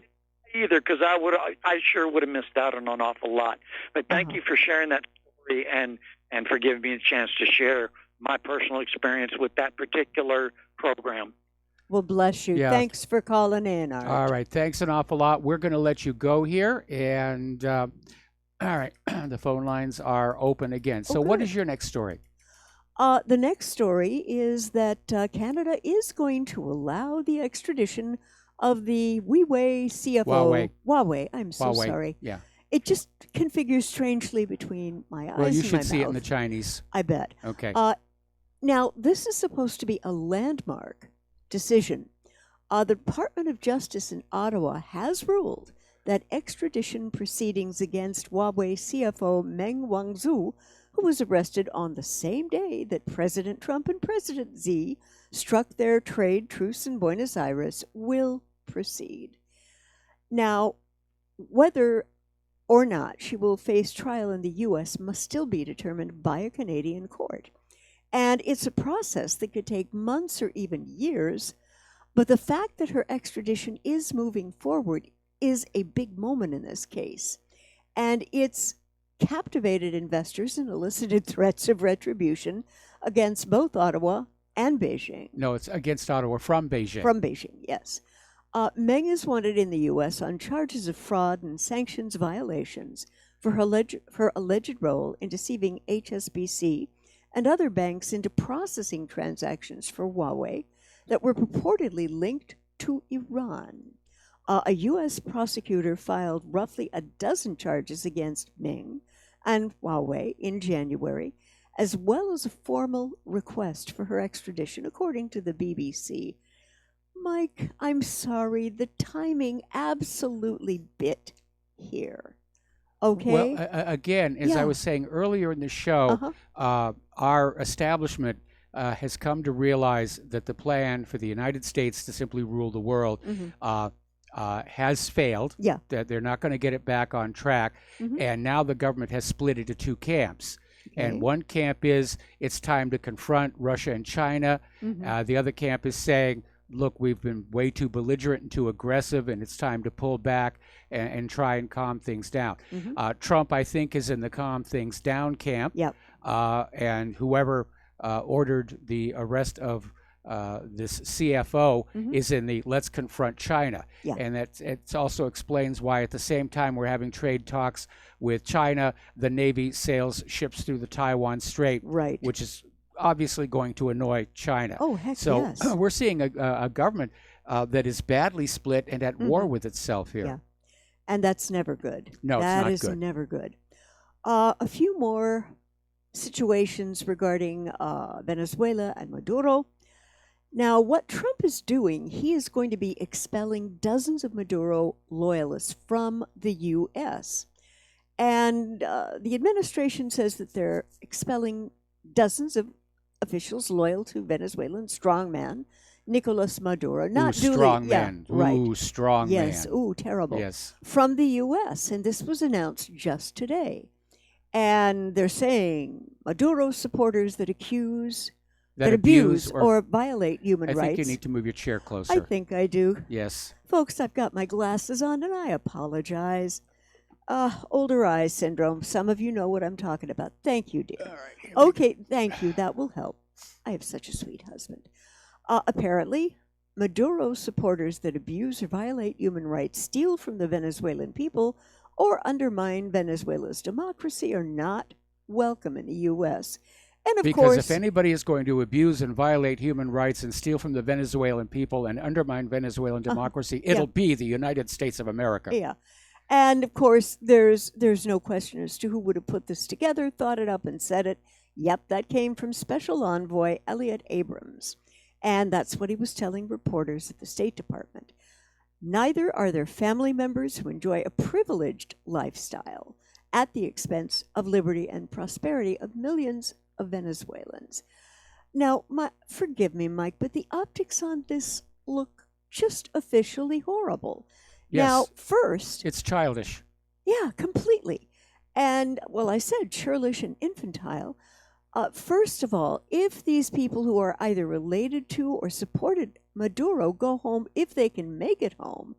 either, because I sure would have missed out on an awful lot. But thank you for sharing that story and for giving me a chance to share my personal experience with that particular program. Well, bless you. Yeah. Thanks for calling in, Art. All right. Thanks an awful lot. We're going to let you go here. And all right, the phone lines are open again. So what is your next story? The next story is that Canada is going to allow the extradition of the Huawei CFO. Huawei. I'm so sorry. Yeah. It just configures strangely between my eyes Well, you and should my see it in mouth. the Chinese. I bet. Okay. Now, this is supposed to be a landmark decision. The Department of Justice in Ottawa has ruled that extradition proceedings against Huawei CFO Meng Wanzhou, who was arrested on the same day that President Trump and President Xi struck their trade truce in Buenos Aires, will proceed. Now, whether or not she will face trial in the U.S. must still be determined by a Canadian court. And it's a process that could take months or even years, but the fact that her extradition is moving forward is a big moment in this case. And it's captivated investors and elicited threats of retribution against both Ottawa and Beijing. No, it's against Ottawa from Beijing. From Beijing, yes. Meng is wanted in the U.S. on charges of fraud and sanctions violations for her alleged role in deceiving HSBC and other banks into processing transactions for Huawei that were purportedly linked to Iran. A U.S. prosecutor filed roughly a dozen charges against Meng and Huawei in January, as well as a formal request for her extradition, according to the BBC. Mike, I'm sorry, the timing absolutely bit here. Okay? Well, again, as I was saying earlier in the show, our establishment has come to realize that the plan for the United States to simply rule the world has failed. Yeah. That they're not going to get it back on track. And now the government has split into two camps. And one camp is it's time to confront Russia and China. The other camp is saying, look, we've been way too belligerent and too aggressive, and it's time to pull back and try and calm things down. Trump, I think, is in the calm things down camp. Yep. And whoever ordered the arrest of this CFO is in the let's confront China. Yeah. And it also explains why at the same time we're having trade talks with China, the Navy sails ships through the Taiwan Strait, right, which is obviously going to annoy China. Oh, heck so yes. we're seeing a government that is badly split and at war with itself here. Yeah. And that's never good. No, that it's not is good. never good. A few more situations regarding Venezuela and Maduro. Now, what Trump is doing, he is going to be expelling dozens of Maduro loyalists from the U.S. And the administration says that they're expelling dozens of officials loyal to Venezuelan strongman Nicolas Maduro. Not Ooh, duly, strong yeah, man. right. Ooh, strong yes. man. Ooh, terrible. Yes. From the U.S., and this was announced just today. And they're saying Maduro supporters that accuse, that abuse or violate human rights. I think you need to move your chair closer. I think I do. Yes. Folks, I've got my glasses on and I apologize. Older eye syndrome. Some of you know what I'm talking about. Thank you, dear. All right, okay, thank you. That will help. I have such a sweet husband. Apparently, Maduro supporters that abuse or violate human rights, steal from the Venezuelan people, or undermine Venezuela's democracy are not welcome in the U.S. And of because course, if anybody is going to abuse and violate human rights and steal from the Venezuelan people and undermine Venezuelan democracy, it'll be the United States of America. Yeah. And of course, there's no question as to who would have put this together, thought it up, and said it. Yep, that came from Special Envoy Elliot Abrams. And that's what he was telling reporters at the State Department. Neither are there family members who enjoy a privileged lifestyle at the expense of liberty and prosperity of millions of Venezuelans. Now, forgive me, Mike, but the optics on this look just officially horrible. Yes. Now, first, it's childish. Yeah, completely. And, well, I said churlish and infantile. First of all, if these people who are either related to or supported Maduro go home, if they can make it home,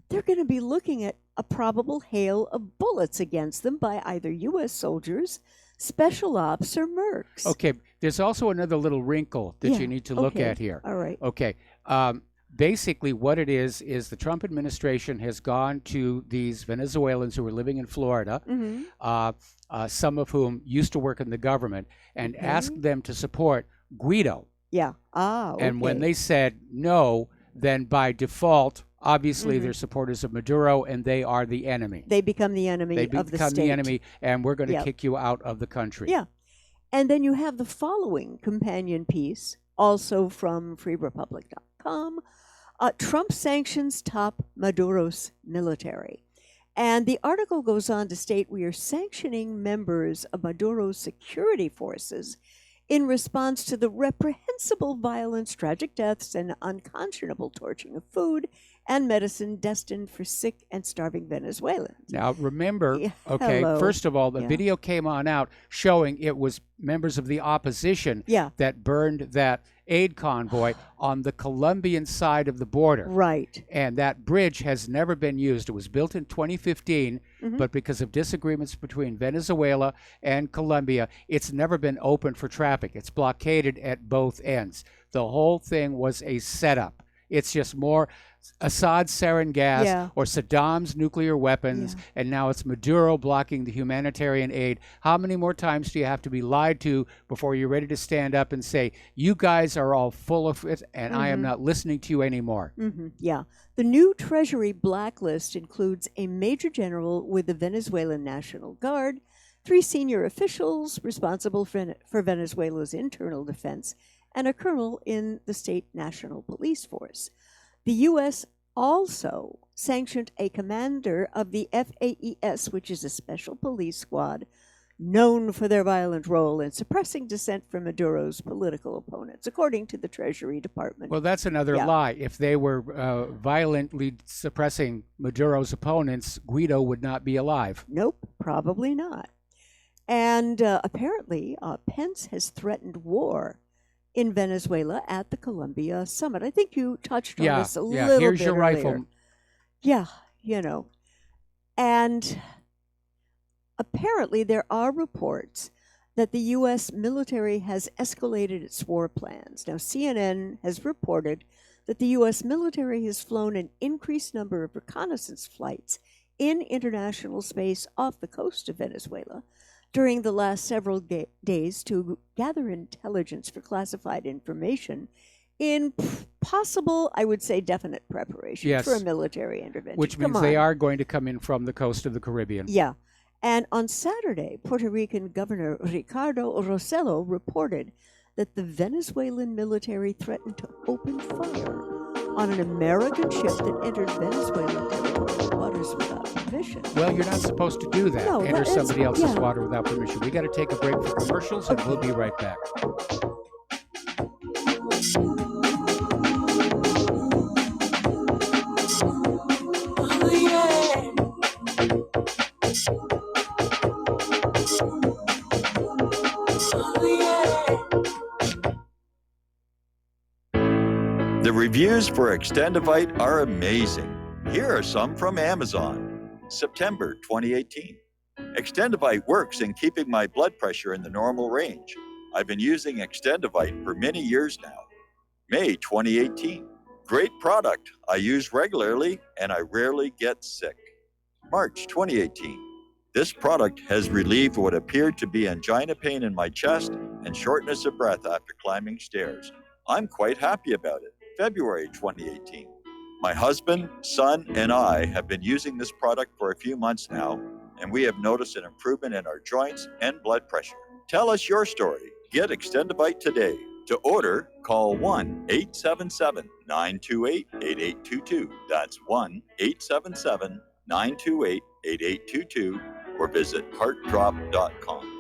they're going to be looking at a probable hail of bullets against them by either U.S. soldiers, special ops, or mercs. Okay, there's also another little wrinkle that you need to look at here. All right. Okay. Basically, what it is the Trump administration has gone to these Venezuelans who are living in Florida, some of whom used to work in the government, and asked them to support Guido. Yeah. Okay. And when they said no, then by default, obviously they're supporters of Maduro, and they are the enemy. They become the enemy of the state. They become the enemy, and we're going to kick you out of the country. Yeah. And then you have the following companion piece, also from freerepublic.com. Trump sanctions top Maduro's military. And the article goes on to state we are sanctioning members of Maduro's security forces in response to the reprehensible violence, tragic deaths, and unconscionable torching of food and medicine destined for sick and starving Venezuelans. Now, remember, okay, hello. first of all, the Yeah. video came on out showing it was members of the opposition that burned that aid convoy on the Colombian side of the border. Right. And that bridge has never been used. It was built in 2015, but because of disagreements between Venezuela and Colombia, it's never been open for traffic. It's blockaded at both ends. The whole thing was a setup. It's just more Assad's sarin gas or Saddam's nuclear weapons, and now it's Maduro blocking the humanitarian aid. How many more times do you have to be lied to before you're ready to stand up and say, you guys are all full of it, and I am not listening to you anymore? Yeah. The new Treasury blacklist includes a major general with the Venezuelan National Guard, 3 senior officials responsible for Venezuela's internal defense, and a colonel in the state national police force. The U.S. also sanctioned a commander of the FAES, which is a special police squad, known for their violent role in suppressing dissent from Maduro's political opponents, according to the Treasury Department. Well, that's another lie. If they were violently suppressing Maduro's opponents, Guido would not be alive. Nope, probably not. And apparently, Pence has threatened war in Venezuela at the Colombia summit. I think you touched on this a little bit Here's your earlier. rifle. Yeah, And apparently there are reports that the U.S. military has escalated its war plans. Now, CNN has reported that the U.S. military has flown an increased number of reconnaissance flights in international space off the coast of Venezuela during the last several days to gather intelligence for classified information in possible, I would say, definite preparation for a military intervention. Which means they are going to come in from the coast of the Caribbean. Yeah. And on Saturday, Puerto Rican Governor Ricardo Rossello reported that the Venezuelan military threatened to open fire on an American ship that entered Venezuelan territorial waters without permission. Well, you're not supposed to do that. No, Enter that's- somebody else's yeah. water without permission. We got to take a break for commercials, and we'll be right back. The reviews for Extendivite are amazing. Here are some from Amazon. September 2018. Extendivite works in keeping my blood pressure in the normal range. I've been using Extendivite for many years now. May 2018. Great product. I use regularly and I rarely get sick. March 2018. This product has relieved what appeared to be angina pain in my chest and shortness of breath after climbing stairs. I'm quite happy about it. February 2018. My husband, son, and I have been using this product for a few months now, and we have noticed an improvement in our joints and blood pressure. Tell us your story. Get Extendivite today. To order, call 1-877-928-8822. That's 1-877-928-8822, or visit heartdrop.com.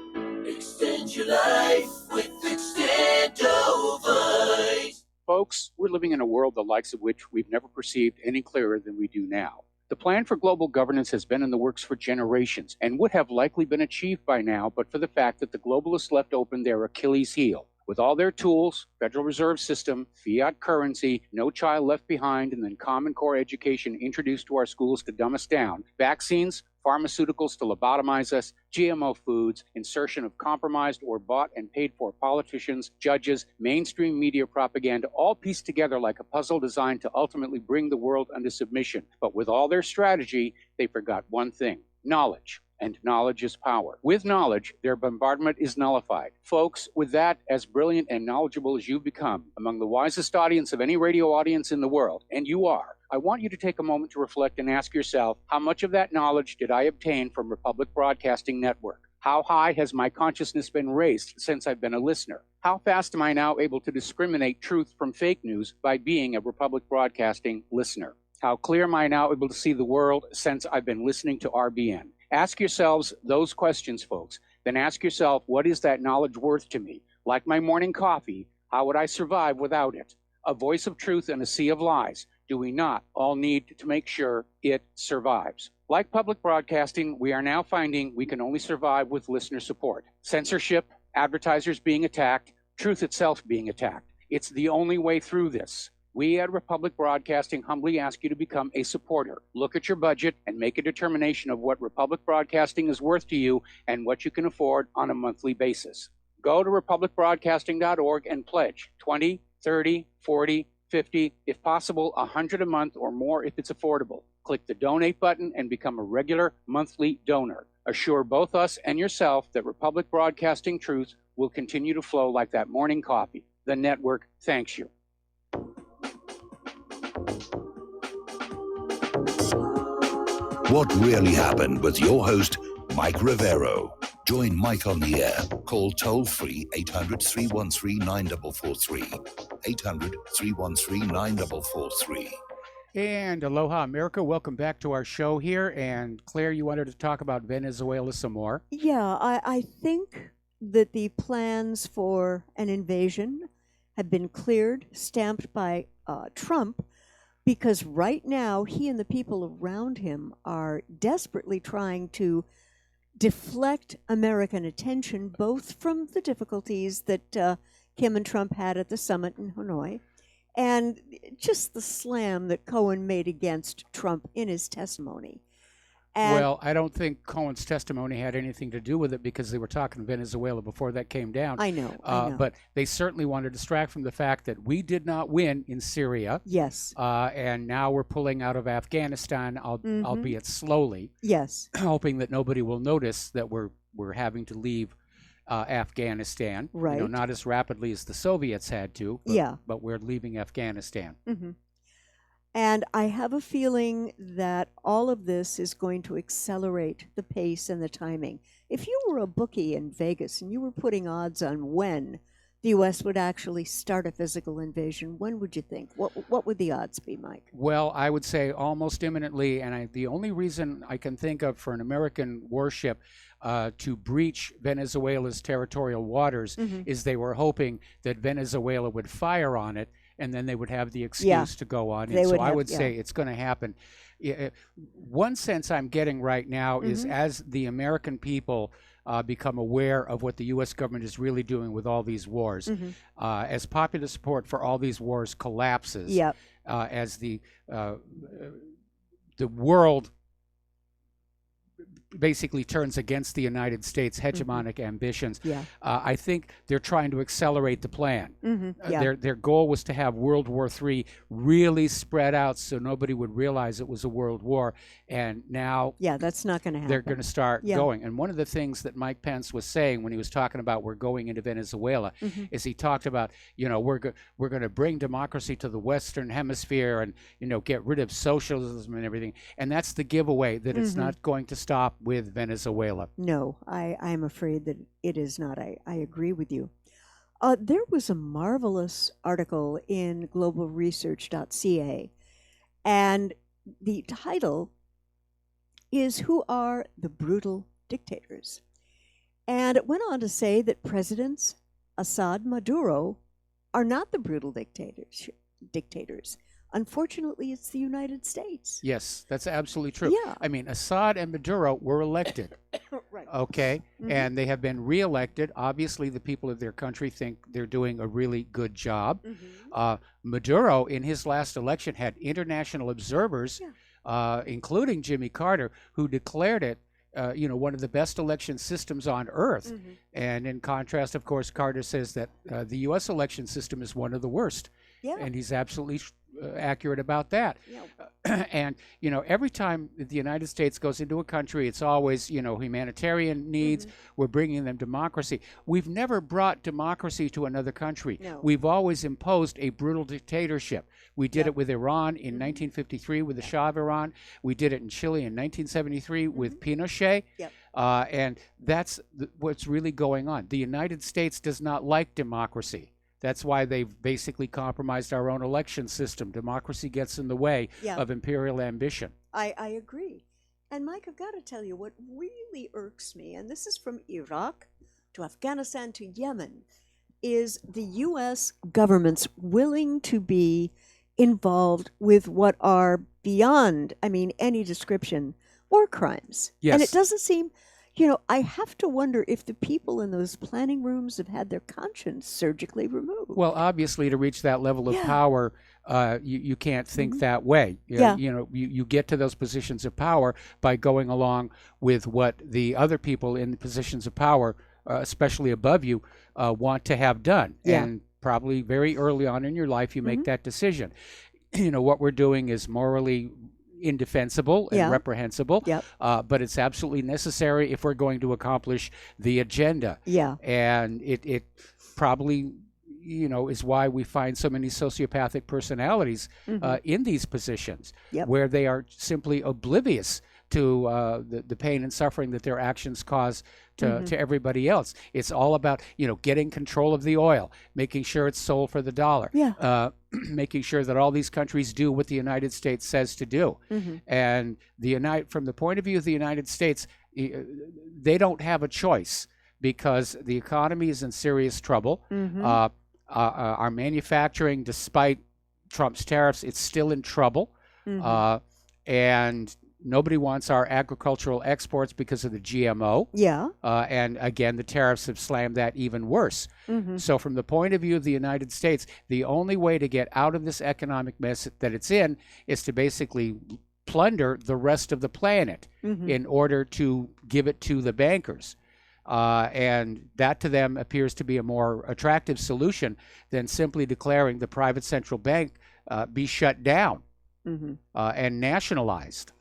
Extend your life with Extendovite. Folks, we're living in a world the likes of which we've never perceived any clearer than we do now. The plan for global governance has been in the works for generations and would have likely been achieved by now, but for the fact that the globalists left open their Achilles heel. With all their tools, Federal Reserve System, fiat currency, no child left behind, and then Common Core education introduced to our schools to dumb us down, vaccines, pharmaceuticals to lobotomize us, GMO foods, insertion of compromised or bought and paid for politicians, judges, mainstream media propaganda, all pieced together like a puzzle designed to ultimately bring the world under submission. But with all their strategy, they forgot one thing: knowledge. And knowledge is power. With knowledge, their bombardment is nullified. Folks, with that, as brilliant and knowledgeable as you've become, among the wisest audience of any radio audience in the world, and you are, I want you to take a moment to reflect and ask yourself, how much of that knowledge did I obtain from Republic Broadcasting Network? How high has my consciousness been raised since I've been a listener? How fast am I now able to discriminate truth from fake news by being a Republic Broadcasting listener? How clear am I now able to see the world since I've been listening to RBN? Ask yourselves those questions, folks. Then ask yourself, what is that knowledge worth to me? Like my morning coffee, how would I survive without it? A voice of truth in a sea of lies. Do we not all need to make sure it survives? Like public broadcasting, we are now finding we can only survive with listener support. Censorship, advertisers being attacked, truth itself being attacked. It's the only way through this. We at Republic Broadcasting humbly ask you to become a supporter. Look at your budget and make a determination of what Republic Broadcasting is worth to you and what you can afford on a monthly basis. Go to republicbroadcasting.org and pledge 20, 30, 40, 50, if possible, 100 a month or more if it's affordable. Click the donate button and become a regular monthly donor. Assure both us and yourself that Republic Broadcasting truth will continue to flow like that morning coffee. The network thanks you. What really happened with your host, Mike Rivero. Join Mike on the air. Call toll-free 800-313-9443. 800-313-9443. And aloha, America. Welcome back to our show here. And Claire, you wanted to talk about Venezuela some more. Yeah, I think that the plans for an invasion have been cleared, stamped by Trump, because right now he and the people around him are desperately trying to deflect American attention, both from the difficulties that Kim and Trump had at the summit in Hanoi, and just the slam that Cohen made against Trump in his testimony. And well, I don't think Cohen's testimony had anything to do with it because they were talking Venezuela before that came down. I know. But they certainly want to distract from the fact that we did not win in Syria. Yes. And now we're pulling out of Afghanistan, albeit slowly. Yes. Hoping that nobody will notice that we're having to leave Afghanistan. Right. You know, not as rapidly as the Soviets had to. But we're leaving Afghanistan. Mm-hmm. And I have a feeling that all of this is going to accelerate the pace and the timing. If you were a bookie in Vegas and you were putting odds on when the U.S. would actually start a physical invasion, when would you think? What would the odds be, Mike? Well, I would say almost imminently, and the only reason I can think of for an American warship to breach Venezuela's territorial waters is they were hoping that Venezuela would fire on it, and then they would have the excuse to go on. And so I would say it's going to happen. One sense I'm getting right now is as the American people become aware of what the U.S. government is really doing with all these wars, as popular support for all these wars collapses, as the world basically turns against the United States' hegemonic ambitions. I think they're trying to accelerate the plan. Their goal was to have World War III really spread out so nobody would realize it was a world war. And now that's not going to happen. They're going to start going. And one of the things that Mike Pence was saying when he was talking about we're going into Venezuela is he talked about, you know, we're going to bring democracy to the Western Hemisphere and, you know, get rid of socialism and everything. And that's the giveaway that it's not going to stop with Venezuela. No, I am afraid that it is not. I agree with you. There was a marvelous article in globalresearch.ca, and the title is "Who Are the Brutal Dictators?" And it went on to say that Presidents Assad, Maduro are not the brutal dictators. Unfortunately, it's the United States. Yes, that's absolutely true. I mean, Assad and Maduro were elected. Okay? And they have been reelected. Obviously, the people of their country think they're doing a really good job. Maduro, in his last election, had international observers, including Jimmy Carter, who declared it you know, one of the best election systems on earth. And in contrast, of course, Carter says that the U.S. election system is one of the worst. And he's absolutely accurate about that. And, you know, every time the United States goes into a country, it's always, you know, humanitarian needs. We're bringing them democracy. We've never brought democracy to another country. We've always imposed a brutal dictatorship. We did it with Iran in 1953 with the Shah of Iran. We did it in Chile in 1973 with Pinochet. And that's what's really going on. The United States does not like democracy. That's why they've basically compromised our own election system. Democracy gets in the way of imperial ambition. I agree. And Mike, I've got to tell you what really irks me, and this is from Iraq to Afghanistan to Yemen, is the U.S. government's willing to be involved with what are beyond, I mean, any description, war crimes. And it doesn't seem... You know, I have to wonder if the people in those planning rooms have had their conscience surgically removed. Well, obviously, to reach that level of power, you can't think that way. You know, you get to those positions of power by going along with what the other people in the positions of power, especially above you, want to have done. And probably very early on in your life, you make that decision. You know, what we're doing is morally indefensible and reprehensible, but it's absolutely necessary if we're going to accomplish the agenda. And it probably, you know, is why we find so many sociopathic personalities in these positions, where they are simply oblivious to the pain and suffering that their actions cause to everybody else. It's all about, getting control of the oil, making sure it's sold for the dollar, making sure that all these countries do what the United States says to do. And from the point of view of the United States, they don't have a choice because the economy is in serious trouble. Our manufacturing, despite Trump's tariffs, it's still in trouble. And nobody wants our agricultural exports because of the GMO. And again, the tariffs have slammed that even worse. So from the point of view of the United States, the only way to get out of this economic mess that it's in is to basically plunder the rest of the planet in order to give it to the bankers. And that to them appears to be a more attractive solution than simply declaring the private central bank be shut down and nationalized.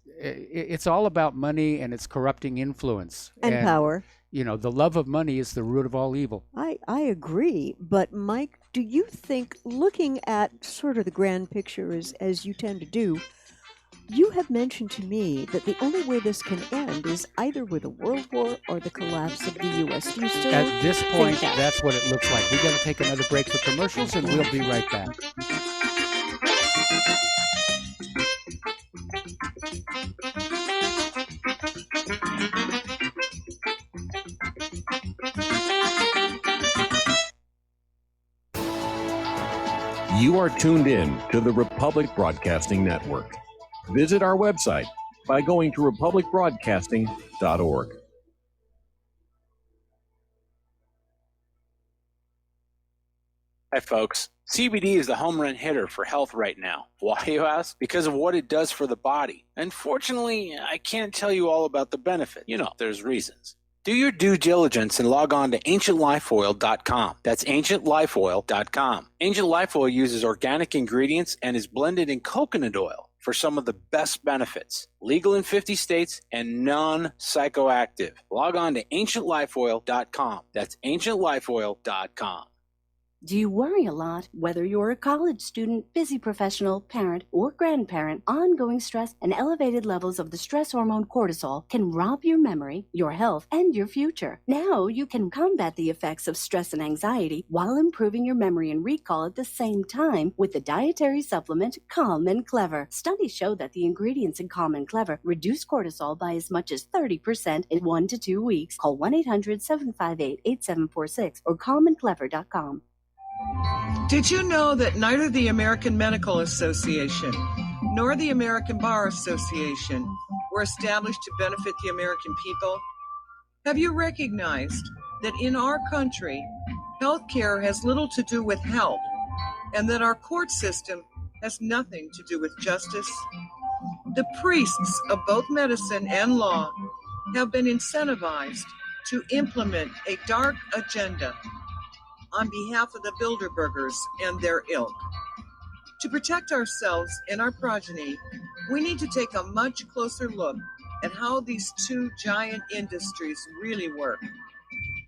It's all about money and its corrupting influence. And power. The love of money is the root of all evil. I agree. But Mike, do you think, looking at sort of the grand picture as you tend to do, you have mentioned to me that the only way this can end is either with a world war or the collapse of the U.S. Do you still At this point, think that? that's what it looks like. We've got to take another break for commercials, and we'll be right back. You are tuned in to the Republic Broadcasting Network. Visit our website by going to republicbroadcasting.org. Hi, folks. CBD is the home run hitter for health right now. Why, you ask? Because of what it does for the body. Unfortunately, I can't tell you all about the benefit. There's reasons. Do your due diligence and log on to ancientlifeoil.com. That's ancientlifeoil.com. Ancient Life Oil uses organic ingredients and is blended in coconut oil for some of the best benefits. Legal in 50 states and non-psychoactive. Log on to ancientlifeoil.com. That's ancientlifeoil.com. Do you worry a lot? Whether you're a college student, busy professional, parent, or grandparent, ongoing stress and elevated levels of the stress hormone cortisol can rob your memory, your health, and your future. Now you can combat the effects of stress and anxiety while improving your memory and recall at the same time with the dietary supplement Calm and Clever. Studies show that the ingredients in Calm and Clever reduce cortisol by as much as 30% in 1 to 2 weeks. Call 1-800-758-8746 or calmandclever.com. Did you know that neither the American Medical Association nor the American Bar Association were established to benefit the American people? Have you recognized that in our country, healthcare has little to do with health, and that our court system has nothing to do with justice? The priests of both medicine and law have been incentivized to implement a dark agenda on behalf of the Bilderbergers and their ilk. To protect ourselves and our progeny, we need to take a much closer look at how these two giant industries really work.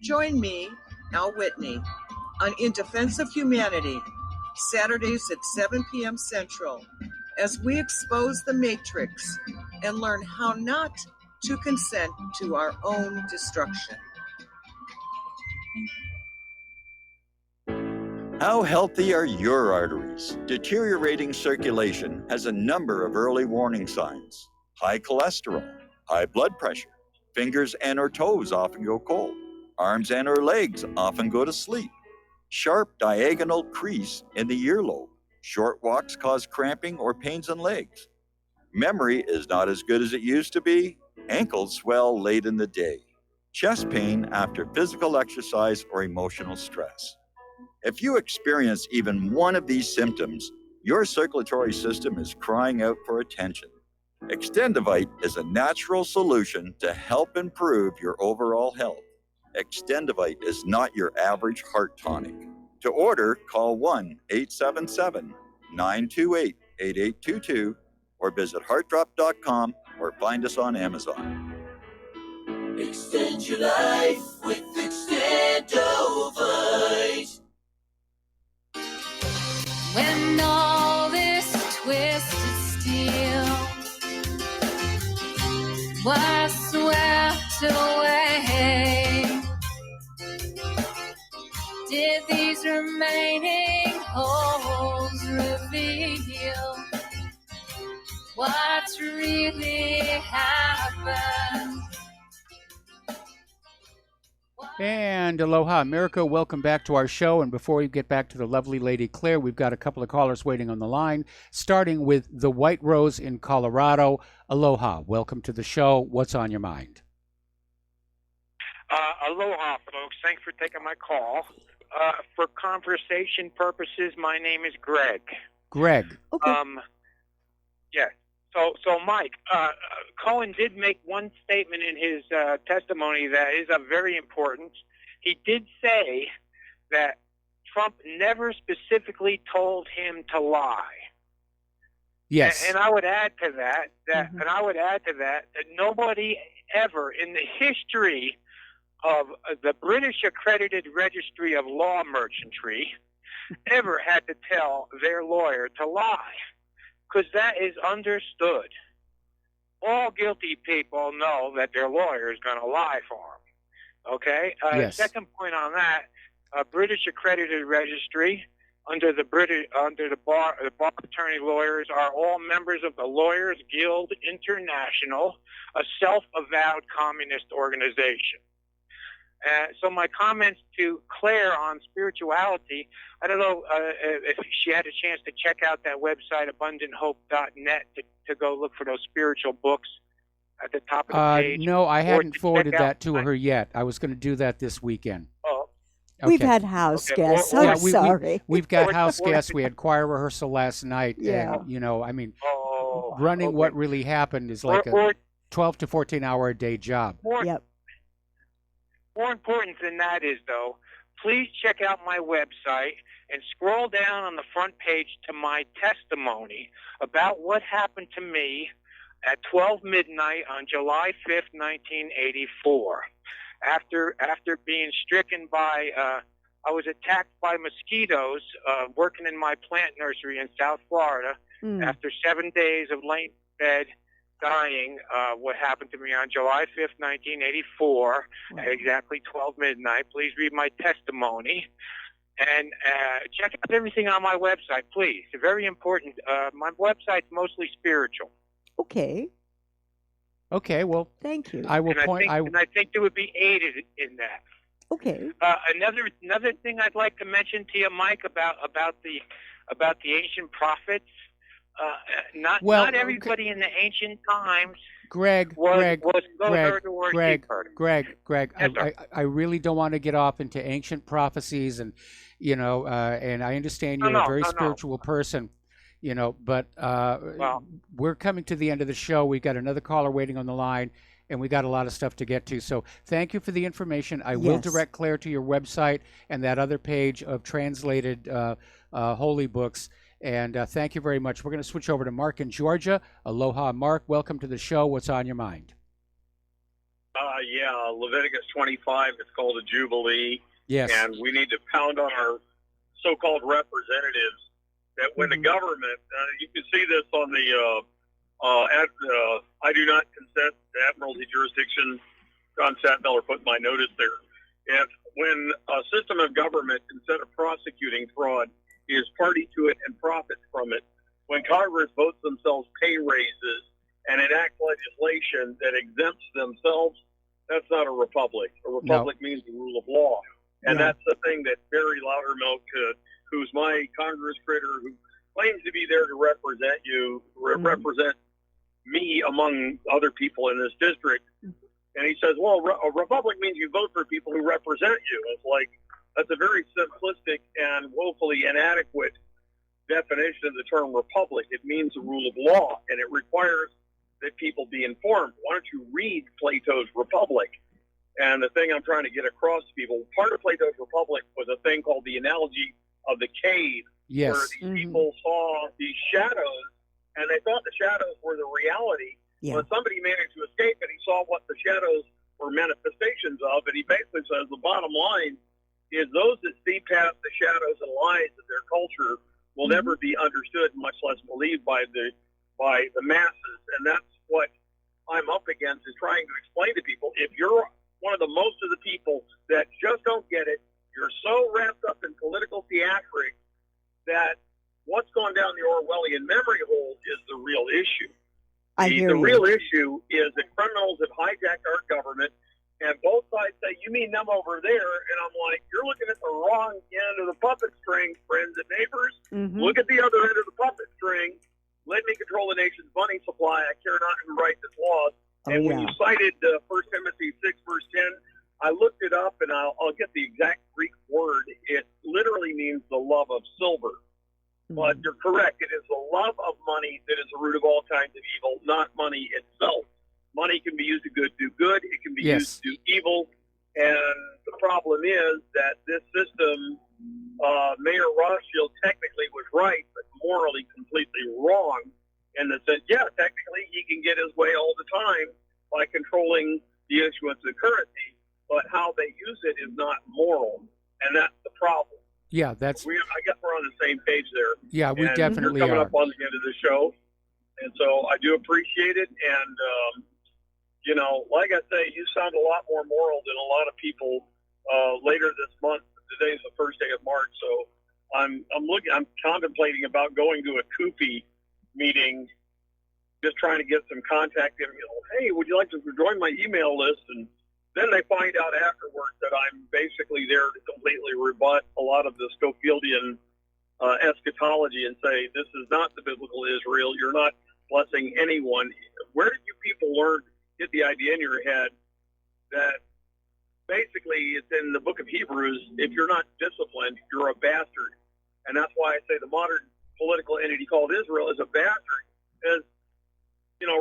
Join me, Al Whitney, on In Defense of Humanity, Saturdays at 7 p.m. Central, as we expose the matrix and learn how not to consent to our own destruction. How healthy are your arteries? Deteriorating circulation has a number of early warning signs. High cholesterol, high blood pressure, fingers and or toes often go cold, arms and or legs often go to sleep, sharp diagonal crease in the earlobe, short walks cause cramping or pains in legs. Memory is not as good as it used to be, ankles swell late in the day, chest pain after physical exercise or emotional stress. If you experience even one of these symptoms, your circulatory system is crying out for attention. Extendivite is a natural solution to help improve your overall health. Extendivite is not your average heart tonic. To order, call 1-877-928-8822 or visit heartdrop.com or find us on Amazon. Extend your life with Extendovite. When all this twisted steel away. Did these remaining holes reveal what's really happened? And aloha, America. Welcome back to our show. And before we get back to the lovely Lady Claire, we've got a couple of callers waiting on the line, starting with the White Rose in Colorado. Aloha. Welcome to the show. What's on your mind? Aloha, folks. Thanks for taking my call. For conversation purposes, my name is Greg. Greg. Okay. Yeah. So Mike, Cohen did make one statement in his testimony that is of very importance. He did say that Trump never specifically told him to lie. Yes. And I would add to that, that nobody ever in the history of the British Accredited Registry of Law Merchantry ever had to tell their lawyer to lie. Because that is understood. All guilty people know that their lawyer is going to lie for them. Okay? Yes. Second point on that, British Accredited Registry under the bar attorney lawyers are all members of the Lawyers Guild International, a self-avowed communist organization. So my comments to Claire on spirituality, I don't know if she had a chance to check out that website, abundanthope.net, to go look for those spiritual books at the top of the page. No, I hadn't forwarded that to her yet. I was going to do that this weekend. Oh. Okay. We've had house guests. I'm sorry. We've got house guests. We had choir rehearsal last night. Yeah. And, I mean, running what really happened is like a 12 to 14-hour a day job. Yep. More important than that is, though, please check out my website and scroll down on the front page to my testimony about what happened to me at 12 midnight on July 5th, 1984. After being stricken by, I was attacked by mosquitoes working in my plant nursery in South Florida. After 7 days of laying in bed, dying, what happened to me on July 5th, 1984, at exactly 12 midnight. Please read my testimony and check out everything on my website, please. It's very important. My website's mostly spiritual. Okay. Okay, well, thank you. I will and I think there would be aided in that. Okay. Another thing I'd like to mention to you, Mike, about the ancient prophets. Not everybody in the ancient times. Greg, I really don't want to get off into ancient prophecies, and and I understand you're a very spiritual person, but we're coming to the end of the show. We've got another caller waiting on the line, and we got a lot of stuff to get to. So thank you for the information. I will direct Claire to your website and that other page of translated holy books. And thank you very much. We're going to switch over to Mark in Georgia. Aloha, Mark. Welcome to the show. What's on your mind? Leviticus 25. It's called a Jubilee. Yes. And we need to pound on our so-called representatives that when the government, you can see this on the, I do not consent to Admiralty jurisdiction. John Satmiller put my notice there. When a system of government, instead of prosecuting fraud, is party to it and profits from it, when Congress votes themselves pay raises and enacts legislation that exempts themselves, that's not a republic. A republic means the rule of law. And that's the thing that Barry Loudermilk, who's my Congress critter, who claims to be there to represent you, represent me among other people in this district. And he says, well, a republic means you vote for people who represent you. It's like, that's a very simplistic and woefully inadequate definition of the term republic. It means the rule of law, and it requires that people be informed. Why don't you read Plato's Republic? And the thing I'm trying to get across to people, part of Plato's Republic was a thing called the analogy of the cave, where these people saw these shadows, and they thought the shadows were the reality. But somebody managed to escape, and he saw what the shadows were manifestations of, and he basically says the bottom line is those that see past the shadows and lies of their culture will never be understood, much less believed by the masses. And that's what I'm up against is trying to explain to people, if you're one of the most of the people that just don't get it, you're so wrapped up in political theatrics that what's gone down the Orwellian memory hole is the real issue. The real issue is that criminals have hijacked our government, and both sides say, you mean them over there? And I'm like, you're looking at the wrong end of the puppet string, friends and neighbors. Look at the other end of the puppet string. Let me control the nation's money supply. I care not who writes its laws. And when you cited 1 Timothy 6, verse 10, I looked it up, and I'll get the exact Greek word. It literally means the love of silver. But you're correct. It is the love of money that is the root of all kinds of evil, not money itself. Money can be used to do good. It can be used to do evil. And the problem is that this system, Mayor Rothschild technically was right, but morally completely wrong. In the sense, technically he can get his way all the time by controlling the issuance of currency, but how they use it is not moral, and that's the problem. Yeah, I guess we're on the same page there. Yeah, we and definitely you're coming are. up on the end of the show, and so I do appreciate it. And like I say, you sound a lot more moral than a lot of people. Later this month, today's the first day of March, so I'm contemplating about going to a Kufi meeting, just trying to get some contact. Hey, would you like to join my email list? And then they find out afterwards that I'm basically there to completely rebut a lot of the Schofieldian eschatology and say, this is not the biblical Israel. You're not blessing anyone. Where did you people get the idea in your head that basically it's in the book of Hebrews, if you're not disciplined, you're a bastard? And that's why I say the modern political entity called Israel is a bastard. Because,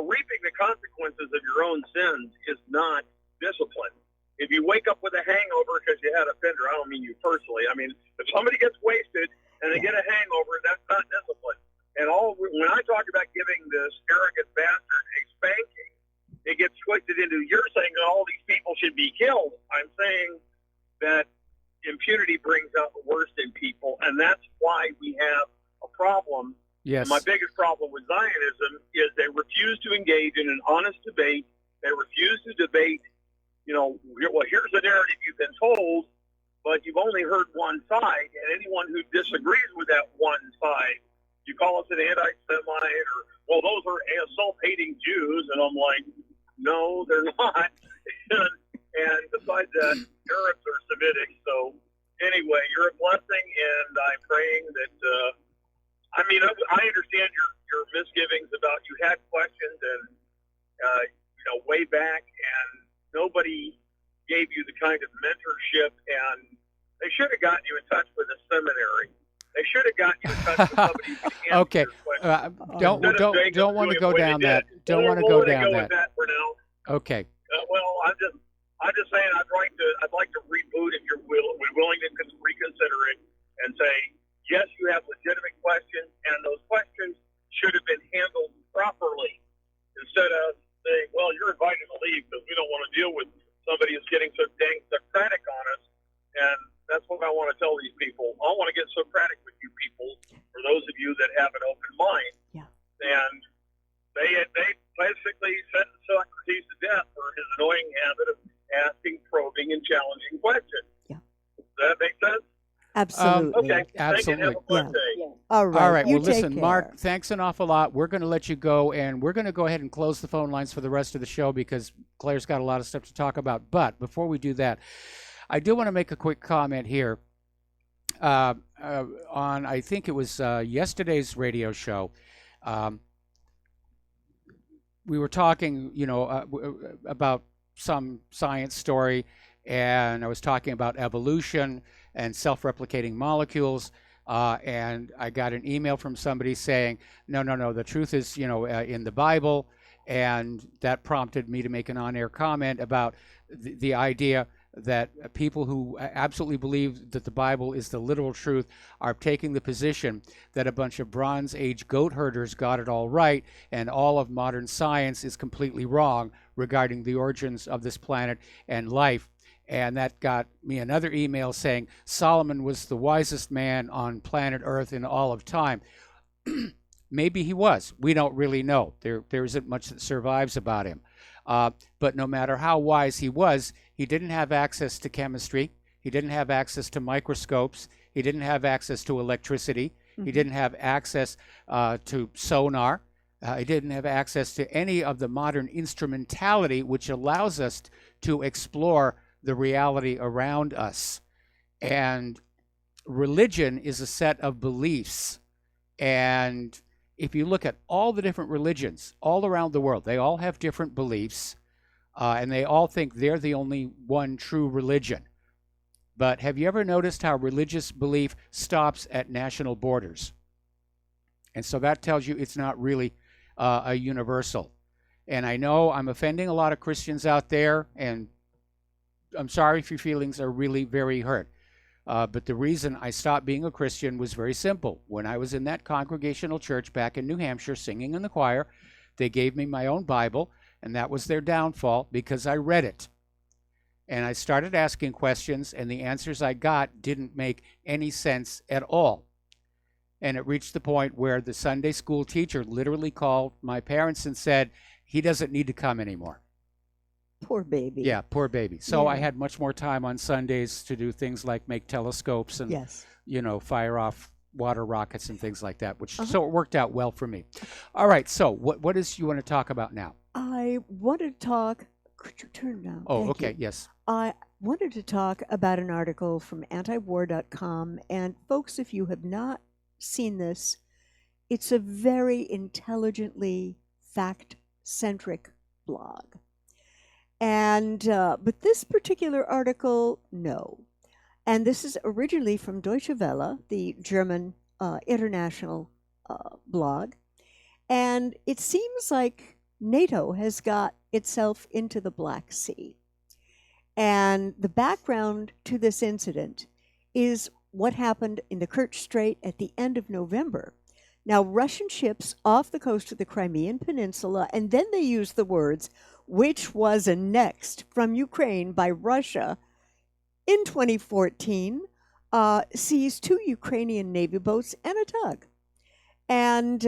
reaping the consequences of your own sins is not discipline. If you wake up with a hangover because you had a fender, I don't mean you personally. I mean, if somebody gets wasted and they get a hangover, that's not discipline. And when I talk about giving this arrogant bastard a spanking, it gets twisted into you're saying that all these people should be killed. I'm saying that impunity brings out the worst in people, and that's why we have a problem. Yes. My biggest problem with Zionism is they refuse to engage in an honest debate. They refuse to debate, here's the narrative you've been told, but you've only heard one side, and anyone who disagrees with that one side, you call us an anti-Semite, or, those are self-hating Jews, and I'm like, no, they're not. And besides that, Arabs are Semitic. So anyway, you're a blessing, and I'm praying that, I understand your misgivings about you had questions and, way back, and nobody gave you the kind of mentorship, and they should have gotten you in touch with a seminary. They should have gotten you in touch with somebody who can answer Okay. your questions. Don't want to go down that. Don't want to go down that. For now. Okay. I'm just saying I'd like to reboot if you're willing to reconsider it and say, yes, you have legitimate questions, and those questions should have been handled properly instead of saying, well, you're invited to leave because we don't want to deal with somebody who's getting so dang Socratic on us. And that's what I want to tell these people. I want to get Socratic with you people, for those of you that have an open mind. Yeah. And they basically sentenced Socrates to death for his annoying habit of asking probing and challenging questions. Yeah. Does that make sense? Absolutely. Okay. Absolutely. Have a good day. All right. All right. You Well, take listen, care. Mark, thanks an awful lot. We're going to let you go, and we're going to go ahead and close the phone lines for the rest of the show because Claire's got a lot of stuff to talk about. But before we do that, I do want to make a quick comment here on, I think it was yesterday's radio show. We were talking, about some science story, and I was talking about evolution and self-replicating molecules, and I got an email from somebody saying, no, the truth is, in the Bible, and that prompted me to make an on-air comment about the idea that people who absolutely believe that the Bible is the literal truth are taking the position that a bunch of Bronze Age goat herders got it all right, and all of modern science is completely wrong regarding the origins of this planet and life. And that got me another email saying Solomon was the wisest man on planet Earth in all of time. Maybe he was. We don't really know. There isn't much that survives about him. But no matter how wise he was, he didn't have access to chemistry. He didn't have access to microscopes. He didn't have access to electricity. He didn't have access to sonar. He didn't have access to any of the modern instrumentality which allows us to explore the reality around us. And religion is a set of beliefs. And if you look at all the different religions all around the world, they all have different beliefs, and they all think they're the only one true religion. But have you ever noticed how religious belief stops at national borders? And so that tells you it's not really a universal. And I know I'm offending a lot of Christians out there, and I'm sorry if your feelings are really very hurt. But the reason I stopped being a Christian was very simple. When I was in that congregational church back in New Hampshire singing in the choir, they gave me my own Bible, and that was their downfall because I read it. And I started asking questions, and the answers I got didn't make any sense at all. And it reached the point where the Sunday school teacher literally called my parents and said, he doesn't need to come anymore. Poor baby. Yeah, poor baby. So Yeah. I had much more time on Sundays to do things like make telescopes and, Yes. Fire off water rockets and things like that, which so it worked out well for me. All right, so what is you want to talk about now? I wanted to talk. Could you turn down? Oh, Thank okay, you. yes. I wanted to talk about an article from antiwar.com. And folks, if you have not seen this, it's a very intelligently fact-centric blog. And but this particular article, no. And this is originally from Deutsche Welle, the German international blog. And it seems like NATO has got itself into the Black Sea. And the background to this incident is what happened in the Kerch Strait at the end of November. Now, Russian ships off the coast of the Crimean Peninsula, and then they used the words, which was annexed from Ukraine by Russia in 2014, seized 2 Ukrainian Navy boats and a tug. And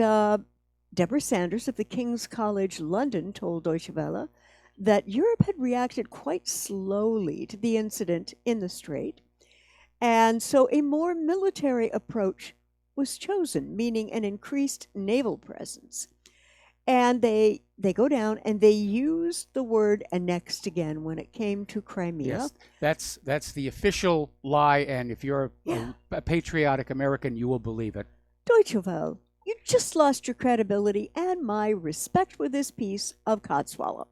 Deborah Sanders of the King's College London told Deutsche Welle that Europe had reacted quite slowly to the incident in the Strait. And so a more military approach was chosen, meaning an increased naval presence. And they go down and they used the word annexed again when it came to Crimea. Yes, that's the official lie, and if you're a patriotic American, you will believe it. Deutsche Welle, you just lost your credibility and my respect with this piece of Codswallop.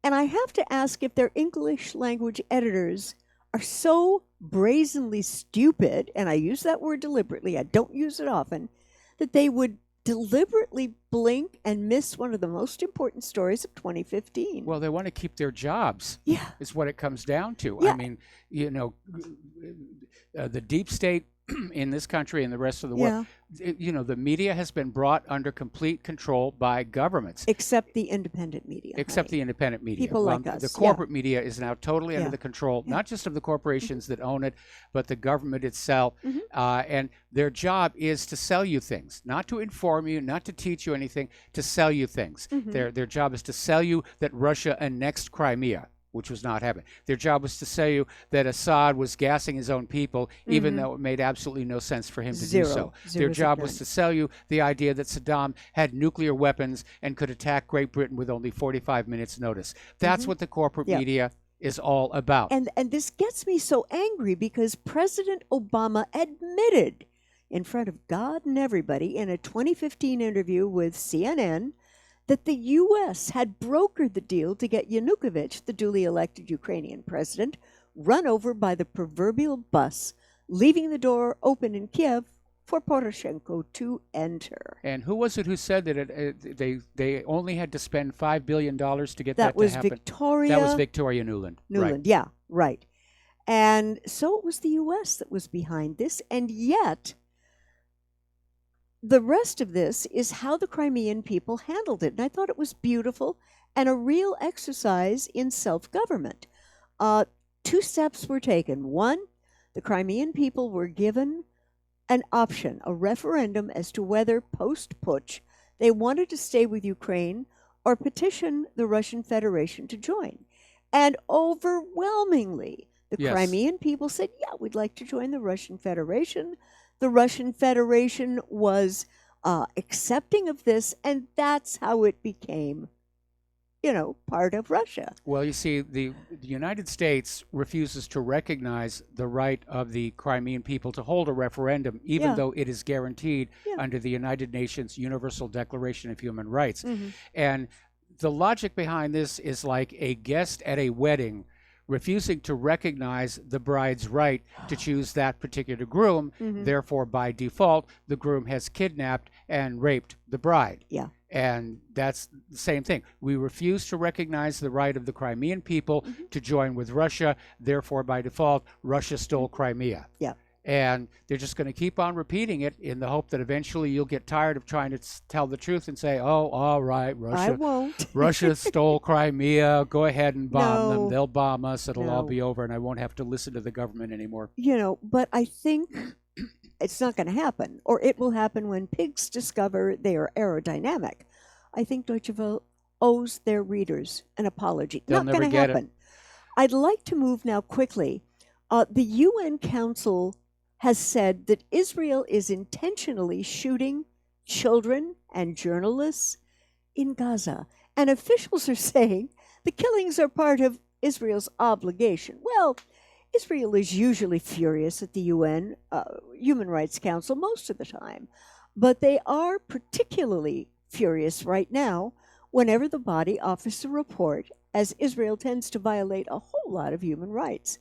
And I have to ask if their English language editors are so brazenly stupid, and I use that word deliberately, I don't use it often, that they would deliberately blink and miss one of the most important stories of 2015. Well, they want to keep their jobs. Yeah. Is what it comes down to. Yeah. I mean, the deep state in this country and the rest of the world, the media has been brought under complete control by governments. Except the independent media. Except the independent media. People like us. The corporate media is now totally under Yeah. the control, not just of the corporations that own it, but the government itself. And their job is to sell you things, not to inform you, not to teach you anything, to sell you things. Their job is to sell you that Russia annexed Crimea, which was not happening. Their job was to sell you that Assad was gassing his own people, even though it made absolutely no sense for him to do so. Their job was to sell you the idea that Saddam had nuclear weapons and could attack Great Britain with only 45 minutes notice. That's what the corporate media is all about. And this gets me so angry because President Obama admitted in front of God and everybody in a 2015 interview with CNN that the U.S. had brokered the deal to get Yanukovych, the duly elected Ukrainian president, run over by the proverbial bus, leaving the door open in Kiev for Poroshenko to enter. And who was it who said that they only had to spend $5 billion to get that to happen? That was Victoria Nuland. Nuland, yeah, right. And so it was the U.S. that was behind this, and yet the rest of this is how the Crimean people handled it. And I thought it was beautiful and a real exercise in self-government. 2 steps were taken. One, the Crimean people were given an option, a referendum as to whether post-putsch they wanted to stay with Ukraine or petition the Russian Federation to join. And overwhelmingly, the Yes. Crimean people said, yeah, we'd like to join the Russian Federation. The Russian Federation was accepting of this, and that's how it became, part of Russia. Well, you see, the United States refuses to recognize the right of the Crimean people to hold a referendum, even Yeah. though it is guaranteed Yeah. under the United Nations Universal Declaration of Human Rights. Mhm. And the logic behind this is like a guest at a wedding refusing to recognize the bride's right to choose that particular groom. Mhm. Therefore, by default, the groom has kidnapped and raped the bride. Yeah. And that's the same thing. We refuse to recognize the right of the Crimean people to join with Russia. Therefore, by default, Russia stole Crimea. Yeah. And they're just going to keep on repeating it in the hope that eventually you'll get tired of trying to tell the truth and say, oh, all right, Russia. I won't. Russia stole Crimea. Go ahead and bomb them. No. They'll bomb us. It'll all No. be over, and I won't have to listen to the government anymore. But I think it's not going to happen, or it will happen when pigs discover they are aerodynamic. I think Deutsche Welle owes their readers an apology. They'll not never going to get it. happen. I'd like to move now quickly. The UN Council has said that Israel is intentionally shooting children and journalists in Gaza. And officials are saying the killings are part of Israel's obligation. Well, Israel is usually furious at the UN Human Rights Council most of the time, but they are particularly furious right now whenever the body offers a report, as Israel tends to violate a whole lot of human rights.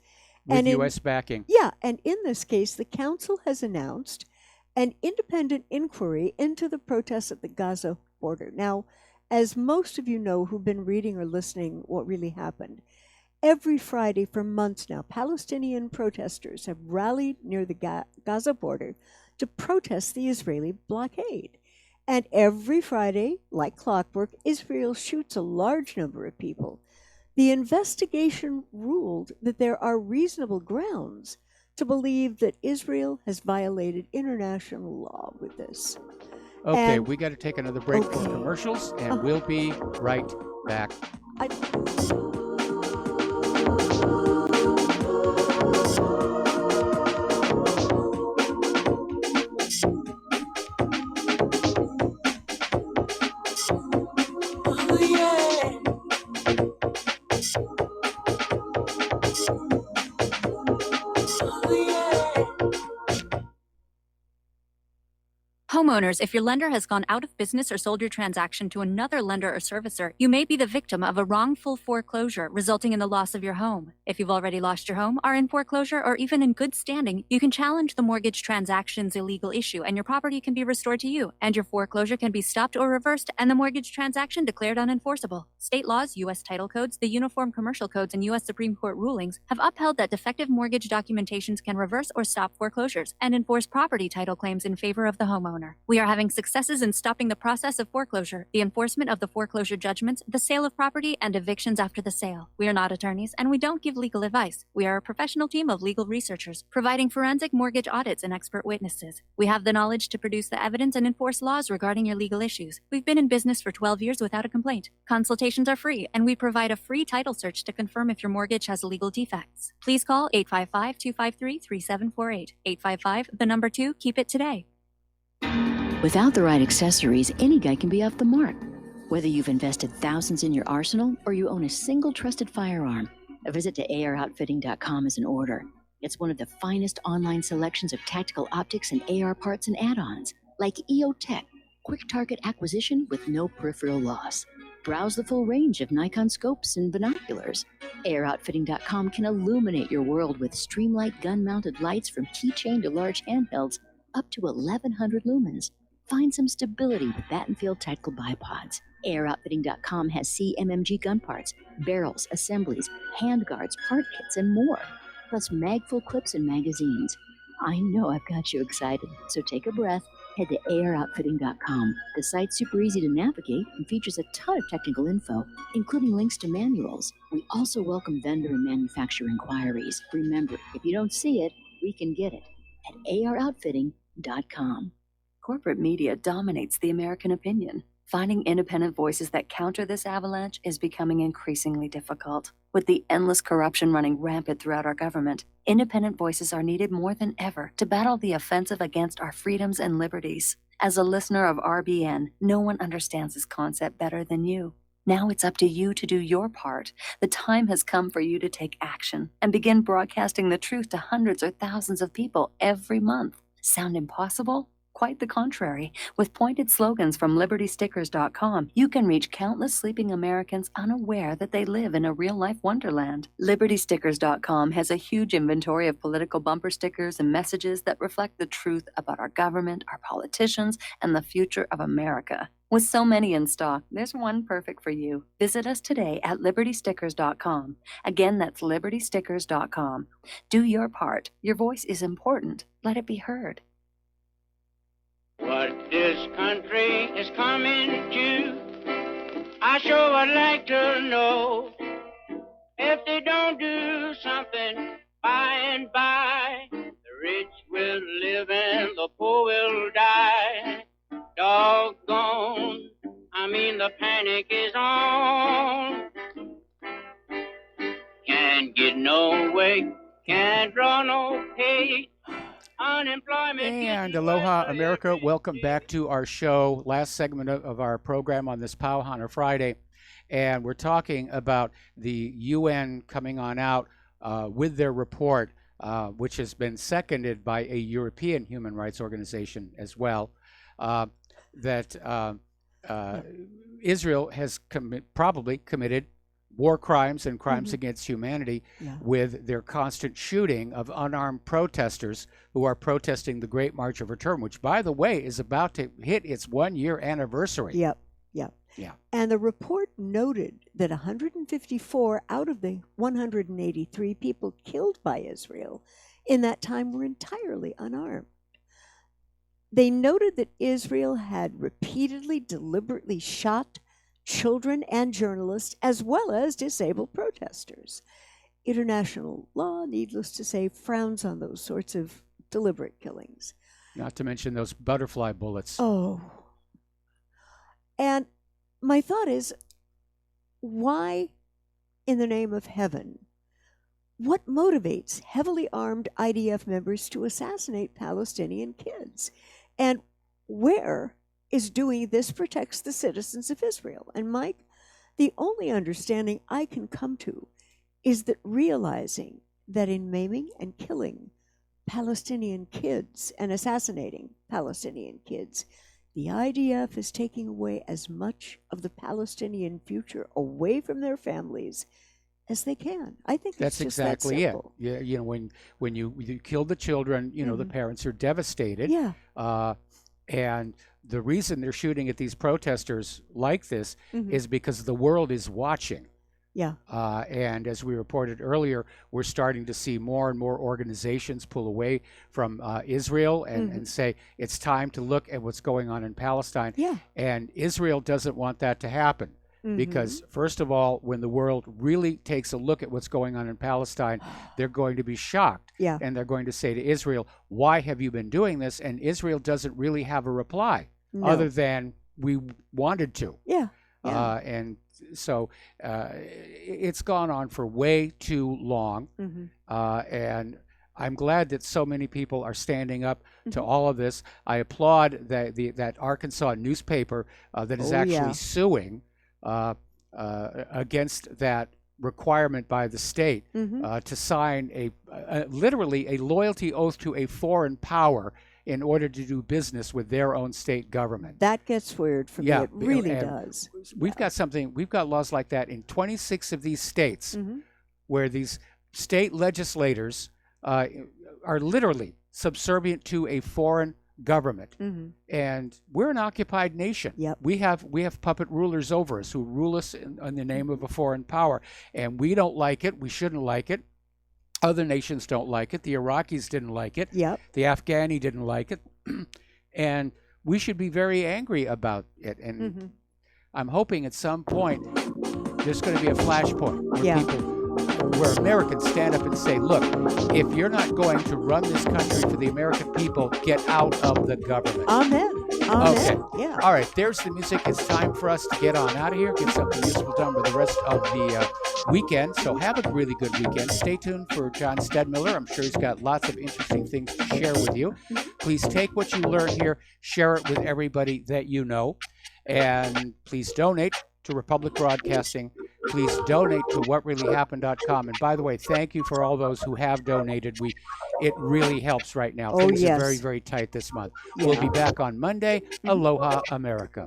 With in- U.S. backing. Yeah, and in this case, the Council has announced an independent inquiry into the protests at the Gaza border. Now, as most of you know who've been reading or listening what really happened, every Friday for months now, Palestinian protesters have rallied near the Gaza border to protest the Israeli blockade. And every Friday, like clockwork, Israel shoots a large number of people. The investigation ruled that there are reasonable grounds to believe that Israel has violated international law with this. Okay, And- we got to take another break for commercials, and we'll be right back. Homeowners, if your lender has gone out of business or sold your transaction to another lender or servicer, you may be the victim of a wrongful foreclosure, resulting in the loss of your home. If you've already lost your home, are in foreclosure, or even in good standing, you can challenge the mortgage transaction's illegal issue, and your property can be restored to you, and your foreclosure can be stopped or reversed, and the mortgage transaction declared unenforceable. State laws, U.S. title codes, the Uniform Commercial Codes, and U.S. Supreme Court rulings have upheld that defective mortgage documentations can reverse or stop foreclosures and enforce property title claims in favor of the homeowner. We are having successes in stopping the process of foreclosure, the enforcement of the foreclosure judgments, the sale of property, and evictions after the sale. We are not attorneys, and we don't give legal advice. We are a professional team of legal researchers, providing forensic mortgage audits and expert witnesses. We have the knowledge to produce the evidence and enforce laws regarding your legal issues. We've been in business for 12 years without a complaint. Consultations are free, and we provide a free title search to confirm if your mortgage has legal defects. Please call 855-253-3748. 855, the number 2, keep it today. Without the right accessories, any guy can be off the mark. Whether you've invested thousands in your arsenal or you own a single trusted firearm, a visit to AROutfitting.com is in order. It's one of the finest online selections of tactical optics and AR parts and add-ons, like EOTech, quick target acquisition with no peripheral loss. Browse the full range of Nikon scopes and binoculars. AROutfitting.com can illuminate your world with Streamlight gun-mounted lights from keychain to large handhelds up to 1,100 lumens. Find some stability with Battenfield Tactical Bipods. AirOutfitting.com has CMMG gun parts, barrels, assemblies, handguards, part kits, and more, plus magful clips and magazines. I know I've got you excited, so take a breath. Head to AirOutfitting.com. The site's super easy to navigate and features a ton of technical info, including links to manuals. We also welcome vendor and manufacturer inquiries. Remember, if you don't see it, we can get it at AROutfitting.com. Corporate media dominates the American opinion. Finding independent voices that counter this avalanche is becoming increasingly difficult. With the endless corruption running rampant throughout our government, independent voices are needed more than ever to battle the offensive against our freedoms and liberties. As a listener of RBN, no one understands this concept better than you. Now it's up to you to do your part. The time has come for you to take action and begin broadcasting the truth to hundreds or thousands of people every month. Sound impossible? Quite the contrary. With pointed slogans from LibertyStickers.com, you can reach countless sleeping Americans unaware that they live in a real-life wonderland. LibertyStickers.com has a huge inventory of political bumper stickers and messages that reflect the truth about our government, our politicians, and the future of America. With so many in stock, there's one perfect for you. Visit us today at LibertyStickers.com. Again, that's LibertyStickers.com. Do your part. Your voice is important. Let it be heard. What this country is coming to, I sure would like to know. If they don't do something by and by, the rich will live and the poor will die. Doggone, the panic is on. Can't get no way, can't draw no pay. And aloha, America. Welcome back to our show, last segment of our program on this Pauhana Friday. And we're talking about the UN coming on out with their report, which has been seconded by a European human rights organization as well, that Israel has probably committed war crimes and crimes against humanity with their constant shooting of unarmed protesters who are protesting the Great March of Return, which, by the way, is about to hit its one-year anniversary. Yep. Yeah. And the report noted that 154 out of the 183 people killed by Israel in that time were entirely unarmed. They noted that Israel had repeatedly, deliberately shot children and journalists, as well as disabled protesters. International law, needless to say, frowns on those sorts of deliberate killings. Not to mention those butterfly bullets. Oh. And my thought is, why, in the name of heaven, what motivates heavily armed IDF members to assassinate Palestinian kids? And where is doing this protects the citizens of Israel? And Mike, the only understanding I can come to is that realizing that in maiming and killing Palestinian kids and assassinating Palestinian kids, the IDF is taking away as much of the Palestinian future away from their families as they can. I think that's it's just exactly that it. simple. Yeah, you know, when you kill the children, you know, the parents are devastated. Yeah. And the reason they're shooting at these protesters like this is because the world is watching. Yeah. And as we reported earlier, we're starting to see more and more organizations pull away from Israel and say it's time to look at what's going on in Palestine. Yeah. And Israel doesn't want that to happen. Because, first of all, when the world really takes a look at what's going on in Palestine, they're going to be shocked. Yeah. And they're going to say to Israel, why have you been doing this? And Israel doesn't really have a reply other than we wanted to. Yeah. And so it's gone on for way too long. And I'm glad that so many people are standing up to all of this. I applaud that Arkansas newspaper that is actually suing against that requirement by the state to sign literally a loyalty oath to a foreign power in order to do business with their own state government. That gets weird for me. It really does. We've got laws like that in 26 of these states where these state legislators are literally subservient to a foreign government. And we're an occupied nation. We have puppet rulers over us who rule us in the name of a foreign power, and we don't like it. We shouldn't like it. Other nations don't like it. The Iraqis didn't like it. The Afghani didn't like it. And we should be very angry about it. And I'm hoping at some point there's going to be a flashpoint where Americans stand up and say, look, if you're not going to run this country for the American people, get out of the government. Amen. Amen. Yeah. All right, there's the music. It's time for us to get on out of here, get something useful done for the rest of the weekend. So have a really good weekend. Stay tuned for John Stedmiller. I'm sure he's got lots of interesting things to share with you. Please take what you learn here, share it with everybody that you know, and please donate to Republic Broadcasting. Please donate to whatreallyhappened.com. And by the way, thank you for all those who have donated. It really helps right now. Oh, Things yes. are very, very tight this month. Yeah. We'll be back on Monday. Aloha, America.